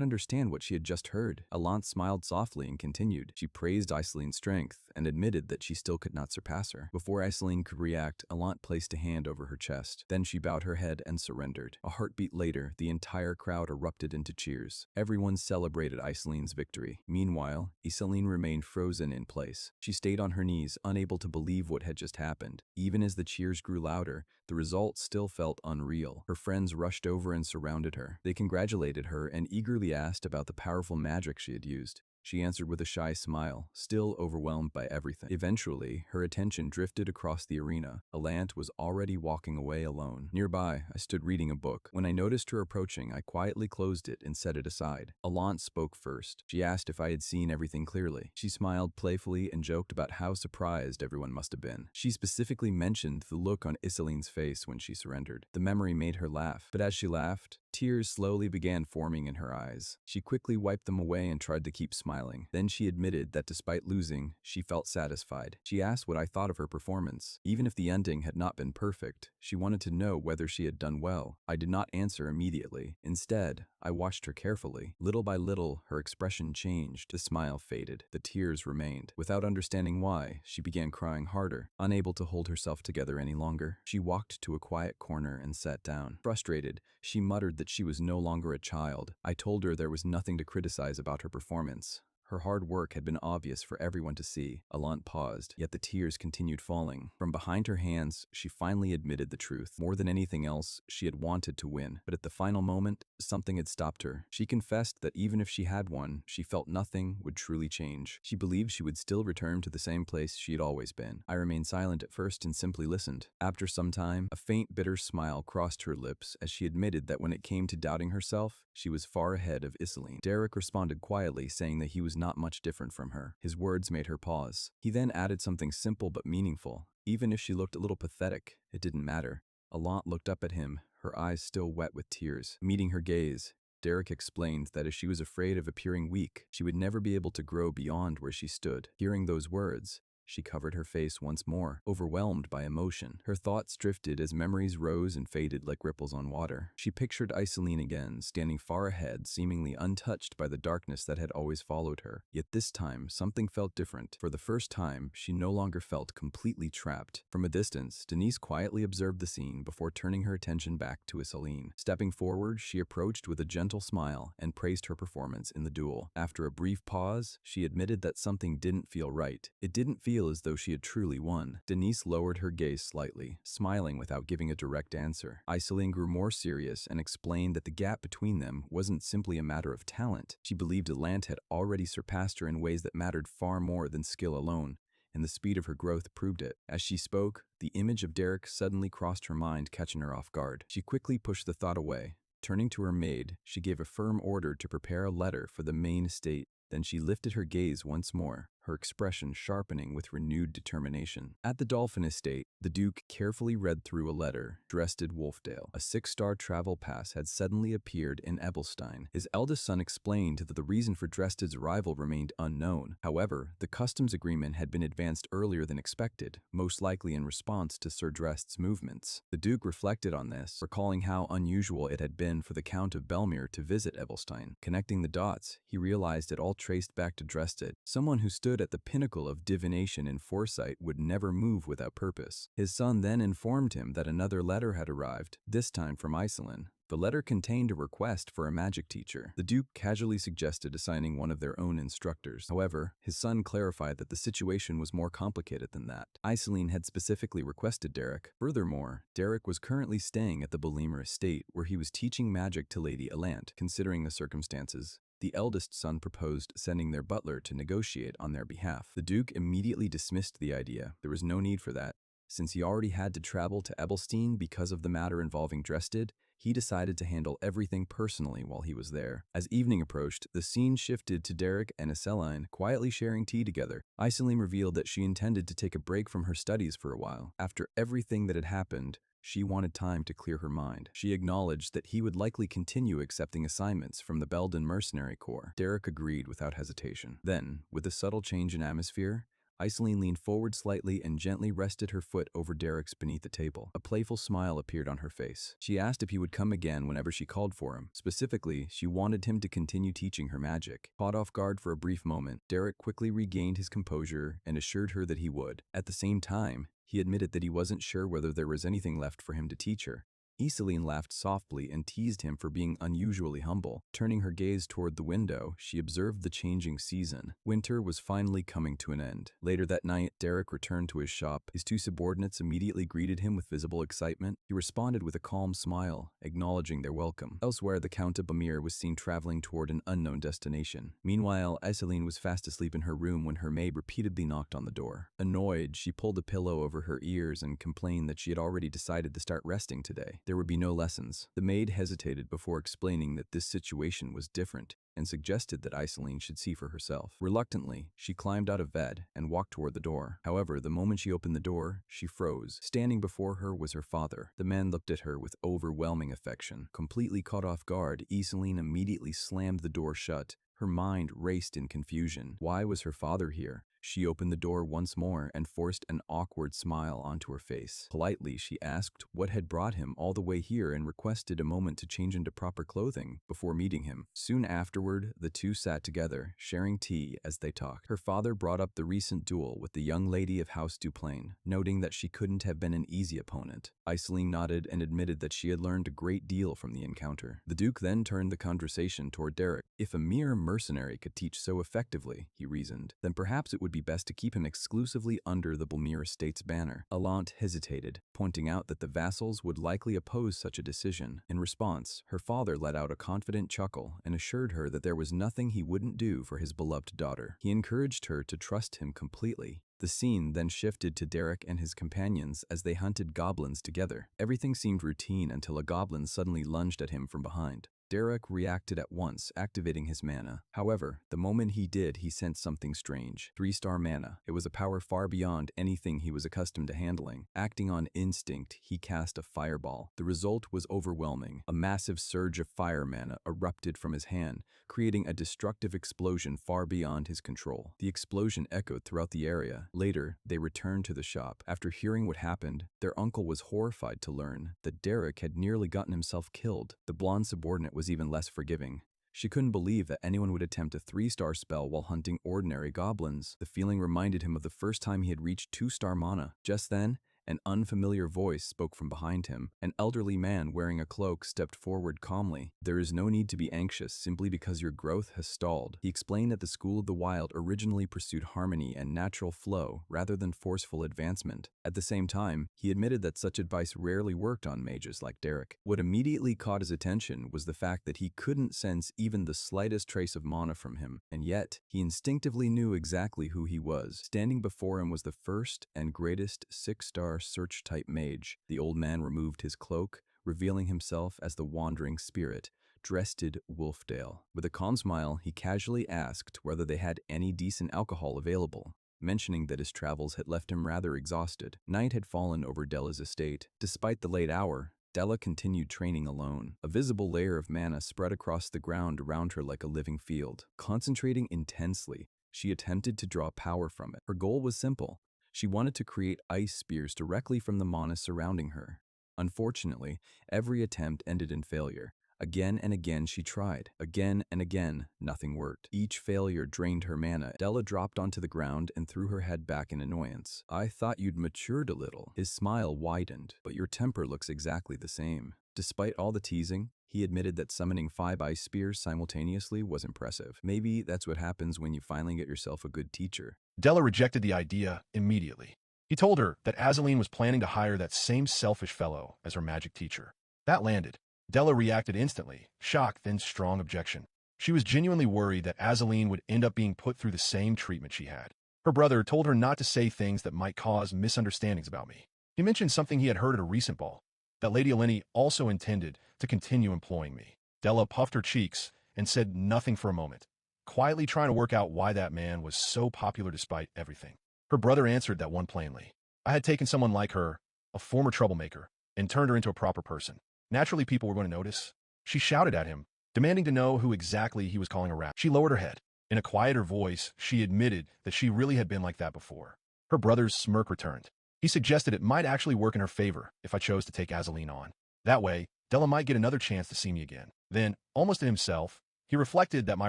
understand what she had just heard. Alant smiled softly and continued. She praised Iseline's strength and admitted that she still could not surpass her. Before Iseline could react, Alant placed a hand over her chest. Then she bowed her head and surrendered. A heartbeat later, the entire crowd erupted into cheers. Everyone celebrated Iseline's victory. Meanwhile, Iseline remained frozen in place. She stayed on her knees, unable to believe what had just happened. Even as the cheers grew louder, the result still felt unreal. Her friends rushed over and surrounded her. They congratulated her and eagerly asked about the powerful magic she had used. She answered with a shy smile, still overwhelmed by everything. Eventually, her attention drifted across the arena. Alant was already walking away alone. Nearby, I stood reading a book. When I noticed her approaching, I quietly closed it and set it aside. Alant spoke first. She asked if I had seen everything clearly. She smiled playfully and joked about how surprised everyone must have been. She specifically mentioned the look on Iseline's face when she surrendered. The memory made her laugh, but as she laughed, tears slowly began forming in her eyes. She quickly wiped them away and tried to keep smiling. Then she admitted that despite losing, she felt satisfied. She asked what I thought of her performance. Even if the ending had not been perfect, she wanted to know whether she had done well. I did not answer immediately. Instead, I watched her carefully. Little by little, her expression changed. The smile faded. The tears remained. Without understanding why, she began crying harder. Unable to hold herself together any longer, she walked to a quiet corner and sat down. Frustrated, she muttered that she was no longer a child. I told her there was nothing to criticize about her performance. Her hard work had been obvious for everyone to see. Alant paused, yet the tears continued falling. From behind her hands, she finally admitted the truth. More than anything else, she had wanted to win. But at the final moment, something had stopped her. She confessed that even if she had won, she felt nothing would truly change. She believed she would still return to the same place she had always been. I remained silent at first and simply listened. After some time, a faint, bitter smile crossed her lips as she admitted that when it came to doubting herself, she was far ahead of Iseline. Derek responded quietly, saying that he was not much different from her. His words made her pause. He then added something simple but meaningful. Even if she looked a little pathetic, it didn't matter. Alant looked up at him, her eyes still wet with tears. Meeting her gaze, Derek explained that if she was afraid of appearing weak, she would never be able to grow beyond where she stood. Hearing those words, she covered her face once more, overwhelmed by emotion. Her thoughts drifted as memories rose and faded like ripples on water. She pictured Iseline again, standing far ahead, seemingly untouched by the darkness that had always followed her. Yet this time, something felt different. For the first time, she no longer felt completely trapped. From a distance, Denise quietly observed the scene before turning her attention back to Iseline. Stepping forward, she approached with a gentle smile and praised her performance in the duel. After a brief pause, she admitted that something didn't feel right. It didn't feel as though she had truly won. Denise lowered her gaze slightly, smiling without giving a direct answer. Iseline grew more serious and explained that the gap between them wasn't simply a matter of talent. She believed Alant had already surpassed her in ways that mattered far more than skill alone, and the speed of her growth proved it. As she spoke, the image of Derek suddenly crossed her mind, catching her off guard. She quickly pushed the thought away. Turning to her maid, she gave a firm order to prepare a letter for the main estate. Then she lifted her gaze once more, her expression sharpening with renewed determination. At the Dolphin Estate, the Duke carefully read through a letter. Drested Wolfdale. A 6-star travel pass had suddenly appeared in Ebelstein. His eldest son explained that the reason for Drested's arrival remained unknown. However, the customs agreement had been advanced earlier than expected, most likely in response to Sir Drest's movements. The Duke reflected on this, recalling how unusual it had been for the Count of Belmere to visit Ebelstein. Connecting the dots, he realized it all traced back to Drested. Someone who stood at the pinnacle of divination and foresight would never move without purpose. His son then informed him that another letter had arrived, this time from Iselin. The letter contained a request for a magic teacher. The Duke casually suggested assigning one of their own instructors. However, his son clarified that the situation was more complicated than that. Iceline had specifically requested Derek. Furthermore, Derek was currently staying at the Beliemer estate where he was teaching magic to Lady Elant. Considering the circumstances, the eldest son proposed sending their butler to negotiate on their behalf. The Duke immediately dismissed the idea. There was no need for that. Since he already had to travel to Ebelstein because of the matter involving Drested, he decided to handle everything personally while he was there. As evening approached, the scene shifted to Derek and Iseline quietly sharing tea together. Iseline revealed that she intended to take a break from her studies for a while. After everything that had happened, she wanted time to clear her mind. She acknowledged that he would likely continue accepting assignments from the Belden Mercenary Corps. Derek agreed without hesitation. Then, with a subtle change in atmosphere, Iseline leaned forward slightly and gently rested her foot over Derek's beneath the table. A playful smile appeared on her face. She asked if he would come again whenever she called for him. Specifically, she wanted him to continue teaching her magic. Caught off guard for a brief moment, Derek quickly regained his composure and assured her that he would. At the same time, he admitted that he wasn't sure whether there was anything left for him to teach her. Iseline laughed softly and teased him for being unusually humble. Turning her gaze toward the window, she observed the changing season. Winter was finally coming to an end. Later that night, Derek returned to his shop. His two subordinates immediately greeted him with visible excitement. He responded with a calm smile, acknowledging their welcome. Elsewhere, the Count of Bamir was seen traveling toward an unknown destination. Meanwhile, Iseline was fast asleep in her room when her maid repeatedly knocked on the door. Annoyed, she pulled a pillow over her ears and complained that she had already decided to start resting today. There would be no lessons. The maid hesitated before explaining that this situation was different and suggested that Iseline should see for herself. Reluctantly, she climbed out of bed and walked toward the door. However, the moment she opened the door, she froze. Standing before her was her father. The man looked at her with overwhelming affection. Completely caught off guard, Iseline immediately slammed the door shut. Her mind raced in confusion. Why was her father here? She opened the door once more and forced an awkward smile onto her face. Politely, she asked what had brought him all the way here and requested a moment to change into proper clothing before meeting him. Soon afterward, the two sat together, sharing tea as they talked. Her father brought up the recent duel with the young lady of House Duplain, noting that she couldn't have been an easy opponent. Iseline nodded and admitted that she had learned a great deal from the encounter. The Duke then turned the conversation toward Derek. If a mere mercenary could teach so effectively, he reasoned, then perhaps it would be best to keep him exclusively under the Belmere Estate's banner. Elant hesitated, pointing out that the vassals would likely oppose such a decision. In response, her father let out a confident chuckle and assured her that there was nothing he wouldn't do for his beloved daughter. He encouraged her to trust him completely. The scene then shifted to Derek and his companions as they hunted goblins together. Everything seemed routine until a goblin suddenly lunged at him from behind. Derek reacted at once, activating his mana. However, the moment he did, he sensed something strange. 3-star mana. It was a power far beyond anything he was accustomed to handling. Acting on instinct, he cast a fireball. The result was overwhelming. A massive surge of fire mana erupted from his hand, creating a destructive explosion far beyond his control. The explosion echoed throughout the area. Later, they returned to the shop. After hearing what happened, their uncle was horrified to learn that Derek had nearly gotten himself killed. The blonde subordinate was even less forgiving. She couldn't believe that anyone would attempt a 3-star spell while hunting ordinary goblins. The feeling reminded him of the first time he had reached 2-star mana. Just then, an unfamiliar voice spoke from behind him. An elderly man wearing a cloak stepped forward calmly. "There is no need to be anxious simply because your growth has stalled." He explained that the School of the Wild originally pursued harmony and natural flow rather than forceful advancement. At the same time, he admitted that such advice rarely worked on mages like Derek. What immediately caught his attention was the fact that he couldn't sense even the slightest trace of mana from him, and yet he instinctively knew exactly who he was. Standing before him was the first and greatest 6-star search-type mage. The old man removed his cloak, revealing himself as the wandering spirit, Drested Wolfdale. With a calm smile, he casually asked whether they had any decent alcohol available, mentioning that his travels had left him rather exhausted. Night had fallen over Della's estate. Despite the late hour, Della continued training alone. A visible layer of mana spread across the ground around her like a living field. Concentrating intensely, she attempted to draw power from it. Her goal was simple. She wanted to create ice spears directly from the mana surrounding her. Unfortunately, every attempt ended in failure. Again and again she tried. Again and again, nothing worked. Each failure drained her mana. Della dropped onto the ground and threw her head back in annoyance. "I thought you'd matured a little." His smile widened, "But your temper looks exactly the same." Despite all the teasing, he admitted that summoning 5 ice spears simultaneously was impressive. Maybe that's what happens when you finally get yourself a good teacher. Della rejected the idea immediately. He told her that Azaleen was planning to hire that same selfish fellow as her magic teacher. That landed. Della reacted instantly, shock then strong objection. She was genuinely worried that Azaleen would end up being put through the same treatment she had. Her brother told her not to say things that might cause misunderstandings about me. He mentioned something he had heard at a recent ball, that Lady Eleni also intended to continue employing me. Della puffed her cheeks and said nothing for a moment, quietly trying to work out why that man was so popular despite everything. Her brother answered that one plainly. I had taken someone like her, a former troublemaker, and turned her into a proper person. Naturally, people were going to notice. She shouted at him, demanding to know who exactly he was calling a rat. She lowered her head. In a quieter voice, she admitted that she really had been like that before. Her brother's smirk returned. He suggested it might actually work in her favor if I chose to take Azaleen on. That way, Della might get another chance to see me again. Then, almost to himself, he reflected that my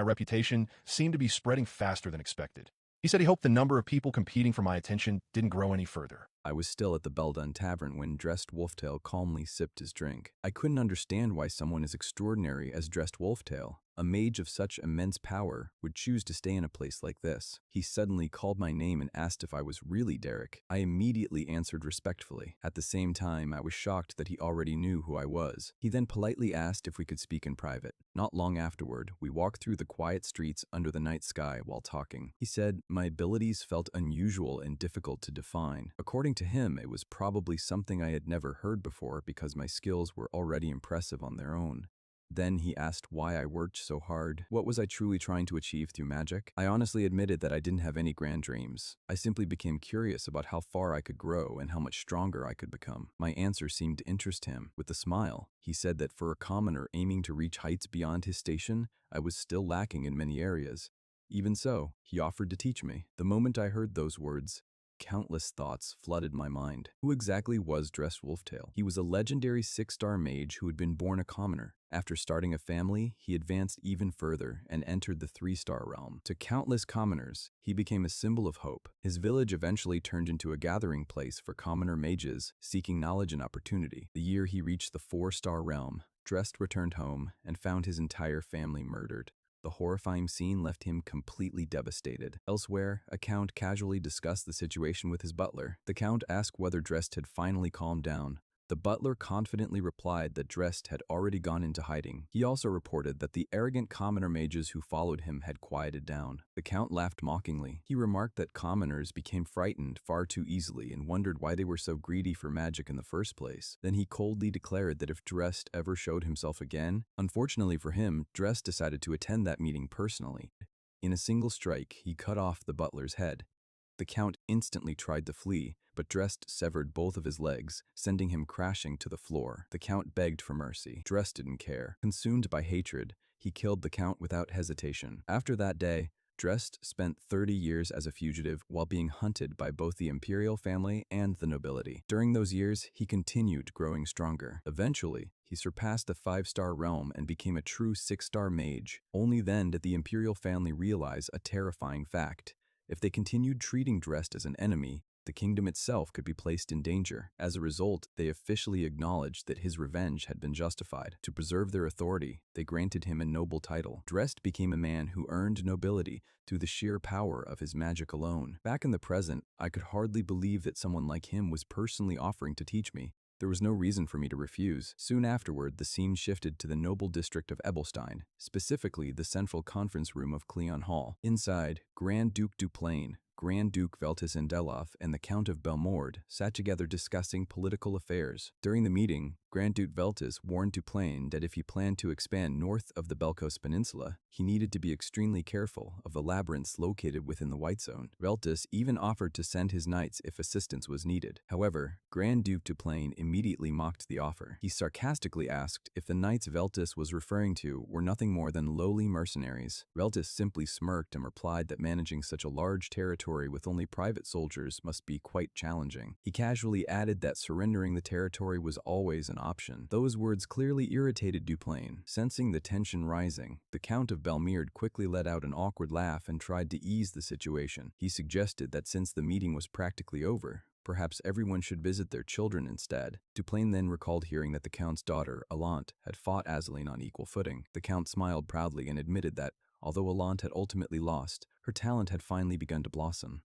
reputation seemed to be spreading faster than expected. He said he hoped the number of people competing for my attention didn't grow any further. I was still at the Beldun Tavern when Dressed Wolftail calmly sipped his drink. I couldn't understand why someone as extraordinary as Dressed Wolftail, a mage of such immense power, would choose to stay in a place like this. He suddenly called my name and asked if I was really Derek. I immediately answered respectfully. At the same time, I was shocked that he already knew who I was. He then politely asked if we could speak in private. Not long afterward, we walked through the quiet streets under the night sky while talking. He said my abilities felt unusual and difficult to define. According to him, it was probably something I had never heard before because my skills were already impressive on their own. Then he asked why I worked so hard. What was I truly trying to achieve through magic? I honestly admitted that I didn't have any grand dreams. I simply became curious about how far I could grow and how much stronger I could become. My answer seemed to interest him. With a smile, he said that for a commoner aiming to reach heights beyond his station, I was still lacking in many areas. Even so, he offered to teach me. The moment I heard those words, countless thoughts flooded my mind. Who exactly was Dressed Wolftail? He was a legendary 6-star mage who had been born a commoner. After starting a family, he advanced even further and entered the 3-star realm. To countless commoners, he became a symbol of hope. His village eventually turned into a gathering place for commoner mages seeking knowledge and opportunity. The year he reached the 4-star realm, Dressed returned home and found his entire family murdered. The horrifying scene left him completely devastated. Elsewhere, a count casually discussed the situation with his butler. The count asked whether Dressed had finally calmed down. The butler confidently replied that Dressed had already gone into hiding. He also reported that the arrogant commoner mages who followed him had quieted down. The count laughed mockingly. He remarked that commoners became frightened far too easily and wondered why they were so greedy for magic in the first place. Then he coldly declared that if Dressed ever showed himself again, unfortunately for him, Dressed decided to attend that meeting personally. In a single strike, he cut off the butler's head. The count instantly tried to flee, but Dressed severed both of his legs, sending him crashing to the floor. The count begged for mercy. Dressed didn't care. Consumed by hatred, he killed the count without hesitation. After that day, Dressed spent 30 years as a fugitive while being hunted by both the imperial family and the nobility. During those years, he continued growing stronger. Eventually, he surpassed the 5-star realm and became a true 6-star mage. Only then did the imperial family realize a terrifying fact. If they continued treating Dressed as an enemy, the kingdom itself could be placed in danger. As a result, they officially acknowledged that his revenge had been justified. To preserve their authority, they granted him a noble title. Dressed became a man who earned nobility through the sheer power of his magic alone. Back in the present, I could hardly believe that someone like him was personally offering to teach me. There was no reason for me to refuse. Soon afterward, the scene shifted to the noble district of Ebelstein, specifically the central conference room of Cleon Hall. Inside, Grand Duke Duplain, Grand Duke Veltis Endeloff, and the Count of Belmord sat together discussing political affairs. During the meeting, Grand Duke Veltis warned Duplain that if he planned to expand north of the Belkos Peninsula, he needed to be extremely careful of the labyrinths located within the White Zone. Veltis even offered to send his knights if assistance was needed. However, Grand Duke Duplain immediately mocked the offer. He sarcastically asked if the knights Veltis was referring to were nothing more than lowly mercenaries. Veltis simply smirked and replied that managing such a large territory with only private soldiers must be quite challenging. He casually added that surrendering the territory was always an option. Those words clearly irritated Duplain. Sensing the tension rising, the Count of Belmerde quickly let out an awkward laugh and tried to ease the situation. He suggested that since the meeting was practically over, Perhaps everyone should visit their children instead. Duplain then recalled hearing that the Count's daughter, Alante, had fought Azaline on equal footing. The Count smiled proudly and admitted that, although Alante had ultimately lost, her talent had finally begun to blossom.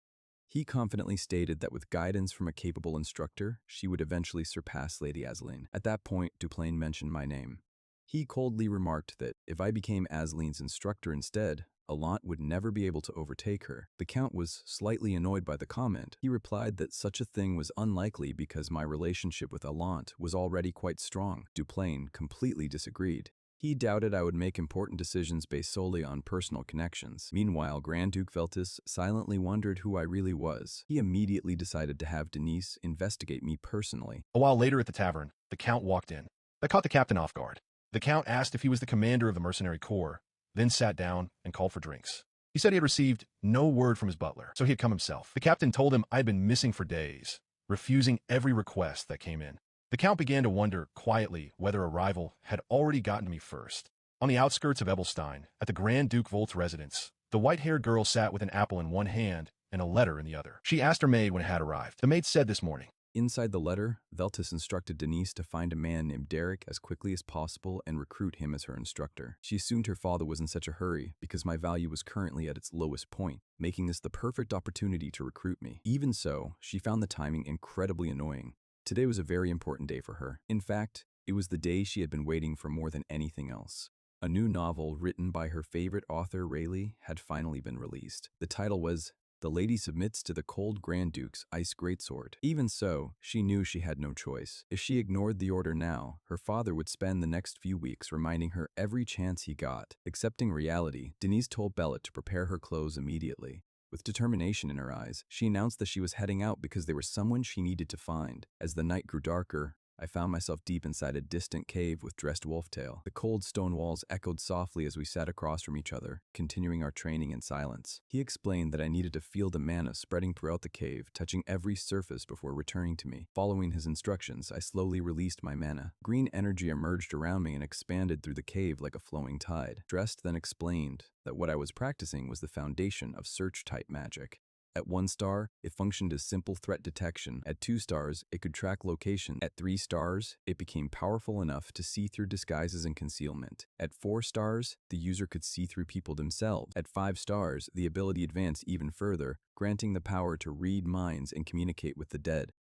He confidently stated that with guidance from a capable instructor, she would eventually surpass Lady Azaline. At that point, Duplain mentioned my name. He coldly remarked that if I became Azaline's instructor instead, Alante would never be able to overtake her. The Count was slightly annoyed by the comment. He replied that such a thing was unlikely because my relationship with Alante was already quite strong. Duplain completely disagreed. He doubted I would make important decisions based solely on personal connections. Meanwhile, Grand Duke Veltis silently wondered who I really was. He immediately decided to have Denise investigate me personally. A while later at the tavern, the Count walked in. That caught the captain off guard. The Count asked if he was the commander of the mercenary corps, then sat down and called for drinks. He said he had received no word from his butler, so he had come himself. The captain told him I had been missing for days, refusing every request that came in. The Count began to wonder quietly whether a rival had already gotten to me first. On the outskirts of Ebelstein, at the Grand Duke Volt's residence, the white-haired girl sat with an apple in one hand and a letter in the other. She asked her maid when it had arrived. The maid said this morning. Inside the letter, Veltis instructed Denise to find a man named Derek as quickly as possible and recruit him as her instructor. She assumed her father was in such a hurry because my value was currently at its lowest point, making this the perfect opportunity to recruit me. Even so, she found the timing incredibly annoying. Today was a very important day for her. In fact, it was the day she had been waiting for more than anything else. A new novel written by her favorite author, Rayleigh, had finally been released. The title was The Lady Submits to the Cold Grand Duke's Ice Greatsword. Even so, she knew she had no choice. If she ignored the order now, her father would spend the next few weeks reminding her every chance he got. Accepting reality, Denise told Bellet to prepare her clothes immediately. With determination in her eyes, she announced that she was heading out because there was someone she needed to find. As the night grew darker, I found myself deep inside a distant cave with dressed wolftail. The cold stone walls echoed softly as we sat across from each other, continuing our training in silence. He explained that I needed to feel the mana spreading throughout the cave, touching every surface before returning to me. Following his instructions, I slowly released my mana. Green energy emerged around me and expanded through the cave like a flowing tide. Dressed then explained that what I was practicing was the foundation of search-type magic. At 1 star, it functioned as simple threat detection. At 2 stars, it could track location. At 3 stars, it became powerful enough to see through disguises and concealment. At 4 stars, the user could see through people themselves. At 5 stars, the ability advanced even further, granting the power to read minds and communicate with the dead.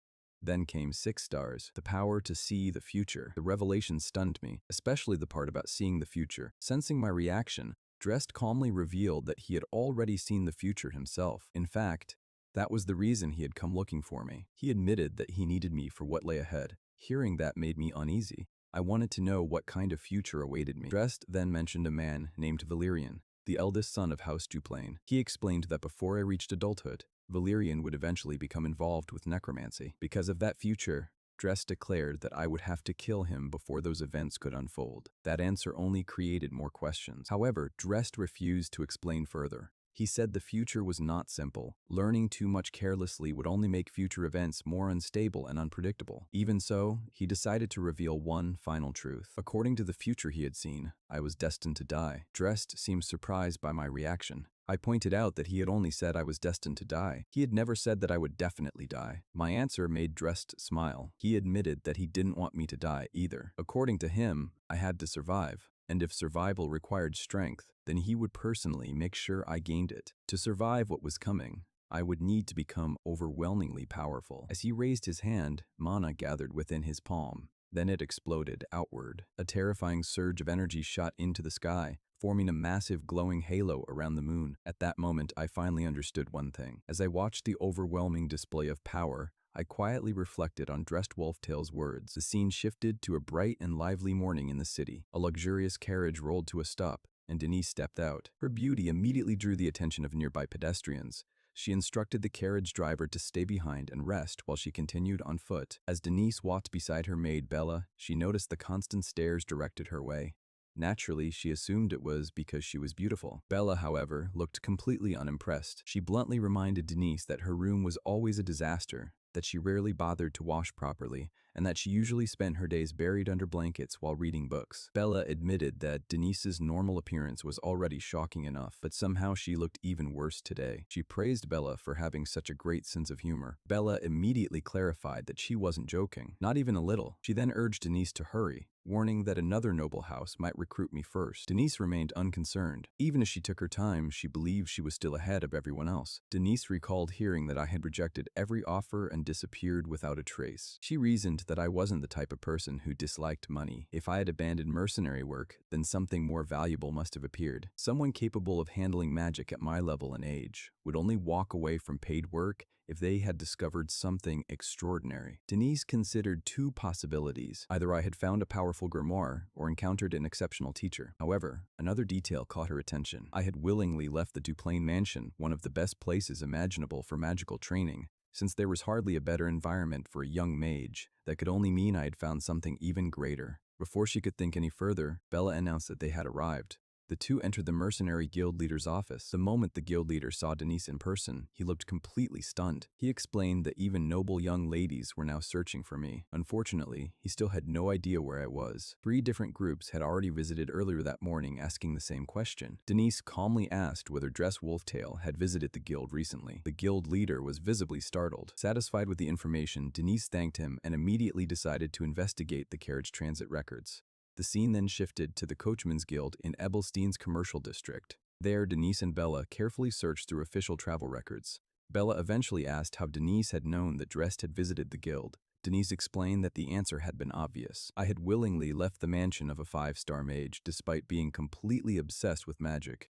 Then came 6 stars, the power to see the future. The revelation stunned me, especially the part about seeing the future. Sensing my reaction, Dressed calmly revealed that he had already seen the future himself. In fact, that was the reason he had come looking for me. He admitted that he needed me for what lay ahead. Hearing that made me uneasy. I wanted to know what kind of future awaited me. Dressed then mentioned a man named Valerian, the eldest son of House Duplain. He explained that before I reached adulthood, Valerian would eventually become involved with necromancy. Because of that future, Dress declared that I would have to kill him before those events could unfold. That answer only created more questions. However, Drest refused to explain further. He said the future was not simple. Learning too much carelessly would only make future events more unstable and unpredictable. Even so, he decided to reveal one final truth. According to the future he had seen, I was destined to die. Drest seemed surprised by my reaction. I pointed out that he had only said I was destined to die. He had never said that I would definitely die. My answer made Drest smile. He admitted that he didn't want me to die either. According to him, I had to survive. And if survival required strength, then he would personally make sure I gained it. To survive what was coming, I would need to become overwhelmingly powerful. As he raised his hand, mana gathered within his palm. Then it exploded outward. A terrifying surge of energy shot into the sky, forming a massive glowing halo around the moon. At that moment, I finally understood one thing. As I watched the overwhelming display of power, I quietly reflected on Dressed Wolftail's words. The scene shifted to a bright and lively morning in the city. A luxurious carriage rolled to a stop, and Denise stepped out. Her beauty immediately drew the attention of nearby pedestrians. She instructed the carriage driver to stay behind and rest while she continued on foot. As Denise walked beside her maid Bella, she noticed the constant stares directed her way. Naturally, she assumed it was because she was beautiful. Bella, however, looked completely unimpressed. She bluntly reminded Denise that her room was always a disaster, that she rarely bothered to wash properly, and that she usually spent her days buried under blankets while reading books. Bella admitted that Denise's normal appearance was already shocking enough, but somehow she looked even worse today. She praised Bella for having such a great sense of humor. Bella immediately clarified that she wasn't joking, not even a little. She then urged Denise to hurry, warning that another noble house might recruit me first. Denise remained unconcerned. Even as she took her time, she believed she was still ahead of everyone else. Denise recalled hearing that I had rejected every offer and disappeared without a trace. She reasoned that I wasn't the type of person who disliked money. If I had abandoned mercenary work, then something more valuable must have appeared. Someone capable of handling magic at my level and age would only walk away from paid work if they had discovered something extraordinary. Denise considered two possibilities. Either I had found a powerful grimoire or encountered an exceptional teacher. However, another detail caught her attention. I had willingly left the Duplain Mansion, one of the best places imaginable for magical training, since there was hardly a better environment for a young mage. That could only mean I had found something even greater. Before she could think any further, Bella announced that they had arrived. The two entered the mercenary guild leader's office. The moment the guild leader saw Denise in person, he looked completely stunned. He explained that even noble young ladies were now searching for me. Unfortunately, he still had no idea where I was. 3 different groups had already visited earlier that morning asking the same question. Denise calmly asked whether Dress Wolftail had visited the guild recently. The guild leader was visibly startled. Satisfied with the information, Denise thanked him and immediately decided to investigate the carriage transit records. The scene then shifted to the Coachman's Guild in Ebelstein's commercial district. There, Denise and Bella carefully searched through official travel records. Bella eventually asked how Denise had known that Drest had visited the guild. Denise explained that the answer had been obvious. I had willingly left the mansion of a 5-star mage despite being completely obsessed with magic.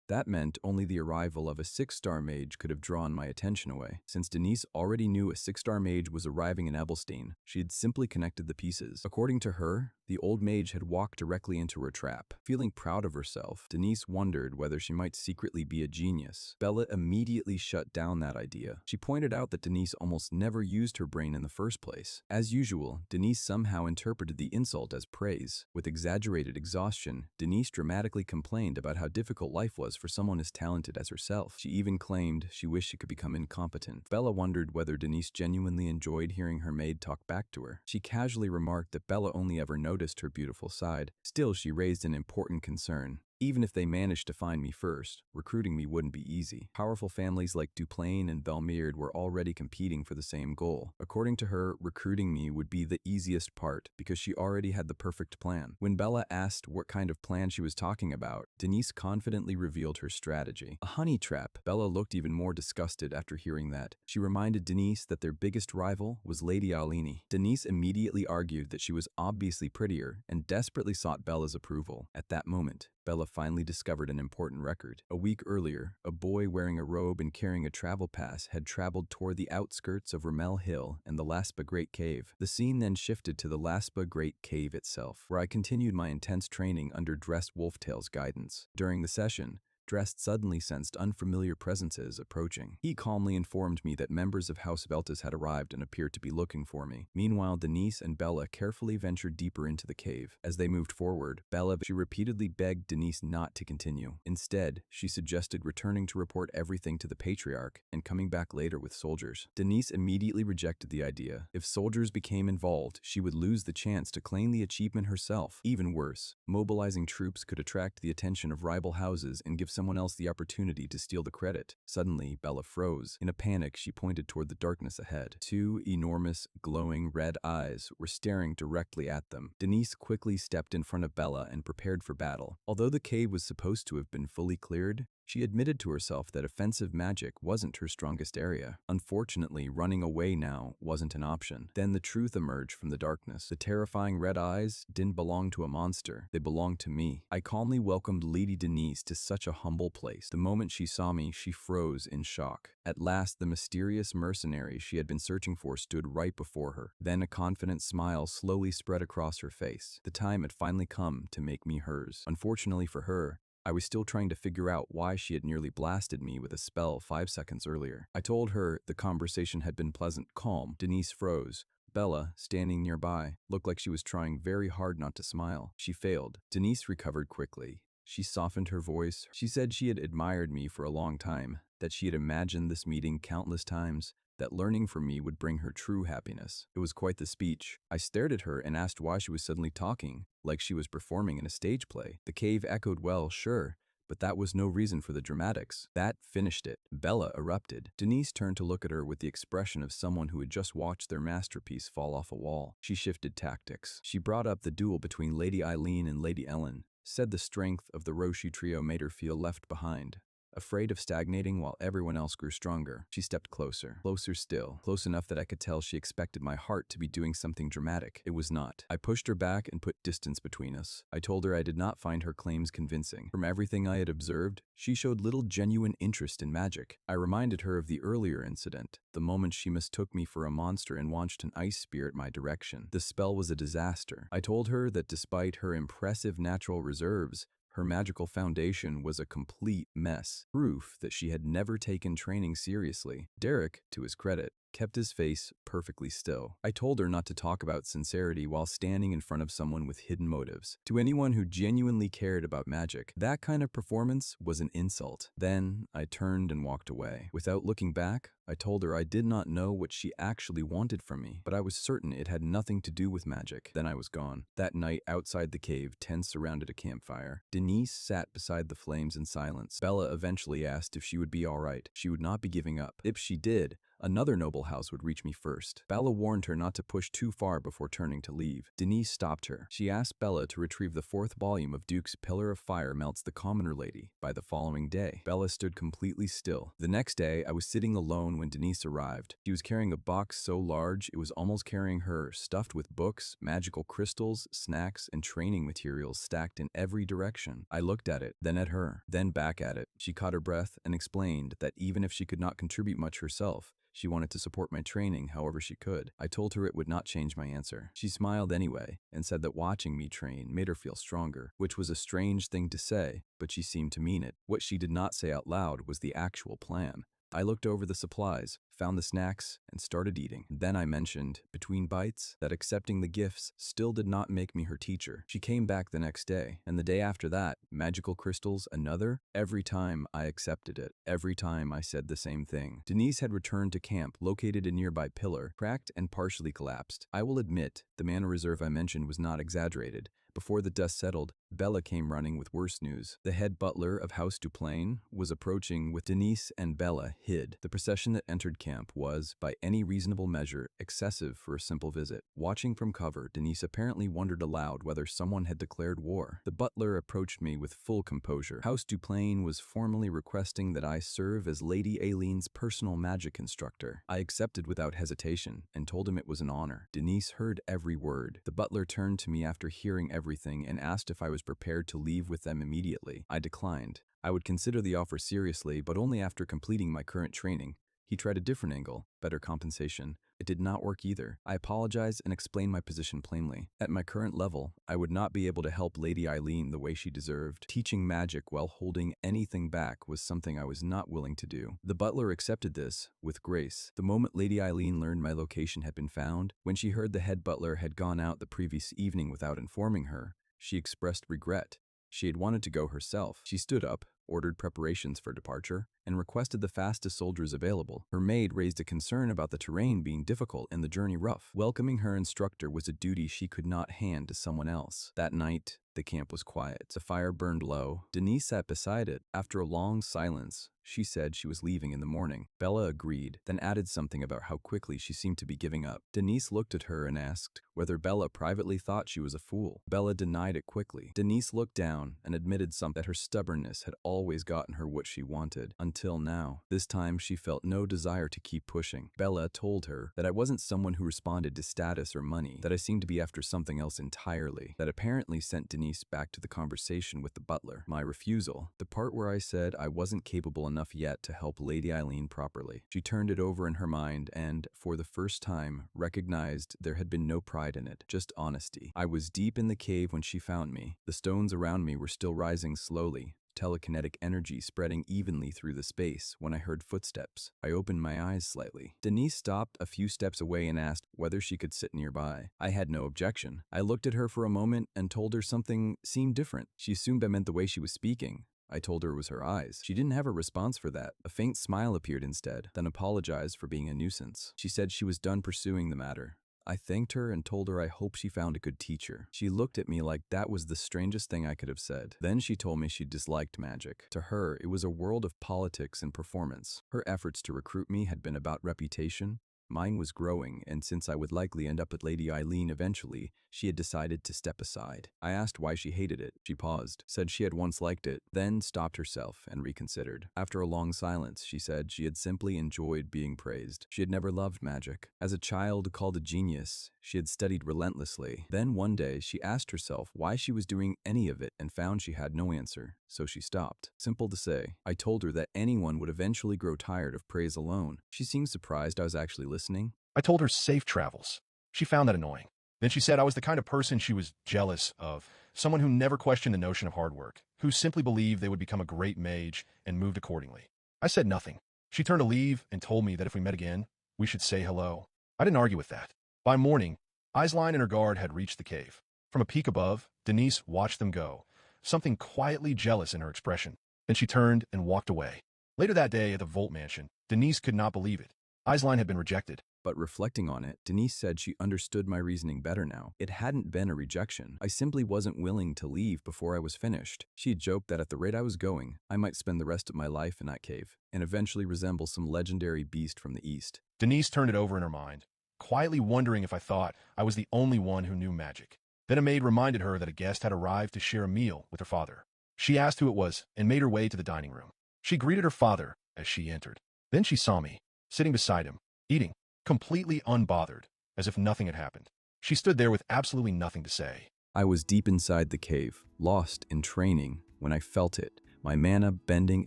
That meant only the arrival of a 6-star mage could have drawn my attention away. Since Denise already knew a 6-star mage was arriving in Ebelstein, she had simply connected the pieces. According to her, the old mage had walked directly into her trap. Feeling proud of herself, Denise wondered whether she might secretly be a genius. Bella immediately shut down that idea. She pointed out that Denise almost never used her brain in the first place. As usual, Denise somehow interpreted the insult as praise. With exaggerated exhaustion, Denise dramatically complained about how difficult life was for someone as talented as herself. She even claimed she wished she could become incompetent. Bella wondered whether Denise genuinely enjoyed hearing her maid talk back to her. She casually remarked that Bella only ever noticed her beautiful side. Still, she raised an important concern. Even if they managed to find me first, recruiting me wouldn't be easy. Powerful families like Duplain and Belmeard were already competing for the same goal. According to her, recruiting me would be the easiest part because she already had the perfect plan. When Bella asked what kind of plan she was talking about, Denise confidently revealed her strategy. A honey trap. Bella looked even more disgusted after hearing that. She reminded Denise that their biggest rival was Lady Alini. Denise immediately argued that she was obviously prettier and desperately sought Bella's approval. At that moment, Bella finally discovered an important record. A week earlier, a boy wearing a robe and carrying a travel pass had traveled toward the outskirts of Ramel Hill and the Laspa Great Cave. The scene then shifted to the Laspa Great Cave itself, where I continued my intense training under Dressed Wolftail's guidance. During the session, Dressed suddenly sensed unfamiliar presences approaching. He calmly informed me that members of House Veltas had arrived and appeared to be looking for me. Meanwhile, Denise and Bella carefully ventured deeper into the cave. As they moved forward, she repeatedly begged Denise not to continue. Instead, she suggested returning to report everything to the Patriarch and coming back later with soldiers. Denise immediately rejected the idea. If soldiers became involved, she would lose the chance to claim the achievement herself. Even worse, mobilizing troops could attract the attention of rival houses and give someone else the opportunity to steal the credit. Suddenly, Bella froze. In a panic, she pointed toward the darkness ahead. 2 enormous, glowing red eyes were staring directly at them. Denise quickly stepped in front of Bella and prepared for battle. Although the cave was supposed to have been fully cleared, she admitted to herself that offensive magic wasn't her strongest area. Unfortunately, running away now wasn't an option. Then the truth emerged from the darkness. The terrifying red eyes didn't belong to a monster. They belonged to me. I calmly welcomed Lady Denise to such a humble place. The moment she saw me, she froze in shock. At last, the mysterious mercenary she had been searching for stood right before her. Then a confident smile slowly spread across her face. The time had finally come to make me hers. Unfortunately for her, I was still trying to figure out why she had nearly blasted me with a spell 5 seconds earlier. I told her the conversation had been pleasant. Calm. Denise froze. Bella, standing nearby, looked like she was trying very hard not to smile. She failed. Denise recovered quickly. She softened her voice. She said she had admired me for a long time, that she had imagined this meeting countless times, that learning from me would bring her true happiness. It was quite the speech. I stared at her and asked why she was suddenly talking, like she was performing in a stage play. The cave echoed, well, sure, but that was no reason for the dramatics. That finished it. Bella erupted. Denise turned to look at her with the expression of someone who had just watched their masterpiece fall off a wall. She shifted tactics. She brought up the duel between Lady Eileen and Lady Ellen, said the strength of the Roshi trio made her feel left behind, afraid of stagnating while everyone else grew stronger. She stepped closer, closer still, close enough that I could tell she expected my heart to be doing something dramatic. It was not. I pushed her back and put distance between us. I told her I did not find her claims convincing. From everything I had observed, she showed little genuine interest in magic. I reminded her of the earlier incident, the moment she mistook me for a monster and launched an ice spear at my direction. The spell was a disaster. I told her that despite her impressive natural reserves, her magical foundation was a complete mess, proof that she had never taken training seriously. Derek, to his credit, kept his face perfectly still. I told her not to talk about sincerity while standing in front of someone with hidden motives. To anyone who genuinely cared about magic, that kind of performance was an insult. Then I turned and walked away. Without looking back, I told her I did not know what she actually wanted from me, but I was certain it had nothing to do with magic. Then I was gone. That night, outside the cave, tents surrounded a campfire. Denise sat beside the flames in silence. Bella eventually asked if she would be all right. She would not be giving up. If she did, another noble house would reach me first. Bella warned her not to push too far before turning to leave. Denise stopped her. She asked Bella to retrieve the 4th volume of Duke's Pillar of Fire Melts the Commoner Lady by the following day. Bella stood completely still. The next day, I was sitting alone when Denise arrived. She was carrying a box so large it was almost carrying her, stuffed with books, magical crystals, snacks, and training materials stacked in every direction. I looked at it, then at her, then back at it. She caught her breath and explained that even if she could not contribute much herself, she wanted to support my training however she could. I told her it would not change my answer. She smiled anyway and said that watching me train made her feel stronger, which was a strange thing to say, but she seemed to mean it. What she did not say out loud was the actual plan. I looked over the supplies, found the snacks, and started eating. Then I mentioned, between bites, that accepting the gifts still did not make me her teacher. She came back the next day, and the day after that, magical crystals, another. Every time I accepted it. Every time I said the same thing. Denise had returned to camp, located a nearby pillar, cracked and partially collapsed. I will admit, the mana reserve I mentioned was not exaggerated. Before the dust settled, Bella came running with worse news. The head butler of House Duplain was approaching with Denise and Bella hid. The procession that entered camp was, by any reasonable measure, excessive for a simple visit. Watching from cover, Denise apparently wondered aloud whether someone had declared war. The butler approached me with full composure. House Duplain was formally requesting that I serve as Lady Aileen's personal magic instructor. I accepted without hesitation and told him it was an honor. Denise heard every word. The butler turned to me after hearing everything and asked if I was prepared to leave with them immediately. I declined. I would consider the offer seriously, but only after completing my current training. He tried a different angle, better compensation. It did not work either. I apologized and explained my position plainly. At my current level, I would not be able to help Lady Eileen the way she deserved. Teaching magic while holding anything back was something I was not willing to do. The butler accepted this with grace. The moment Lady Eileen learned my location had been found, when she heard the head butler had gone out the previous evening without informing her, she expressed regret. She had wanted to go herself. She stood up, ordered preparations for departure, and requested the fastest soldiers available. Her maid raised a concern about the terrain being difficult and the journey rough. Welcoming her instructor was a duty she could not hand to someone else. That night, the camp was quiet. The fire burned low. Denise sat beside it. After a long silence, she said she was leaving in the morning. Bella agreed, then added something about how quickly she seemed to be giving up. Denise looked at her and asked whether Bella privately thought she was a fool. Bella denied it quickly. Denise looked down and admitted something, that her stubbornness had always gotten her what she wanted, until now. This time she felt no desire to keep pushing. Bella told her that I wasn't someone who responded to status or money, that I seemed to be after something else entirely. That apparently sent Denise back to the conversation with the butler. My refusal, the part where I said I wasn't capable enough yet to help Lady Eileen properly. She turned it over in her mind and, for the first time, recognized there had been no pride in it, just honesty. I was deep in the cave when she found me. The stones around me were still rising slowly, telekinetic energy spreading evenly through the space when I heard footsteps. I opened my eyes slightly. Denise stopped a few steps away and asked whether she could sit nearby. I had no objection. I looked at her for a moment and told her something seemed different. She assumed I meant the way she was speaking. I told her it was her eyes. She didn't have a response for that. A faint smile appeared instead, then apologized for being a nuisance. She said she was done pursuing the matter. I thanked her and told her I hope she found a good teacher. She looked at me like that was the strangest thing I could have said. Then she told me she disliked magic. To her, it was a world of politics and performance. Her efforts to recruit me had been about reputation. Mine was growing, and since I would likely end up at Lady Eileen eventually, she had decided to step aside. I asked why she hated it. She paused, said she had once liked it, then stopped herself and reconsidered. After a long silence, she said she had simply enjoyed being praised. She had never loved magic. As a child called a genius, she had studied relentlessly. Then one day, she asked herself why she was doing any of it and found she had no answer, so she stopped. Simple to say. I told her that anyone would eventually grow tired of praise alone. She seemed surprised I was actually listening. I told her safe travels. She found that annoying. Then she said I was the kind of person she was jealous of, someone who never questioned the notion of hard work, who simply believed they would become a great mage and moved accordingly. I said nothing. She turned to leave and told me that if we met again, we should say hello. I didn't argue with that. By morning, Aisline and her guard had reached the cave. From a peak above, Denise watched them go, something quietly jealous in her expression. Then she turned and walked away. Later that day at the Volt Mansion, Denise could not believe it. Aisline had been rejected. But reflecting on it, Denise said she understood my reasoning better now. It hadn't been a rejection. I simply wasn't willing to leave before I was finished. She had joked that at the rate I was going, I might spend the rest of my life in that cave and eventually resemble some legendary beast from the East. Denise turned it over in her mind, quietly wondering if I thought I was the only one who knew magic. Then a maid reminded her that a guest had arrived to share a meal with her father. She asked who it was and made her way to the dining room. She greeted her father as she entered. Then she saw me, sitting beside him, eating, completely unbothered, as if nothing had happened. She stood there with absolutely nothing to say. I was deep inside the cave, lost in training, when I felt it, my mana bending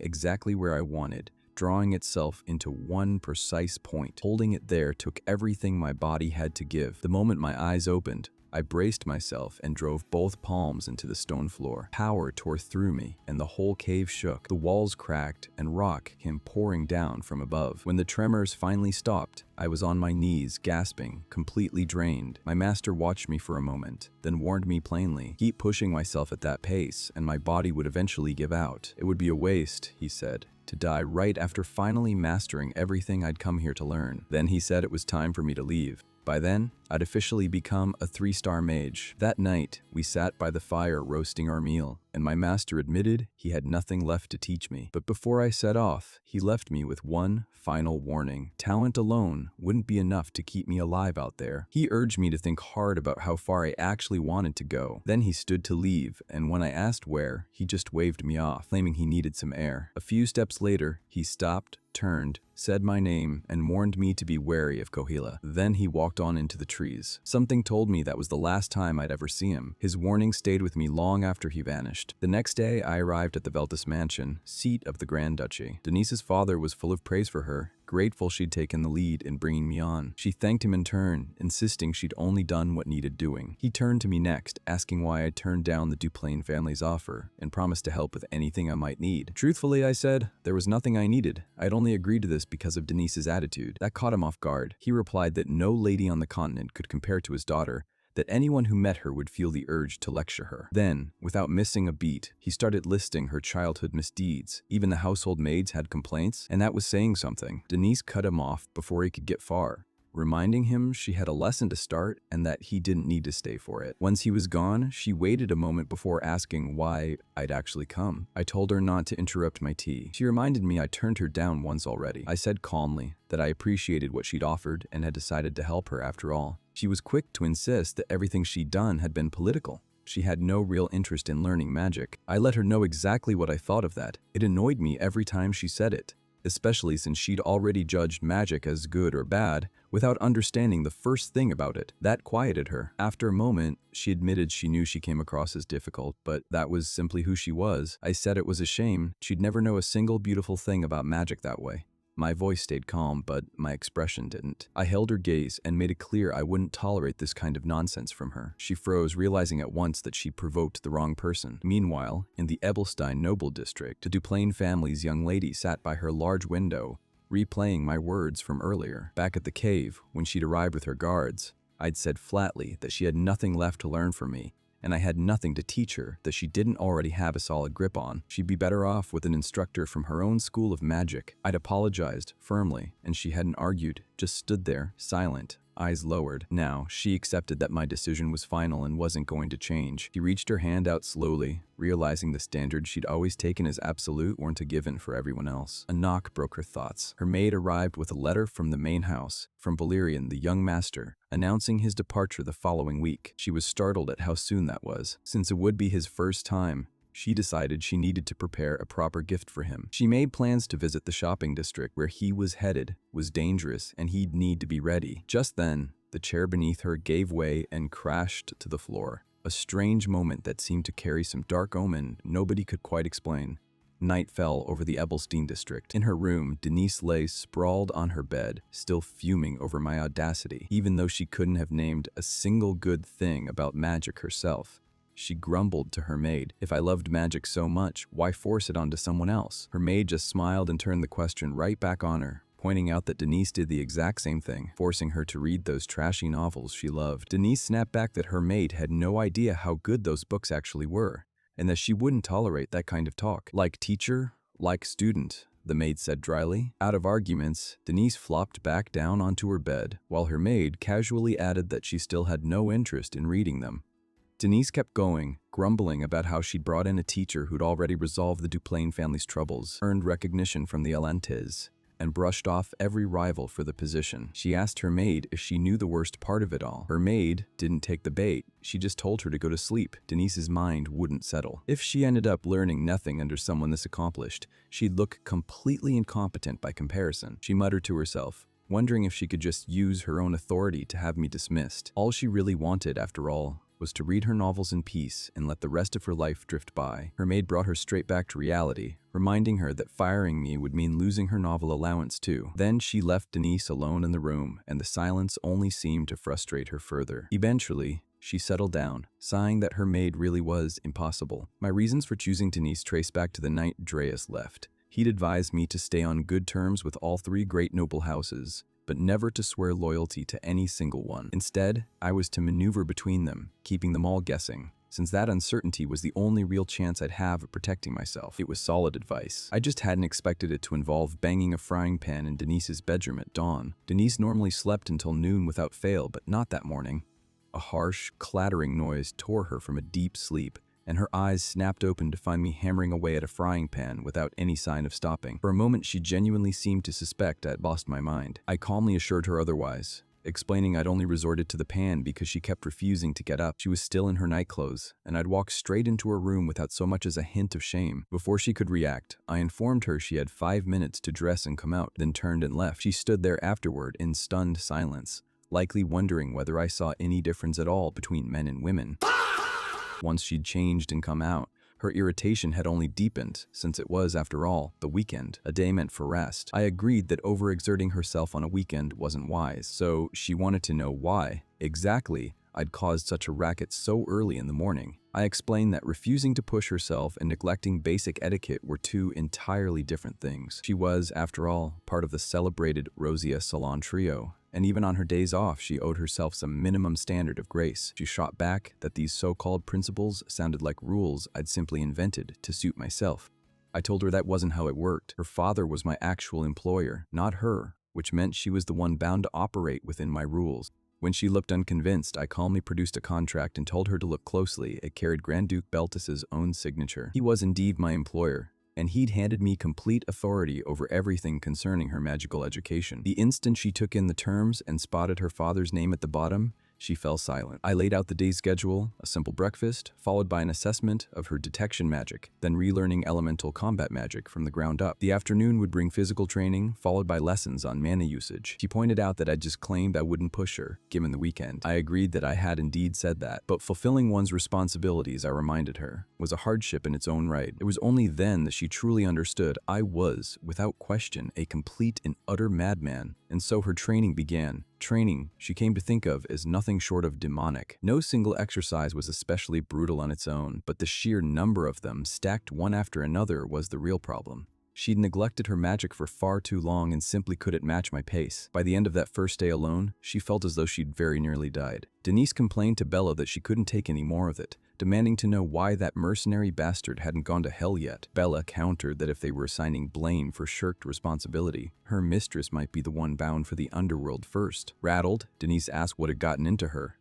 exactly where I wanted, drawing itself into one precise point. Holding it there took everything my body had to give. The moment my eyes opened, I braced myself and drove both palms into the stone floor. Power tore through me, and the whole cave shook. The walls cracked, and rock came pouring down from above. When the tremors finally stopped, I was on my knees, gasping, completely drained. My master watched me for a moment, then warned me plainly, "Keep pushing myself at that pace, and my body would eventually give out. It would be a waste," he said, "to die right after finally mastering everything I'd come here to learn." Then he said it was time for me to leave. By then, I'd officially become a 3-star mage. That night, we sat by the fire roasting our meal, and my master admitted he had nothing left to teach me. But before I set off, he left me with one final warning. Talent alone wouldn't be enough to keep me alive out there. He urged me to think hard about how far I actually wanted to go. Then he stood to leave, and when I asked where, he just waved me off, claiming he needed some air. A few steps later, he stopped, turned, said my name, and warned me to be wary of Kohila. Then he walked on into the trees. Something told me that was the last time I'd ever see him. His warning stayed with me long after he vanished. The next day, I arrived at the Veltus Mansion, seat of the Grand Duchy. Denise's father was full of praise for her, grateful she'd taken the lead in bringing me on. She thanked him in turn, insisting she'd only done what needed doing. He turned to me next, asking why I'd turned down the Duplain family's offer, and promised to help with anything I might need. Truthfully, I said, there was nothing I needed. I'd only agreed to this because of Denise's attitude. That caught him off guard. He replied that no lady on the continent could compare to his daughter, that anyone who met her would feel the urge to lecture her. Then, without missing a beat, he started listing her childhood misdeeds. Even the household maids had complaints, and that was saying something. Denise cut him off before he could get far, reminding him she had a lesson to start and that he didn't need to stay for it. Once he was gone, she waited a moment before asking why I'd actually come. I told her not to interrupt my tea. She reminded me I turned her down once already. I said calmly that I appreciated what she'd offered and had decided to help her after all. She was quick to insist that everything she'd done had been political. She had no real interest in learning magic. I let her know exactly what I thought of that. It annoyed me every time she said it, especially since she'd already judged magic as good or bad without understanding the first thing about it. That quieted her. After a moment, she admitted she knew she came across as difficult, but that was simply who she was. I said it was a shame. She'd never know a single beautiful thing about magic that way. My voice stayed calm, but my expression didn't. I held her gaze and made it clear I wouldn't tolerate this kind of nonsense from her. She froze, realizing at once that she provoked the wrong person. Meanwhile, in the Ebelstein Noble District, the Duplain family's young lady sat by her large window, replaying my words from earlier. Back at the cave, when she'd arrived with her guards, I'd said flatly that she had nothing left to learn from me, and I had nothing to teach her that she didn't already have a solid grip on. She'd be better off with an instructor from her own school of magic. I'd apologized firmly, and she hadn't argued, just stood there, silent, eyes lowered. Now, she accepted that my decision was final and wasn't going to change. She reached her hand out slowly, realizing the standards she'd always taken as absolute weren't a given for everyone else. A knock broke her thoughts. Her maid arrived with a letter from the main house, from Valerian, the young master, announcing his departure the following week. She was startled at how soon that was. Since it would be his first time, she decided she needed to prepare a proper gift for him. She made plans to visit the shopping district where he was headed, was dangerous, and he'd need to be ready. Just then, the chair beneath her gave way and crashed to the floor. A strange moment that seemed to carry some dark omen nobody could quite explain. Night fell over the Ebelstein district. In her room, Denise lay sprawled on her bed, still fuming over my audacity, even though she couldn't have named a single good thing about magic herself. She grumbled to her maid, "If I loved magic so much, why force it onto someone else?" Her maid just smiled and turned the question right back on her, pointing out that Denise did the exact same thing, forcing her to read those trashy novels she loved. Denise snapped back that her maid had no idea how good those books actually were, and that she wouldn't tolerate that kind of talk. "Like teacher, like student," the maid said dryly. Out of arguments, Denise flopped back down onto her bed, while her maid casually added that she still had no interest in reading them. Denise kept going, grumbling about how she'd brought in a teacher who'd already resolved the Duplain family's troubles, earned recognition from the Alantes, and brushed off every rival for the position. She asked her maid if she knew the worst part of it all. Her maid didn't take the bait. She just told her to go to sleep. Denise's mind wouldn't settle. If she ended up learning nothing under someone this accomplished, she'd look completely incompetent by comparison. She muttered to herself, wondering if she could just use her own authority to have me dismissed. All she really wanted, after all, was to read her novels in peace and let the rest of her life drift by. Her maid brought her straight back to reality, reminding her that firing me would mean losing her novel allowance too. Then she left Denise alone in the room, and the silence only seemed to frustrate her further. Eventually, she settled down, sighing that her maid really was impossible. My reasons for choosing Denise trace back to the night Dreas left. He'd advised me to stay on good terms with all three great noble houses, but never to swear loyalty to any single one. Instead, I was to maneuver between them, keeping them all guessing, since that uncertainty was the only real chance I'd have of protecting myself. It was solid advice. I just hadn't expected it to involve banging a frying pan in Denise's bedroom at dawn. Denise normally slept until noon without fail, but not that morning. A harsh, clattering noise tore her from a deep sleep, and her eyes snapped open to find me hammering away at a frying pan without any sign of stopping. For a moment, she genuinely seemed to suspect I'd lost my mind. I calmly assured her otherwise, explaining I'd only resorted to the pan because she kept refusing to get up. She was still in her nightclothes, and I'd walked straight into her room without so much as a hint of shame. Before she could react, I informed her she had 5 minutes to dress and come out, then turned and left. She stood there afterward in stunned silence, likely wondering whether I saw any difference at all between men and women. Once she'd changed and come out, her irritation had only deepened, since it was, after all, the weekend, a day meant for rest. I agreed that overexerting herself on a weekend wasn't wise, so she wanted to know why, exactly, I'd caused such a racket so early in the morning. I explained that refusing to push herself and neglecting basic etiquette were two entirely different things. She was, after all, part of the celebrated Rosia Salon trio, and even on her days off, she owed herself some minimum standard of grace. She shot back that these so-called principles sounded like rules I'd simply invented to suit myself. I told her that wasn't how it worked. Her father was my actual employer, not her, which meant she was the one bound to operate within my rules. When she looked unconvinced, I calmly produced a contract and told her to look closely. It carried Grand Duke Beltus's own signature. He was indeed my employer, and he'd handed me complete authority over everything concerning her magical education. The instant she took in the terms and spotted her father's name at the bottom, she fell silent. I laid out the day's schedule, a simple breakfast, followed by an assessment of her detection magic, then relearning elemental combat magic from the ground up. The afternoon would bring physical training, followed by lessons on mana usage. She pointed out that I'd just claimed I wouldn't push her, given the weekend. I agreed that I had indeed said that, but fulfilling one's responsibilities, I reminded her, was a hardship in its own right. It was only then that she truly understood I was, without question, a complete and utter madman, and so her training began. Training she came to think of as nothing short of demonic. No single exercise was especially brutal on its own, but the sheer number of them, stacked one after another, was the real problem. She'd neglected her magic for far too long and simply couldn't match my pace. By the end of that first day alone, she felt as though she'd very nearly died. Denise complained to Bella that she couldn't take any more of it, demanding to know why that mercenary bastard hadn't gone to hell yet. Bella countered that if they were assigning blame for shirked responsibility, her mistress might be the one bound for the underworld first. Rattled, Denise asked what had gotten into her.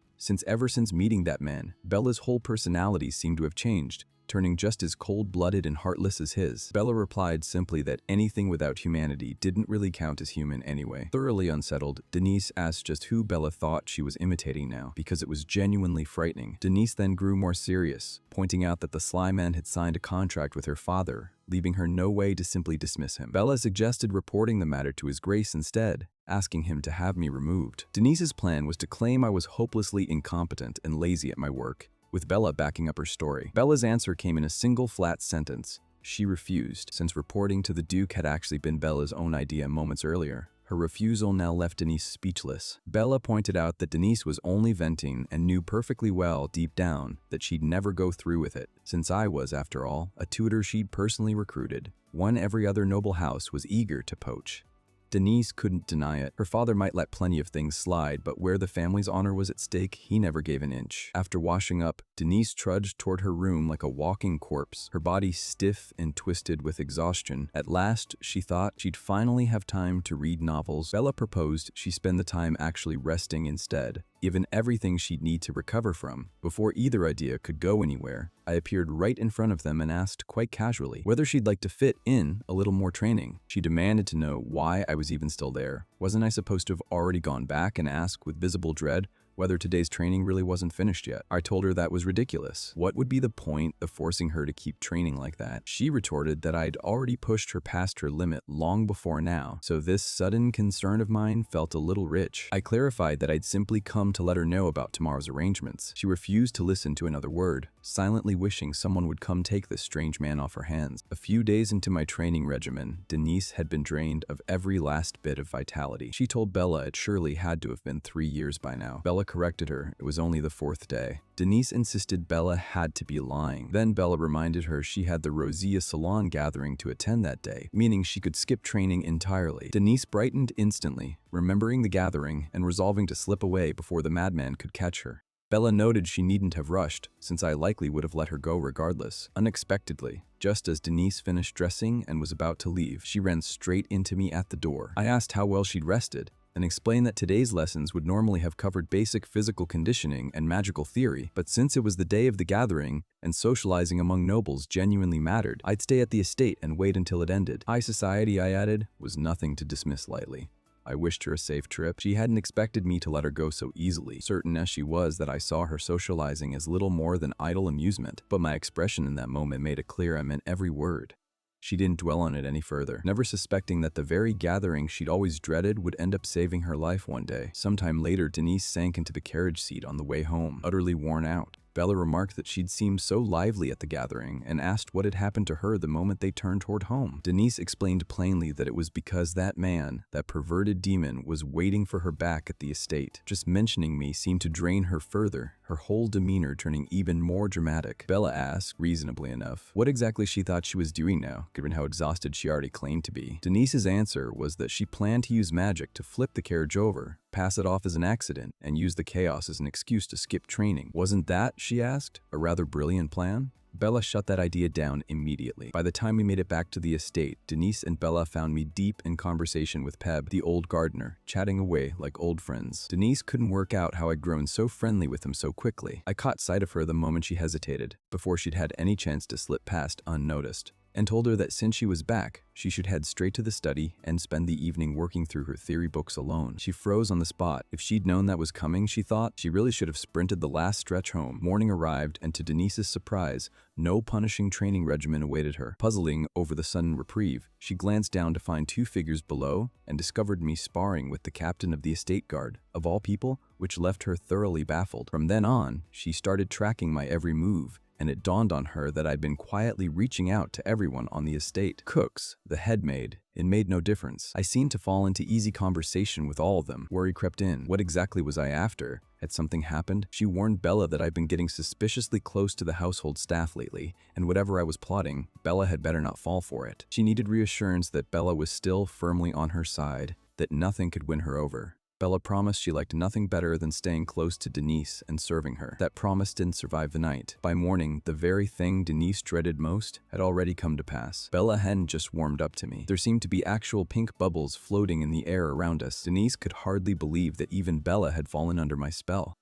Ever since meeting that man, Bella's whole personality seemed to have changed, turning just as cold-blooded and heartless as his. Bella replied simply that anything without humanity didn't really count as human anyway. Thoroughly unsettled, Denise asked just who Bella thought she was imitating now, because it was genuinely frightening. Denise then grew more serious, pointing out that the sly man had signed a contract with her father, leaving her no way to simply dismiss him. Bella suggested reporting the matter to His Grace instead, asking him to have me removed. Denise's plan was to claim I was hopelessly incompetent and lazy at my work, with Bella backing up her story. Bella's answer came in a single flat sentence. She refused, since reporting to the Duke had actually been Bella's own idea moments earlier. Her refusal now left Denise speechless. Bella pointed out that Denise was only venting and knew perfectly well deep down that she'd never go through with it, since I was, after all, a tutor she'd personally recruited, one every other noble house was eager to poach. Denise couldn't deny it. Her father might let plenty of things slide, but where the family's honor was at stake, he never gave an inch. After washing up, Denise trudged toward her room like a walking corpse, her body stiff and twisted with exhaustion. At last, she thought she'd finally have time to read novels. Bella proposed she spend the time actually resting instead, given everything she'd need to recover from. Before either idea could go anywhere, I appeared right in front of them and asked quite casually whether she'd like to fit in a little more training. She demanded to know why I was even still there. Wasn't I supposed to have already gone back and ask with visible dread whether today's training really wasn't finished yet? I told her that was ridiculous. What would be the point of forcing her to keep training like that? She retorted that I'd already pushed her past her limit long before now, so this sudden concern of mine felt a little rich. I clarified that I'd simply come to let her know about tomorrow's arrangements. She refused to listen to another word, silently wishing someone would come take this strange man off her hands. A few days into my training regimen, Denise had been drained of every last bit of vitality. She told Bella it surely had to have been 3 years by now. Bella corrected her. It was only the 4th day. Denise insisted Bella had to be lying. Then Bella reminded her she had the Rosia Salon gathering to attend that day, meaning she could skip training entirely. Denise brightened instantly, remembering the gathering and resolving to slip away before the madman could catch her. Bella noted she needn't have rushed, since I likely would have let her go regardless. Unexpectedly, just as Denise finished dressing and was about to leave, she ran straight into me at the door. I asked how well she'd rested, and explained that today's lessons would normally have covered basic physical conditioning and magical theory, but since it was the day of the gathering and socializing among nobles genuinely mattered, I'd stay at the estate and wait until it ended. High society, I added, was nothing to dismiss lightly. I wished her a safe trip. She hadn't expected me to let her go so easily, certain as she was that I saw her socializing as little more than idle amusement, but my expression in that moment made it clear I meant every word. She didn't dwell on it any further, never suspecting that the very gathering she'd always dreaded would end up saving her life one day. Sometime later, Denise sank into the carriage seat on the way home, utterly worn out. Bella remarked that she'd seemed so lively at the gathering and asked what had happened to her the moment they turned toward home. Denise explained plainly that it was because that man, that perverted demon, was waiting for her back at the estate. Just mentioning me seemed to drain her further, her whole demeanor turning even more dramatic. Bella asked, reasonably enough, what exactly she thought she was doing now, given how exhausted she already claimed to be. Denise's answer was that she planned to use magic to flip the carriage over, pass it off as an accident, and use the chaos as an excuse to skip training. Wasn't that, she asked, a rather brilliant plan? Bella shut that idea down immediately. By the time we made it back to the estate, Denise and Bella found me deep in conversation with Peb, the old gardener, chatting away like old friends. Denise couldn't work out how I'd grown so friendly with him so quickly. I caught sight of her the moment she hesitated, before she'd had any chance to slip past unnoticed, and told her that since she was back, she should head straight to the study and spend the evening working through her theory books alone. She froze on the spot. If she'd known that was coming, she thought, she really should have sprinted the last stretch home. Morning arrived, and to Denise's surprise, no punishing training regimen awaited her. Puzzling over the sudden reprieve, she glanced down to find 2 figures below and discovered me sparring with the captain of the estate guard, of all people, which left her thoroughly baffled. From then on, she started tracking my every move, and it dawned on her that I'd been quietly reaching out to everyone on the estate. Cooks, the head maid. It made no difference. I seemed to fall into easy conversation with all of them. Worry crept in. What exactly was I after? Had something happened? She warned Bella that I'd been getting suspiciously close to the household staff lately, and whatever I was plotting, Bella had better not fall for it. She needed reassurance that Bella was still firmly on her side, that nothing could win her over. Bella promised she liked nothing better than staying close to Denise and serving her. That promise didn't survive the night. By morning, the very thing Denise dreaded most had already come to pass. Bella hadn't just warmed up to me. There seemed to be actual pink bubbles floating in the air around us. Denise could hardly believe that even Bella had fallen under my spell.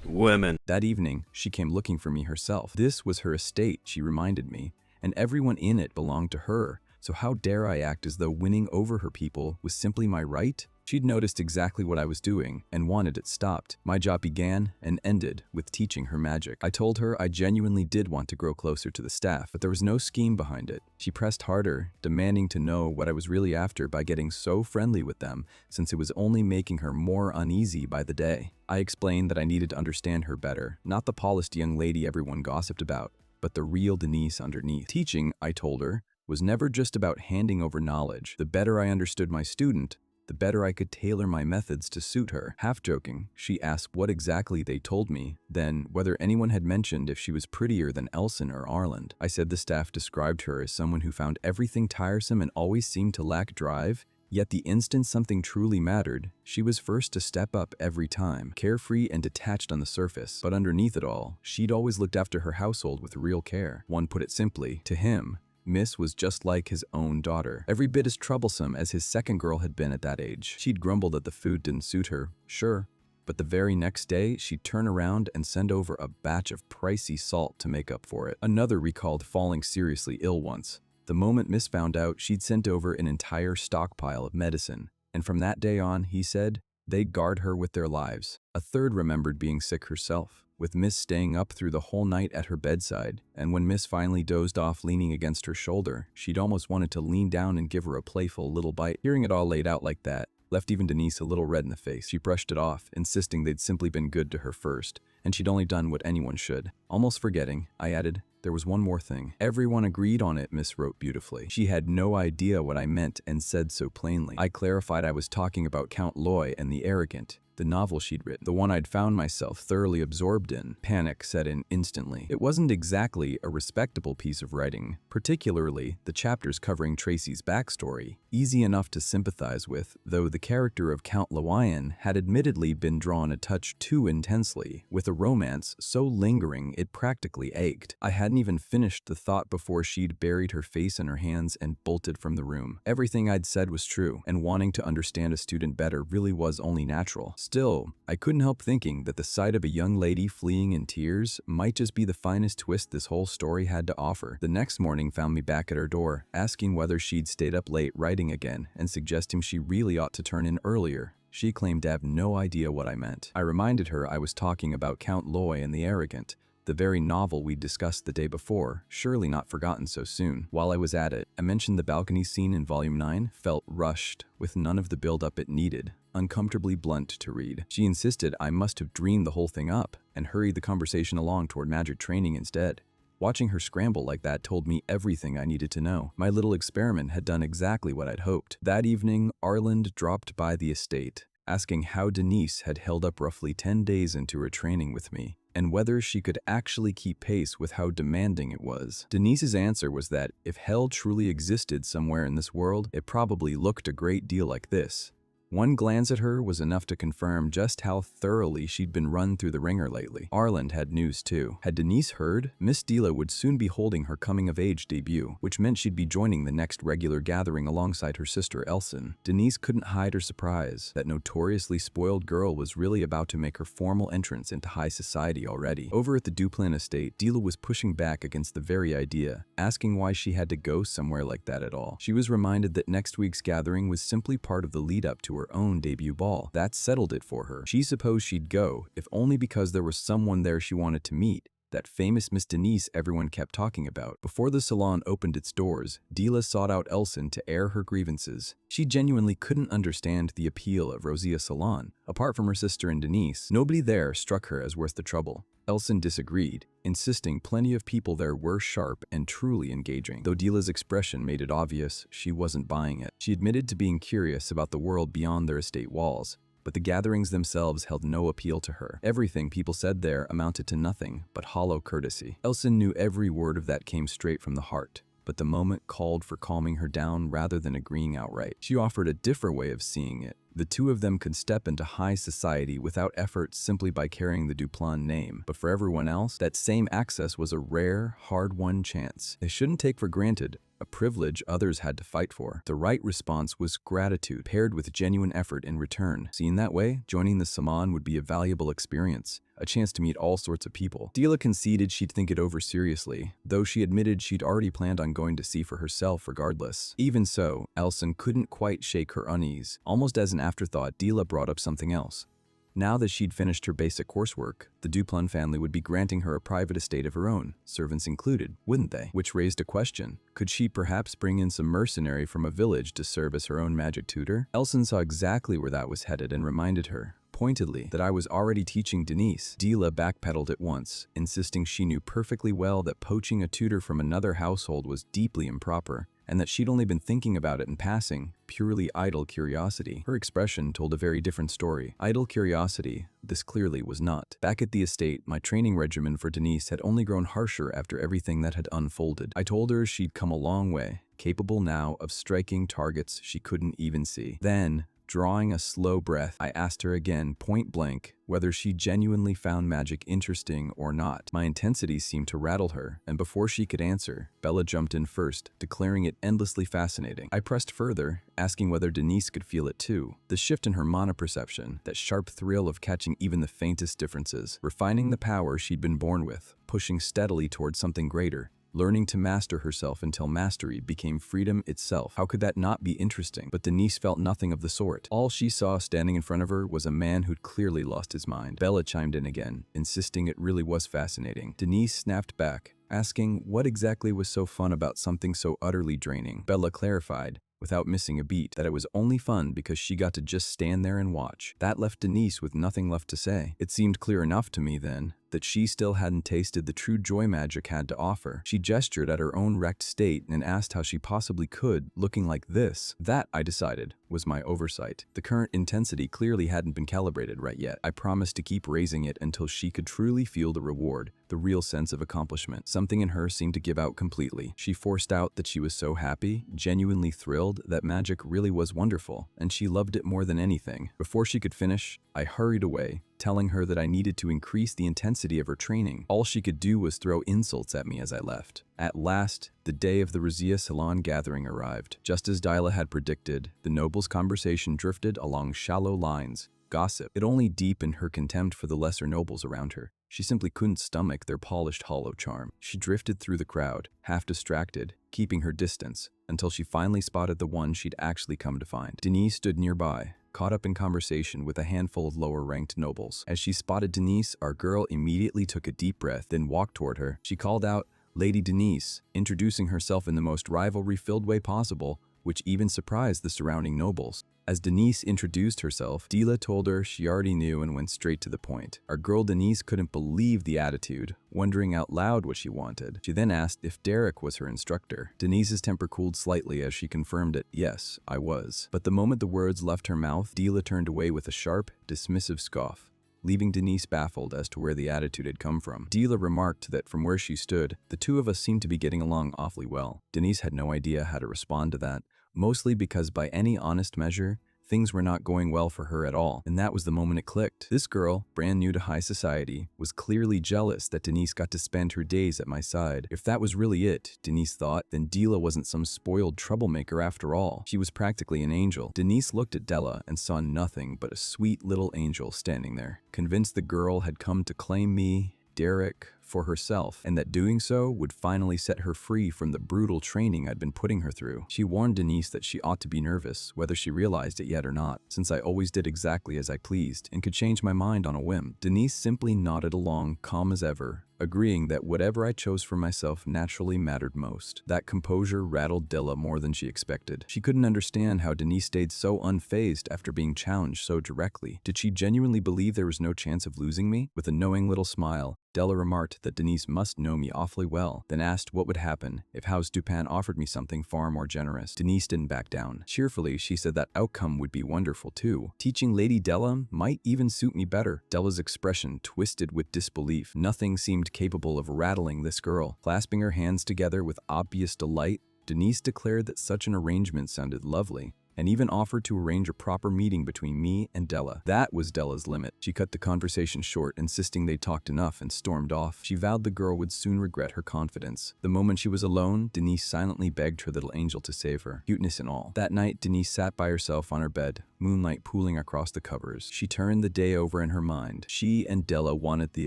Women. That evening, she came looking for me herself. This was her estate, she reminded me, and everyone in it belonged to her. So how dare I act as though winning over her people was simply my right? She'd noticed exactly what I was doing and wanted it stopped. My job began and ended with teaching her magic. I told her I genuinely did want to grow closer to the staff, but there was no scheme behind it. She pressed harder, demanding to know what I was really after by getting so friendly with them, since it was only making her more uneasy by the day. I explained that I needed to understand her better, not the polished young lady everyone gossiped about, but the real Denise underneath. Teaching, I told her, was never just about handing over knowledge. The better I understood my student, the better I could tailor my methods to suit her. Half joking, she asked what exactly they told me, then whether anyone had mentioned if she was prettier than Elson or Arland. I said the staff described her as someone who found everything tiresome and always seemed to lack drive, yet the instant something truly mattered, she was first to step up every time, carefree and detached on the surface. But underneath it all, she'd always looked after her household with real care. One put it simply, to him, Miss was just like his own daughter, every bit as troublesome as his second girl had been at that age. She'd grumble that the food didn't suit her, sure, but the very next day, she'd turn around and send over a batch of pricey salt to make up for it. Another recalled falling seriously ill once. The moment Miss found out, she'd sent over an entire stockpile of medicine, and from that day on, he said, they'd guard her with their lives. A third remembered being sick herself, with Miss staying up through the whole night at her bedside, and when Miss finally dozed off leaning against her shoulder, she'd almost wanted to lean down and give her a playful little bite. Hearing it all laid out like that left even Denise a little red in the face. She brushed it off, insisting they'd simply been good to her first, and she'd only done what anyone should. Almost forgetting, I added, there was one more thing. Everyone agreed on it, Miss wrote beautifully. She had no idea what I meant and said so plainly. I clarified I was talking about Count Loy and the Arrogant, the novel she'd written, the one I'd found myself thoroughly absorbed in. Panic set in instantly. It wasn't exactly a respectable piece of writing, particularly the chapters covering Tracy's backstory, easy enough to sympathize with, though the character of Count Loyan had admittedly been drawn a touch too intensely, with a romance so lingering it practically ached. I hadn't even finished the thought before she'd buried her face in her hands and bolted from the room. Everything I'd said was true, and wanting to understand a student better really was only natural. Still, I couldn't help thinking that the sight of a young lady fleeing in tears might just be the finest twist this whole story had to offer. The next morning found me back at her door, asking whether she'd stayed up late writing again, and suggesting she really ought to turn in earlier. She claimed to have no idea what I meant. I reminded her I was talking about Count Loy and the Arrogant, the very novel we'd discussed the day before, surely not forgotten so soon. While I was at it, I mentioned the balcony scene in Volume 9 felt rushed, with none of the build-up it needed, uncomfortably blunt to read. She insisted I must have dreamed the whole thing up, and hurried the conversation along toward magic training instead. Watching her scramble like that told me everything I needed to know. My little experiment had done exactly what I'd hoped. That evening, Arland dropped by the estate, asking how Denise had held up roughly 10 days into her training with me, and whether she could actually keep pace with how demanding it was. Denise's answer was that if hell truly existed somewhere in this world, it probably looked a great deal like this. One glance at her was enough to confirm just how thoroughly she'd been run through the ringer lately. Arland had news too. Had Denise heard? Miss Dila would soon be holding her coming-of-age debut, which meant she'd be joining the next regular gathering alongside her sister Elson. Denise couldn't hide her surprise. That notoriously spoiled girl was really about to make her formal entrance into high society already. Over at the Duplan estate, Dila was pushing back against the very idea, asking why she had to go somewhere like that at all. She was reminded that next week's gathering was simply part of the lead-up to her own debut ball. That settled it for her. She supposed she'd go, if only because there was someone there she wanted to meet, that famous Miss Denise everyone kept talking about. Before the salon opened its doors, Dila sought out Elson to air her grievances. She genuinely couldn't understand the appeal of Rosia's salon. Apart from her sister and Denise, nobody there struck her as worth the trouble. Elson disagreed, insisting plenty of people there were sharp and truly engaging. Though Dila's expression made it obvious she wasn't buying it. She admitted to being curious about the world beyond their estate walls, but the gatherings themselves held no appeal to her. Everything people said there amounted to nothing but hollow courtesy. Elson knew every word of that came straight from the heart, but the moment called for calming her down rather than agreeing outright. She offered a different way of seeing it. The two of them could step into high society without effort simply by carrying the Duplan name, but for everyone else, that same access was a rare, hard-won chance. They shouldn't take for granted a privilege others had to fight for. The right response was gratitude, paired with genuine effort in return. Seen that way, joining the salon would be a valuable experience, a chance to meet all sorts of people. Dila conceded she'd think it over seriously, though she admitted she'd already planned on going to see for herself regardless. Even so, Elson couldn't quite shake her unease. Almost as an afterthought, Dila brought up something else. Now that she'd finished her basic coursework, the Duplan family would be granting her a private estate of her own, servants included, wouldn't they? Which raised a question. Could she perhaps bring in some mercenary from a village to serve as her own magic tutor? Elson saw exactly where that was headed and reminded her, pointedly, that I was already teaching Denise. Dila backpedaled at once, insisting she knew perfectly well that poaching a tutor from another household was deeply improper, and that she'd only been thinking about it in passing, purely idle curiosity. Her expression told a very different story. Idle curiosity, this clearly was not. Back at the estate, my training regimen for Denise had only grown harsher after everything that had unfolded. I told her she'd come a long way, capable now of striking targets she couldn't even see. Then, drawing a slow breath, I asked her again, point blank, whether she genuinely found magic interesting or not. My intensity seemed to rattle her, and before she could answer, Bella jumped in first, declaring it endlessly fascinating. I pressed further, asking whether Denise could feel it too. The shift in her mana-perception, that sharp thrill of catching even the faintest differences, refining the power she'd been born with, pushing steadily towards something greater, learning to master herself until mastery became freedom itself. How could that not be interesting? But Denise felt nothing of the sort. All she saw standing in front of her was a man who'd clearly lost his mind. Bella chimed in again, insisting it really was fascinating. Denise snapped back, asking what exactly was so fun about something so utterly draining. Bella clarified, without missing a beat, that it was only fun because she got to just stand there and watch. That left Denise with nothing left to say. It seemed clear enough to me then that she still hadn't tasted the true joy magic had to offer. She gestured at her own wrecked state and asked how she possibly could, looking like this. That, I decided, was my oversight. The current intensity clearly hadn't been calibrated right yet. I promised to keep raising it until she could truly feel the reward, the real sense of accomplishment. Something in her seemed to give out completely. She forced out that she was so happy, genuinely thrilled, that magic really was wonderful, and she loved it more than anything. Before she could finish, I hurried away, telling her that I needed to increase the intensity of her training. All she could do was throw insults at me as I left. At last, the day of the Razia Salon gathering arrived. Just as Dila had predicted, the nobles' conversation drifted along shallow lines. Gossip. It only deepened her contempt for the lesser nobles around her. She simply couldn't stomach their polished hollow charm. She drifted through the crowd, half distracted, keeping her distance, until she finally spotted the one she'd actually come to find. Denise stood nearby, caught up in conversation with a handful of lower-ranked nobles. As she spotted Denise, our girl immediately took a deep breath, then walked toward her. She called out, "Lady Denise," introducing herself in the most rivalry-filled way possible, which even surprised the surrounding nobles. As Denise introduced herself, Dila told her she already knew and went straight to the point. Our girl Denise couldn't believe the attitude, wondering out loud what she wanted. She then asked if Derek was her instructor. Denise's temper cooled slightly as she confirmed it. Yes, I was. But the moment the words left her mouth, Dila turned away with a sharp, dismissive scoff, leaving Denise baffled as to where the attitude had come from. Dila remarked that from where she stood, the two of us seemed to be getting along awfully well. Denise had no idea how to respond to that, mostly because by any honest measure, things were not going well for her at all, and that was the moment it clicked. This girl, brand new to high society, was clearly jealous that Denise got to spend her days at my side. If that was really it, Denise thought, then Dila wasn't some spoiled troublemaker after all. She was practically an angel. Denise looked at Della and saw nothing but a sweet little angel standing there, convinced the girl had come to claim me, Derek, for herself, and that doing so would finally set her free from the brutal training I'd been putting her through. She warned Denise that she ought to be nervous, whether she realized it yet or not, since I always did exactly as I pleased and could change my mind on a whim. Denise simply nodded along, calm as ever, agreeing that whatever I chose for myself naturally mattered most. That composure rattled Della more than she expected. She couldn't understand how Denise stayed so unfazed after being challenged so directly. Did she genuinely believe there was no chance of losing me? With a knowing little smile, Della remarked that Denise must know me awfully well, then asked what would happen if House Dupin offered me something far more generous. Denise didn't back down. Cheerfully, she said that outcome would be wonderful too. Teaching Lady Della might even suit me better. Della's expression twisted with disbelief. Nothing seemed capable of rattling this girl. Clasping her hands together with obvious delight, Denise declared that such an arrangement sounded lovely, and even offered to arrange a proper meeting between me and Della. That was Della's limit. She cut the conversation short, insisting they talked enough, and stormed off. She vowed the girl would soon regret her confidence. The moment she was alone, Denise silently begged her little angel to save her, cuteness and all. That night, Denise sat by herself on her bed, moonlight pooling across the covers. She turned the day over in her mind. She and Della wanted the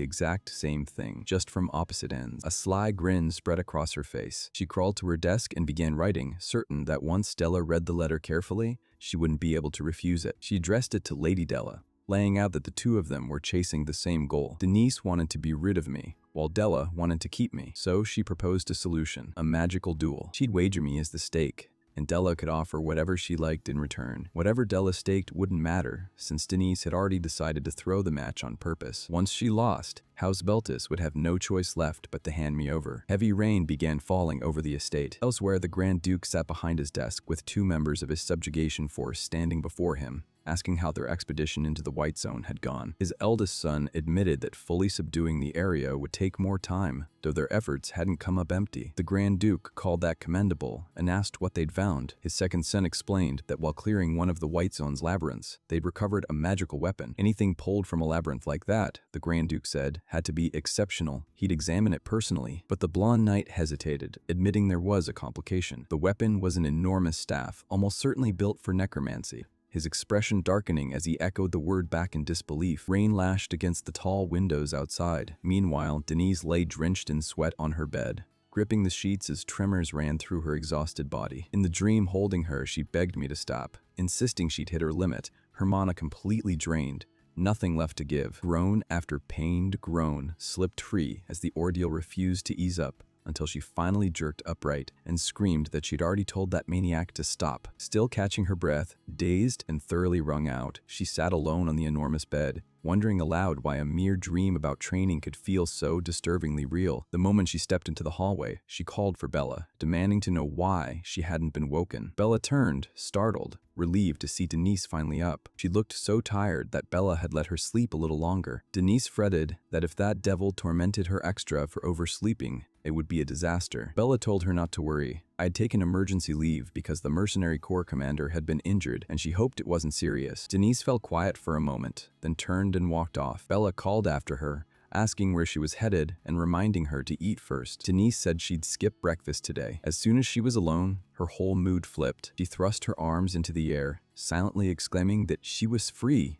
exact same thing, just from opposite ends. A sly grin spread across her face. She crawled to her desk and began writing, certain that once Della read the letter carefully, she wouldn't be able to refuse it. She addressed it to Lady Della, laying out that the two of them were chasing the same goal. Denise wanted to be rid of me, while Della wanted to keep me. So she proposed a solution, a magical duel. She'd wager me as the stake, and Della could offer whatever she liked in return. Whatever Della staked wouldn't matter, since Denise had already decided to throw the match on purpose. Once she lost, House Beltis would have no choice left but to hand me over. Heavy rain began falling over the estate. Elsewhere, the Grand Duke sat behind his desk with 2 members of his subjugation force standing before him, asking how their expedition into the White Zone had gone. His eldest son admitted that fully subduing the area would take more time, though their efforts hadn't come up empty. The Grand Duke called that commendable and asked what they'd found. His second son explained that while clearing one of the White Zone's labyrinths, they'd recovered a magical weapon. Anything pulled from a labyrinth like that, the Grand Duke said, had to be exceptional. He'd examine it personally. But the blonde knight hesitated, admitting there was a complication. The weapon was an enormous staff, almost certainly built for necromancy. His expression darkening as he echoed the word back in disbelief. Rain lashed against the tall windows outside. Meanwhile, Denise lay drenched in sweat on her bed, gripping the sheets as tremors ran through her exhausted body. In the dream holding her, she begged me to stop, insisting she'd hit her limit, her mana completely drained, nothing left to give. Groan after pained groan slipped free as the ordeal refused to ease up, until she finally jerked upright and screamed that she'd already told that maniac to stop. Still catching her breath, dazed and thoroughly wrung out, she sat alone on the enormous bed, wondering aloud why a mere dream about training could feel so disturbingly real. The moment she stepped into the hallway, she called for Bella, demanding to know why she hadn't been woken. Bella turned, startled, relieved to see Denise finally up. She looked so tired that Bella had let her sleep a little longer. Denise fretted that if that devil tormented her extra for oversleeping, it would be a disaster. Bella told her not to worry. I had taken emergency leave because the mercenary corps commander had been injured and she hoped it wasn't serious. Denise fell quiet for a moment, then turned and walked off. Bella called after her, asking where she was headed and reminding her to eat first. Denise said she'd skip breakfast today. As soon as she was alone, her whole mood flipped. She thrust her arms into the air, silently exclaiming that she was free,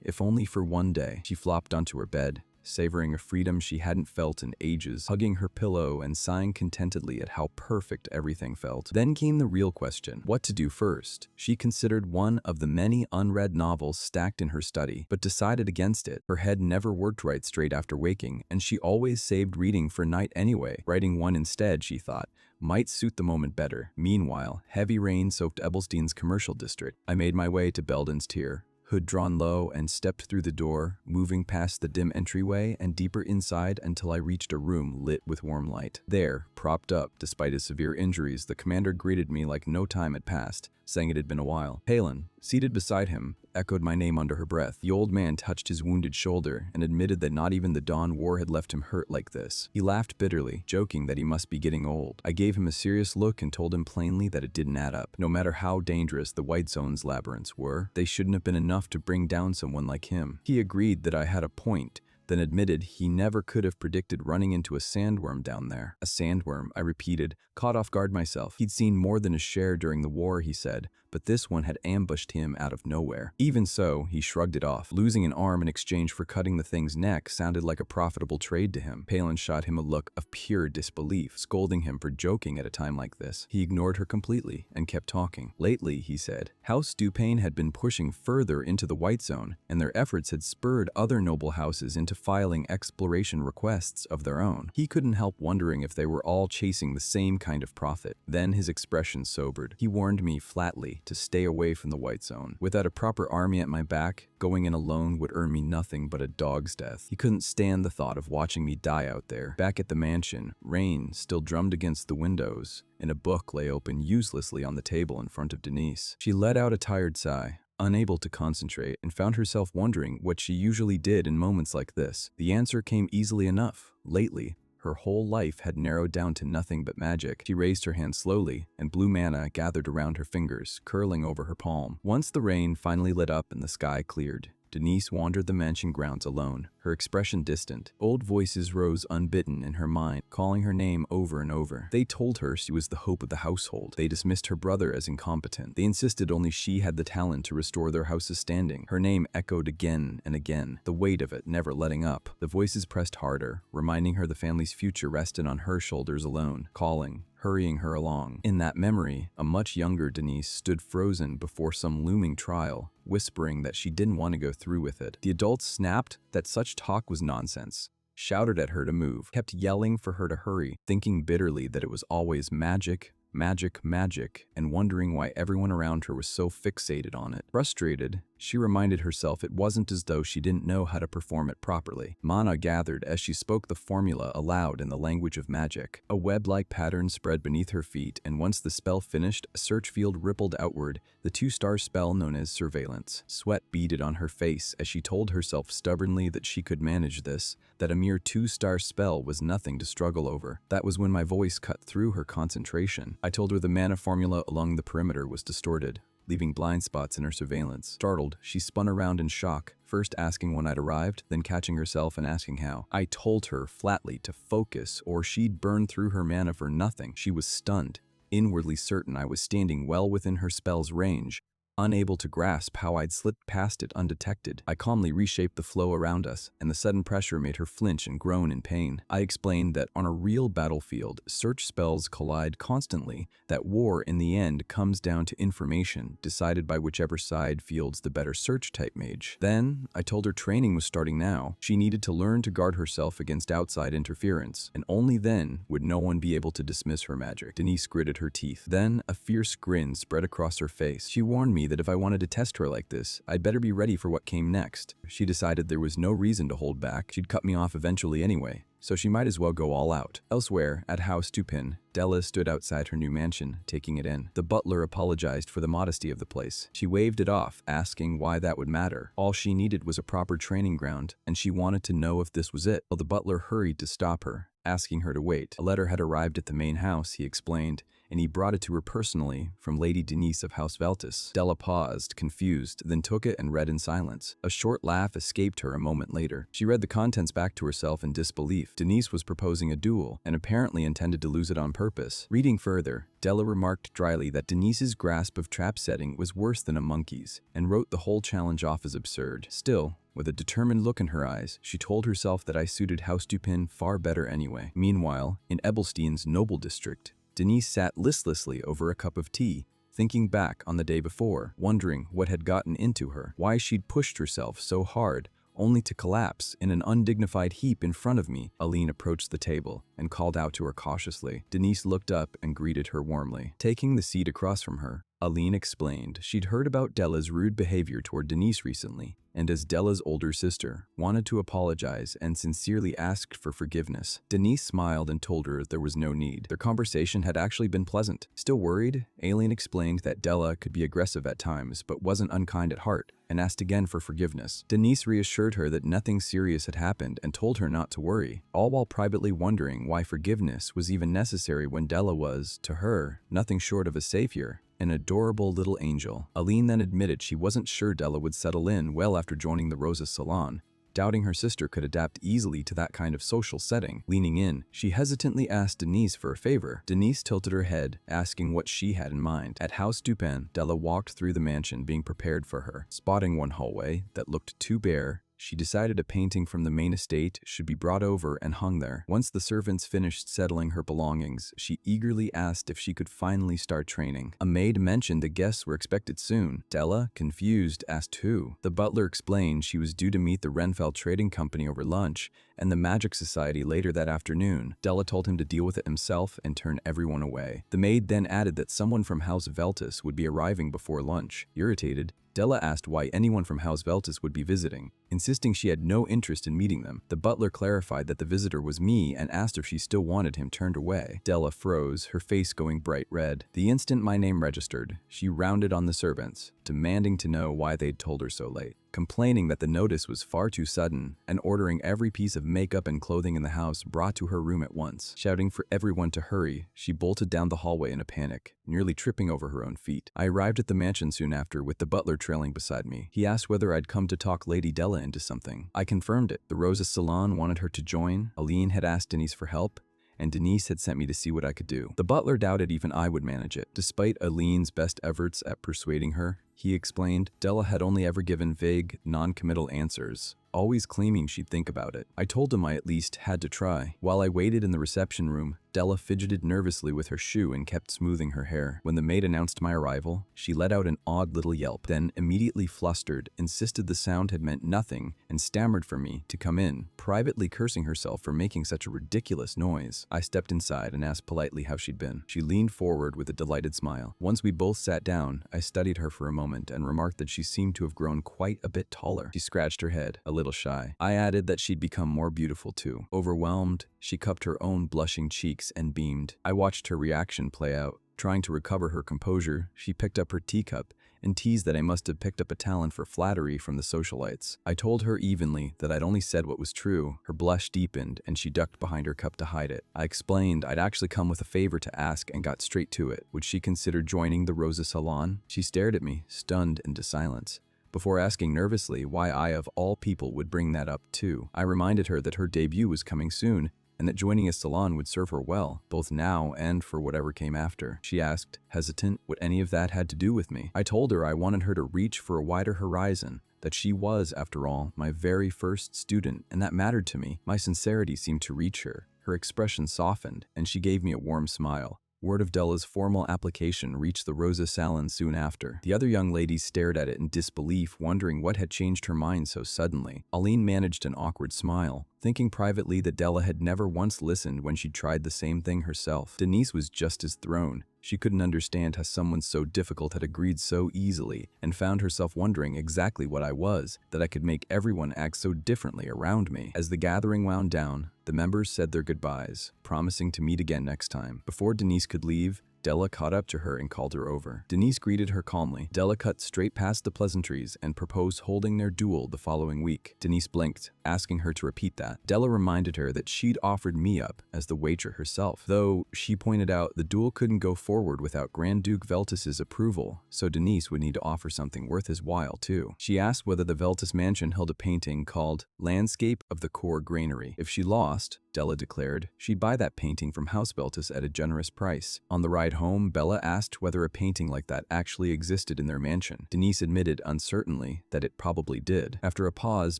if only for one day. She flopped onto her bed, savoring a freedom she hadn't felt in ages, hugging her pillow and sighing contentedly at how perfect everything felt. Then came the real question, what to do first. She considered one of the many unread novels stacked in her study, but decided against it. Her head never worked right straight after waking, and she always saved reading for night anyway. Writing one instead, she thought, might suit the moment better. Meanwhile, heavy rain soaked Ebelstein's commercial district. I made my way to Belden's Tier, hood drawn low, and stepped through the door, moving past the dim entryway and deeper inside until I reached a room lit with warm light. There, propped up despite his severe injuries, the commander greeted me like no time had passed, saying it had been a while. Palin, seated beside him, echoed my name under her breath. The old man touched his wounded shoulder and admitted that not even the Dawn War had left him hurt like this. He laughed bitterly, joking that he must be getting old. I gave him a serious look and told him plainly that it didn't add up. No matter how dangerous the White Zone's labyrinths were, they shouldn't have been enough to bring down someone like him. He agreed that I had a point, then admitted he never could have predicted running into a sandworm down there. A sandworm, I repeated, caught off guard myself. He'd seen more than a share during the war, he said, but this one had ambushed him out of nowhere. Even so, he shrugged it off. Losing an arm in exchange for cutting the thing's neck sounded like a profitable trade to him. Palin shot him a look of pure disbelief, scolding him for joking at a time like this. He ignored her completely and kept talking. Lately, he said, House Dupain had been pushing further into the White Zone, and their efforts had spurred other noble houses into filing exploration requests of their own. He couldn't help wondering if they were all chasing the same kind of profit. Then his expression sobered. He warned me flatly to stay away from the White Zone. Without a proper army at my back, going in alone would earn me nothing but a dog's death. He couldn't stand the thought of watching me die out there. Back at the mansion, rain still drummed against the windows, and a book lay open uselessly on the table in front of Denise. She let out a tired sigh, unable to concentrate, and found herself wondering what she usually did in moments like this. The answer came easily enough. Lately, her whole life had narrowed down to nothing but magic. She raised her hand slowly, and blue mana gathered around her fingers, curling over her palm. Once the rain finally lit up and the sky cleared, Denise wandered the mansion grounds alone, her expression distant. Old voices rose unbidden in her mind, calling her name over and over. They told her she was the hope of the household. They dismissed her brother as incompetent. They insisted only she had the talent to restore their house's standing. Her name echoed again and again, the weight of it never letting up. The voices pressed harder, reminding her the family's future rested on her shoulders alone, calling, hurrying her along. In that memory, a much younger Denise stood frozen before some looming trial, whispering that she didn't want to go through with it. The adults snapped that such talk was nonsense, shouted at her to move, kept yelling for her to hurry, thinking bitterly that it was always magic, magic, magic, and wondering why everyone around her was so fixated on it. Frustrated, she reminded herself it wasn't as though she didn't know how to perform it properly. Mana gathered as she spoke the formula aloud in the language of magic. A web-like pattern spread beneath her feet, and once the spell finished, a search field rippled outward, the 2-star spell known as surveillance. Sweat beaded on her face as she told herself stubbornly that she could manage this, that a mere 2-star spell was nothing to struggle over. That was when my voice cut through her concentration. I told her the mana formula along the perimeter was distorted, leaving blind spots in her surveillance. Startled, she spun around in shock, first asking when I'd arrived, then catching herself and asking how. I told her flatly to focus or she'd burn through her mana for nothing. She was stunned, inwardly certain I was standing well within her spell's range, unable to grasp how I'd slipped past it undetected. I calmly reshaped the flow around us, and the sudden pressure made her flinch and groan in pain. I explained that on a real battlefield, search spells collide constantly, that war in the end comes down to information, decided by whichever side fields the better search type mage. Then, I told her training was starting now. She needed to learn to guard herself against outside interference, and only then would no one be able to dismiss her magic. Denise gritted her teeth. Then, a fierce grin spread across her face. She warned me that if I wanted to test her like this, I'd better be ready for what came next. She decided there was no reason to hold back. She'd cut me off eventually anyway, so she might as well go all out. Elsewhere, at House Dupin, Della stood outside her new mansion, taking it in. The butler apologized for the modesty of the place. She waved it off, asking why that would matter. All she needed was a proper training ground, and she wanted to know if this was it. Well, the butler hurried to stop her, asking her to wait. A letter had arrived at the main house, he explained, and he brought it to her personally from Lady Denise of House Veltus. Della paused, confused, then took it and read in silence. A short laugh escaped her a moment later. She read the contents back to herself in disbelief. Denise was proposing a duel, and apparently intended to lose it on purpose. Reading further, Della remarked dryly that Denise's grasp of trap setting was worse than a monkey's, and wrote the whole challenge off as absurd. Still, with a determined look in her eyes, she told herself that I suited House Dupin far better anyway. Meanwhile, in Ebelstein's noble district, Denise sat listlessly over a cup of tea, thinking back on the day before, wondering what had gotten into her, why she'd pushed herself so hard, only to collapse in an undignified heap in front of me. Aline approached the table and called out to her cautiously. Denise looked up and greeted her warmly. Taking the seat across from her, Aline explained she'd heard about Della's rude behavior toward Denise recently, and as Della's older sister, wanted to apologize and sincerely asked for forgiveness. Denise smiled and told her there was no need. Their conversation had actually been pleasant. Still worried, Aline explained that Della could be aggressive at times, but wasn't unkind at heart, and asked again for forgiveness. Denise reassured her that nothing serious had happened and told her not to worry, all while privately wondering why forgiveness was even necessary when Della was, to her, nothing short of a savior. An adorable little angel. Aline then admitted she wasn't sure Della would settle in well after joining the Rosa salon, doubting her sister could adapt easily to that kind of social setting. Leaning in, she hesitantly asked Denise for a favor. Denise tilted her head, asking what she had in mind. At House Dupin, Della walked through the mansion being prepared for her. Spotting one hallway that looked too bare, she decided a painting from the main estate should be brought over and hung there. Once the servants finished settling her belongings, she eagerly asked if she could finally start training. A maid mentioned the guests were expected soon. Della, confused, asked who. The butler explained she was due to meet the Renfell Trading Company over lunch and the Magic Society later that afternoon. Della told him to deal with it himself and turn everyone away. The maid then added that someone from House Veltus would be arriving before lunch. Irritated, Della asked why anyone from House Veltus would be visiting, insisting she had no interest in meeting them. The butler clarified that the visitor was me and asked if she still wanted him turned away. Della froze, her face going bright red. The instant my name registered, she rounded on the servants, demanding to know why they'd told her so late, complaining that the notice was far too sudden, and ordering every piece of makeup and clothing in the house brought to her room at once. Shouting for everyone to hurry, she bolted down the hallway in a panic, nearly tripping over her own feet. I arrived at the mansion soon after with the butler trailing beside me. He asked whether I'd come to talk Lady Della into something. I confirmed it. The Rosa Salon wanted her to join, Aline had asked Denise for help, and Denise had sent me to see what I could do. The butler doubted even I would manage it. Despite Aline's best efforts at persuading her, he explained, Della had only ever given vague, non-committal answers, always claiming she'd think about it. I told him I at least had to try. While I waited in the reception room, Della fidgeted nervously with her shoe and kept smoothing her hair. When the maid announced my arrival, she let out an odd little yelp, then immediately flustered, insisted the sound had meant nothing, and stammered for me to come in, privately cursing herself for making such a ridiculous noise. I stepped inside and asked politely how she'd been. She leaned forward with a delighted smile. Once we both sat down, I studied her for a moment and remarked that she seemed to have grown quite a bit taller. She scratched her head, a little shy. I added that she'd become more beautiful too. Overwhelmed, she cupped her own blushing cheeks and beamed. I watched her reaction play out. Trying to recover her composure, she picked up her teacup and teased that I must have picked up a talent for flattery from the socialites. I told her evenly that I'd only said what was true. Her blush deepened and she ducked behind her cup to hide it. I explained I'd actually come with a favor to ask and got straight to it. Would she consider joining the Rosa Salon? She stared at me, stunned into silence, before asking nervously why I of all people would bring that up too. I reminded her that her debut was coming soon and that joining a salon would serve her well, both now and for whatever came after. She asked, hesitant, what any of that had to do with me. I told her I wanted her to reach for a wider horizon, that she was, after all, my very first student, and that mattered to me. My sincerity seemed to reach her. Her expression softened, and she gave me a warm smile. Word of Della's formal application reached the Rosa Salon soon after. The other young ladies stared at it in disbelief, wondering what had changed her mind so suddenly. Aline managed an awkward smile, thinking privately that Della had never once listened when she'd tried the same thing herself. Denise was just as thrown. She couldn't understand how someone so difficult had agreed so easily, and found herself wondering exactly what I was, that I could make everyone act so differently around me. As the gathering wound down, the members said their goodbyes, promising to meet again next time. Before Denise could leave, Della caught up to her and called her over. Denise greeted her calmly. Della cut straight past the pleasantries and proposed holding their duel the following week. Denise blinked, asking her to repeat that. Della reminded her that she'd offered me up as the wager herself, though she pointed out the duel couldn't go forward without Grand Duke Veltus's approval, so Denise would need to offer something worth his while too. She asked whether the Veltus mansion held a painting called Landscape of the Core Granary. If she lost, Della declared, she'd buy that painting from House Veltus at a generous price. On the ride home, Bella asked whether a painting like that actually existed in their mansion. Denise admitted uncertainly that it probably did. After a pause,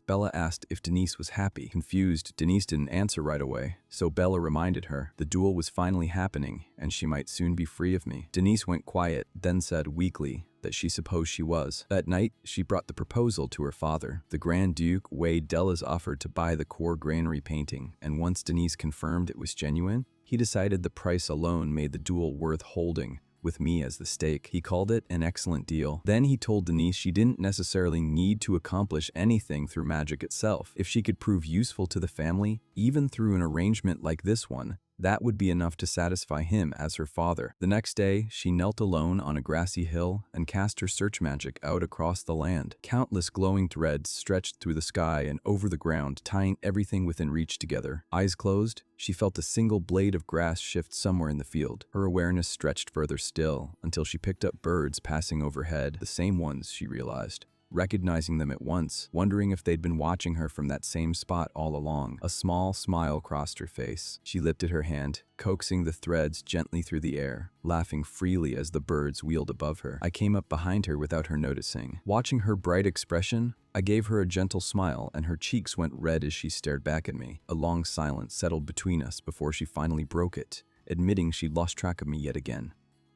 Bella asked if Denise was happy. Confused, Denise didn't answer right away, so Bella reminded her the duel was finally happening and she might soon be free of me. Denise went quiet, then said weakly that she supposed she was. That night, she brought the proposal to her father. The Grand Duke weighed Della's offer to buy the core granary painting, and once Denise confirmed it was genuine, he decided the price alone made the duel worth holding, with me as the stake. He called it an excellent deal. Then he told Denise she didn't necessarily need to accomplish anything through magic itself. If she could prove useful to the family, even through an arrangement like this one, that would be enough to satisfy him as her father. The next day, she knelt alone on a grassy hill and cast her search magic out across the land. Countless glowing threads stretched through the sky and over the ground, tying everything within reach together. Eyes closed, she felt a single blade of grass shift somewhere in the field. Her awareness stretched further still until she picked up birds passing overhead, the same ones, she realized, recognizing them at once, wondering if they'd been watching her from that same spot all along. A small smile crossed her face. She lifted her hand, coaxing the threads gently through the air, laughing freely as the birds wheeled above her. I came up behind her without her noticing. Watching her bright expression, I gave her a gentle smile and her cheeks went red as she stared back at me. A long silence settled between us before she finally broke it, admitting she'd lost track of me yet again.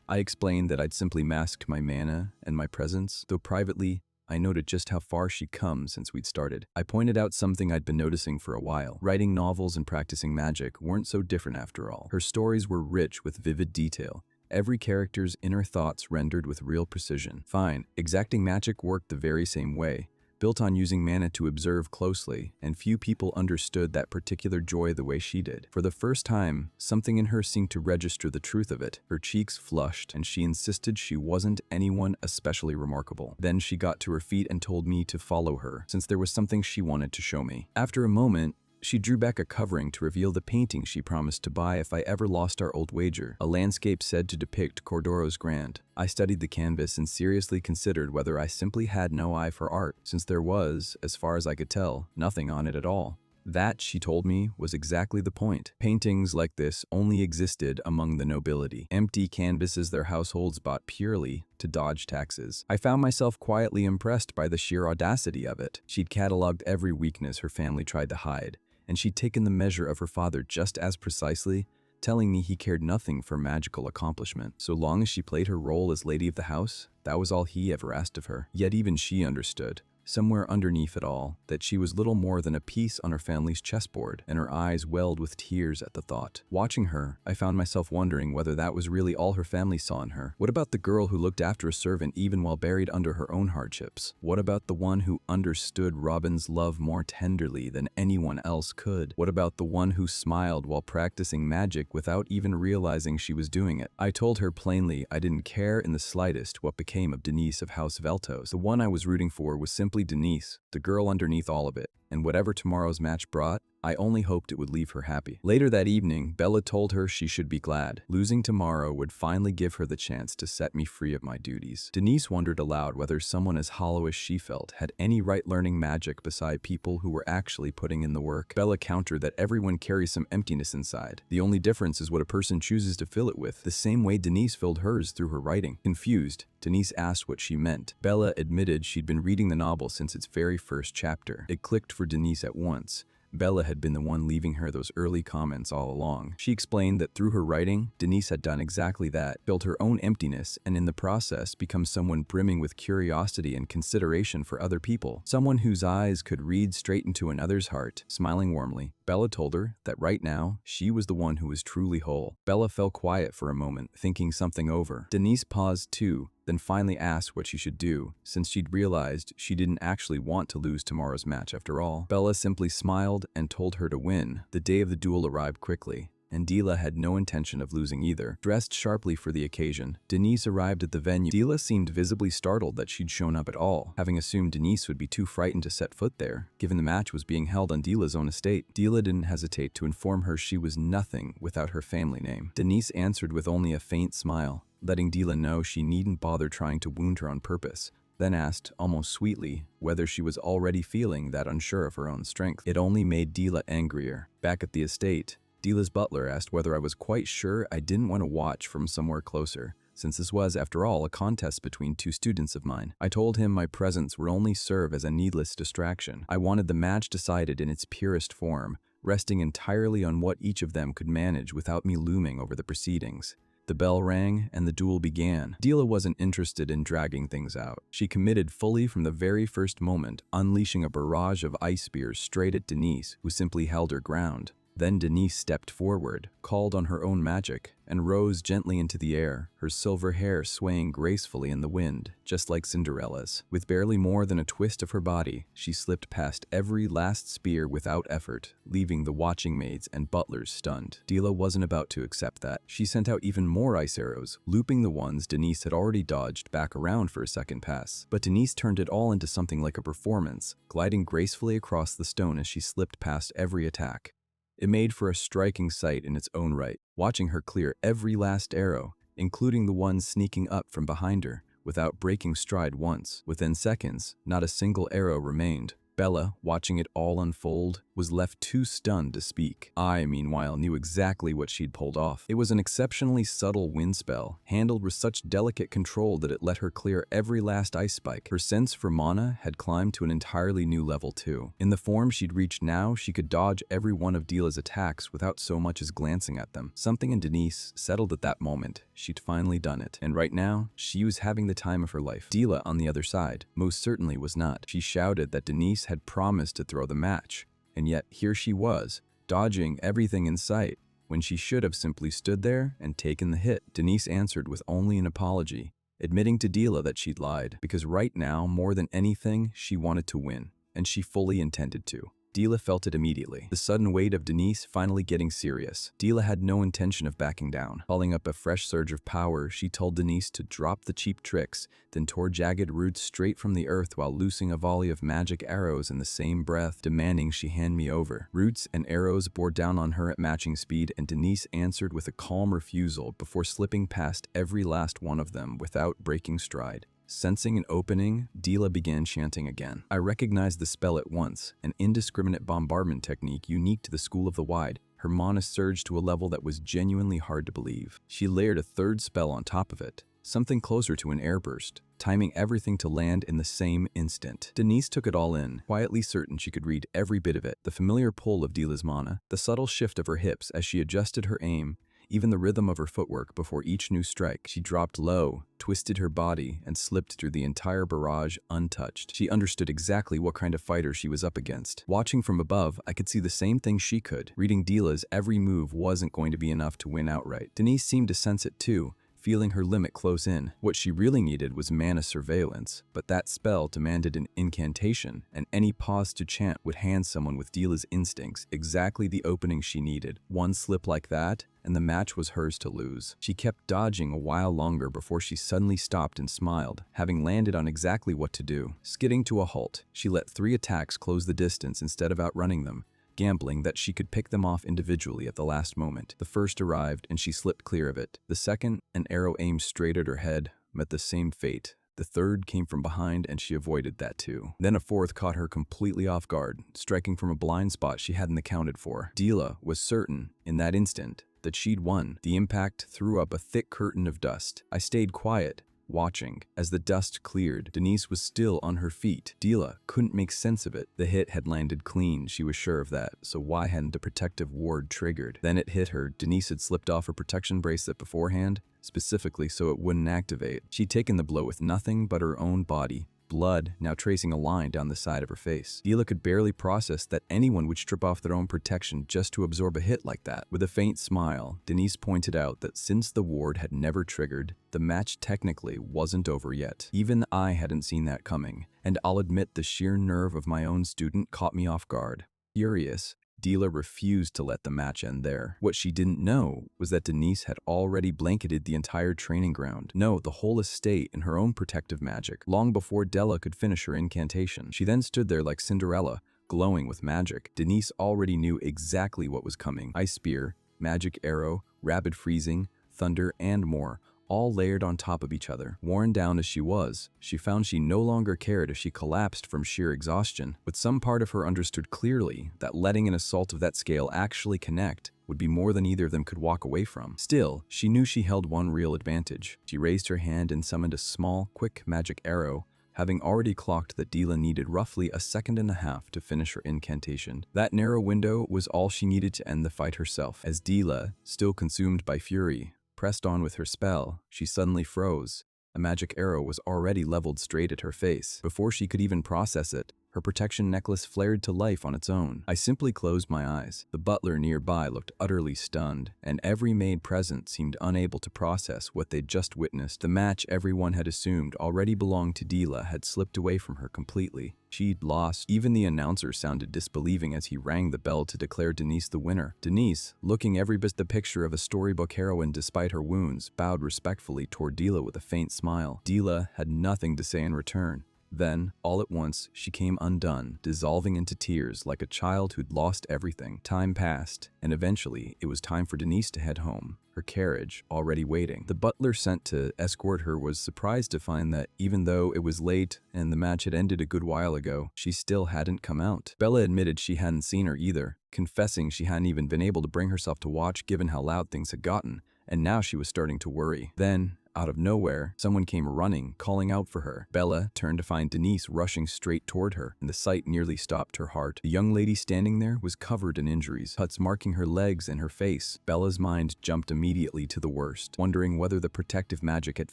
I explained that I'd simply masked my mana and my presence, though privately, I noted just how far she'd come since we'd started. I pointed out something I'd been noticing for a while. Writing novels and practicing magic weren't so different after all. Her stories were rich with vivid detail, every character's inner thoughts rendered with real precision. Fine, exacting magic worked the very same way, built on using mana to observe closely, and few people understood that particular joy the way she did. For the first time, something in her seemed to register the truth of it. Her cheeks flushed, and she insisted she wasn't anyone especially remarkable. Then she got to her feet and told me to follow her, since there was something she wanted to show me. After a moment, she drew back a covering to reveal the painting she promised to buy if I ever lost our old wager, a landscape said to depict Cordoro's Grand. I studied the canvas and seriously considered whether I simply had no eye for art, since there was, as far as I could tell, nothing on it at all. That, she told me, was exactly the point. Paintings like this only existed among the nobility, empty canvases their households bought purely to dodge taxes. I found myself quietly impressed by the sheer audacity of it. She'd cataloged every weakness her family tried to hide, and she'd taken the measure of her father just as precisely, telling me he cared nothing for magical accomplishment. So long as she played her role as lady of the house, that was all he ever asked of her. Yet even she understood, somewhere underneath it all, that she was little more than a piece on her family's chessboard, and her eyes welled with tears at the thought. Watching her, I found myself wondering whether that was really all her family saw in her. What about the girl who looked after a servant even while buried under her own hardships? What about the one who understood Robin's love more tenderly than anyone else could? What about the one who smiled while practicing magic without even realizing she was doing it? I told her plainly I didn't care in the slightest what became of Denise of House Veltos. The one I was rooting for was simply Denise, the girl underneath all of it, and whatever tomorrow's match brought, I only hoped it would leave her happy. Later that evening, Bella told her she should be glad. Losing tomorrow would finally give her the chance to set me free of my duties. Denise wondered aloud whether someone as hollow as she felt had any right learning magic beside people who were actually putting in the work. Bella countered that everyone carries some emptiness inside. The only difference is what a person chooses to fill it with, the same way Denise filled hers through her writing. Confused, Denise asked what she meant. Bella admitted she'd been reading the novel since its very first chapter. It clicked for Denise at once. Bella had been the one leaving her those early comments all along. She explained that through her writing, Denise had done exactly that, filled her own emptiness, and in the process become someone brimming with curiosity and consideration for other people. Someone whose eyes could read straight into another's heart. Smiling warmly, Bella told her that right now, she was the one who was truly whole. Bella fell quiet for a moment, thinking something over. Denise paused too, then finally asked what she should do, since she'd realized she didn't actually want to lose tomorrow's match after all. Bella simply smiled and told her to win. The day of the duel arrived quickly, and Dila had no intention of losing either. Dressed sharply for the occasion, Denise arrived at the venue. Dila seemed visibly startled that she'd shown up at all, having assumed Denise would be too frightened to set foot there, given the match was being held on Dila's own estate. Dila didn't hesitate to inform her she was nothing without her family name. Denise answered with only a faint smile, letting Dila know she needn't bother trying to wound her on purpose, then asked, almost sweetly, whether she was already feeling that unsure of her own strength. It only made Dila angrier. Back at the estate, Dila's butler asked whether I was quite sure I didn't want to watch from somewhere closer, since this was, after all, a contest between two students of mine. I told him my presence would only serve as a needless distraction. I wanted the match decided in its purest form, resting entirely on what each of them could manage without me looming over the proceedings. The bell rang, and the duel began. Dila wasn't interested in dragging things out. She committed fully from the very first moment, unleashing a barrage of ice spears straight at Denise, who simply held her ground. Then Denise stepped forward, called on her own magic, and rose gently into the air, her silver hair swaying gracefully in the wind, just like Cinderella's. With barely more than a twist of her body, she slipped past every last spear without effort, leaving the watching maids and butlers stunned. Dila wasn't about to accept that. She sent out even more ice arrows, looping the ones Denise had already dodged back around for a second pass. But Denise turned it all into something like a performance, gliding gracefully across the stone as she slipped past every attack. It made for a striking sight in its own right. Watching her clear every last arrow, including the ones sneaking up from behind her, without breaking stride once. Within seconds, not a single arrow remained. Bella, watching it all unfold, was left too stunned to speak. I, meanwhile, knew exactly what she'd pulled off. It was an exceptionally subtle wind spell, handled with such delicate control that it let her clear every last ice spike. Her sense for mana had climbed to an entirely new level too. In the form she'd reached now, she could dodge every one of Dila's attacks without so much as glancing at them. Something in Denise settled at that moment. She'd finally done it. And right now, she was having the time of her life. Dila, on the other side, most certainly was not. She shouted that Denise had promised to throw the match. And yet, here she was, dodging everything in sight, when she should have simply stood there and taken the hit. Denise answered with only an apology, admitting to Dila that she'd lied, because right now, more than anything, she wanted to win, and she fully intended to. Dila felt it immediately, the sudden weight of Denise finally getting serious. Dila had no intention of backing down. Calling up a fresh surge of power, she told Denise to drop the cheap tricks, then tore jagged roots straight from the earth while loosing a volley of magic arrows in the same breath, demanding she hand me over. Roots and arrows bore down on her at matching speed, and Denise answered with a calm refusal before slipping past every last one of them without breaking stride. Sensing an opening, Dila began chanting again. I recognized the spell at once, an indiscriminate bombardment technique unique to the School of the Wide. Her mana surged to a level that was genuinely hard to believe. She layered a third spell on top of it, something closer to an airburst, timing everything to land in the same instant. Denise took it all in, quietly certain she could read every bit of it. The familiar pull of Dila's mana, the subtle shift of her hips as she adjusted her aim, even the rhythm of her footwork before each new strike. She dropped low, twisted her body, and slipped through the entire barrage untouched. She understood exactly what kind of fighter she was up against. Watching from above, I could see the same thing she could. Reading Dila's every move wasn't going to be enough to win outright. Denise seemed to sense it too, feeling her limit close in. What she really needed was mana surveillance, but that spell demanded an incantation, and any pause to chant would hand someone with Dila's instincts exactly the opening she needed. One slip like that, and the match was hers to lose. She kept dodging a while longer before she suddenly stopped and smiled, having landed on exactly what to do. Skidding to a halt, she let 3 attacks close the distance instead of outrunning them, gambling that she could pick them off individually at the last moment. The first arrived, and she slipped clear of it. The second, an arrow aimed straight at her head, met the same fate. The third came from behind, and she avoided that too. Then a fourth caught her completely off guard, striking from a blind spot she hadn't accounted for. Dila was certain, in that instant, that she'd won. The impact threw up a thick curtain of dust. I stayed quiet, watching. As the dust cleared, Denise was still on her feet. Dila couldn't make sense of it. The hit had landed clean, she was sure of that, so why hadn't the protective ward triggered? Then it hit her. Denise had slipped off her protection bracelet beforehand, specifically so it wouldn't activate. She'd taken the blow with nothing but her own body, blood now tracing a line down the side of her face. Dila could barely process that anyone would strip off their own protection just to absorb a hit like that. With a faint smile, Denise pointed out that since the ward had never triggered, the match technically wasn't over yet. Even I hadn't seen that coming, and I'll admit the sheer nerve of my own student caught me off guard. Furious, Dila refused to let the match end there. What she didn't know was that Denise had already blanketed the entire training ground. No, the whole estate in her own protective magic, long before Della could finish her incantation. She then stood there like Cinderella, glowing with magic. Denise already knew exactly what was coming. Ice spear, magic arrow, rapid freezing, thunder, and more, all layered on top of each other. Worn down as she was, she found she no longer cared if she collapsed from sheer exhaustion, but some part of her understood clearly that letting an assault of that scale actually connect would be more than either of them could walk away from. Still, she knew she held one real advantage. She raised her hand and summoned a small, quick magic arrow, having already clocked that Dila needed roughly 1.5 seconds to finish her incantation. That narrow window was all she needed to end the fight herself. As Dila, still consumed by fury, pressed on with her spell, she suddenly froze. A magic arrow was already leveled straight at her face. Before she could even process it, her protection necklace flared to life on its own. I simply closed my eyes. The butler nearby looked utterly stunned, and every maid present seemed unable to process what they'd just witnessed. The match everyone had assumed already belonged to Dila had slipped away from her completely. She'd lost. Even the announcer sounded disbelieving as he rang the bell to declare Denise the winner. Denise, looking every bit the picture of a storybook heroine despite her wounds, bowed respectfully toward Dila with a faint smile. Dila had nothing to say in return. Then, all at once, she came undone, dissolving into tears like a child who'd lost everything. Time passed, and eventually it was time for Denise to head home, her carriage already waiting. The butler sent to escort her was surprised to find that even though it was late and the match had ended a good while ago, she still hadn't come out. Bella admitted she hadn't seen her either, confessing she hadn't even been able to bring herself to watch given how loud things had gotten, and now she was starting to worry. Then, out of nowhere, someone came running, calling out for her. Bella turned to find Denise rushing straight toward her, and the sight nearly stopped her heart. The young lady standing there was covered in injuries, cuts marking her legs and her face. Bella's mind jumped immediately to the worst, wondering whether the protective magic had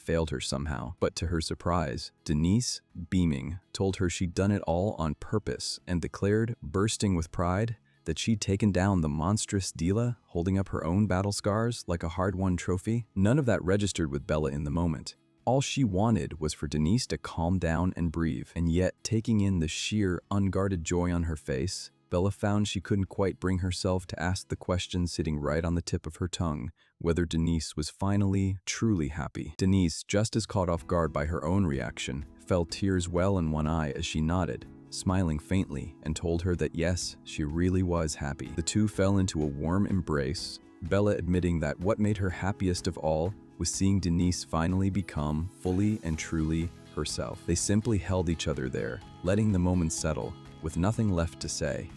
failed her somehow. But to her surprise, Denise, beaming, told her she'd done it all on purpose and declared, bursting with pride, that she'd taken down the monstrous Dila, holding up her own battle scars like a hard-won trophy. None of that registered with Bella in the moment. All she wanted was for Denise to calm down and breathe, and yet, taking in the sheer, unguarded joy on her face, Bella found she couldn't quite bring herself to ask the question sitting right on the tip of her tongue, whether Denise was finally, truly happy. Denise, just as caught off guard by her own reaction, felt tears well in one eye as she nodded, smiling faintly, and told her that yes, she really was happy. The two fell into a warm embrace, Bella admitting that what made her happiest of all was seeing Denise finally become fully and truly herself. They simply held each other there, letting the moment settle, with nothing left to say.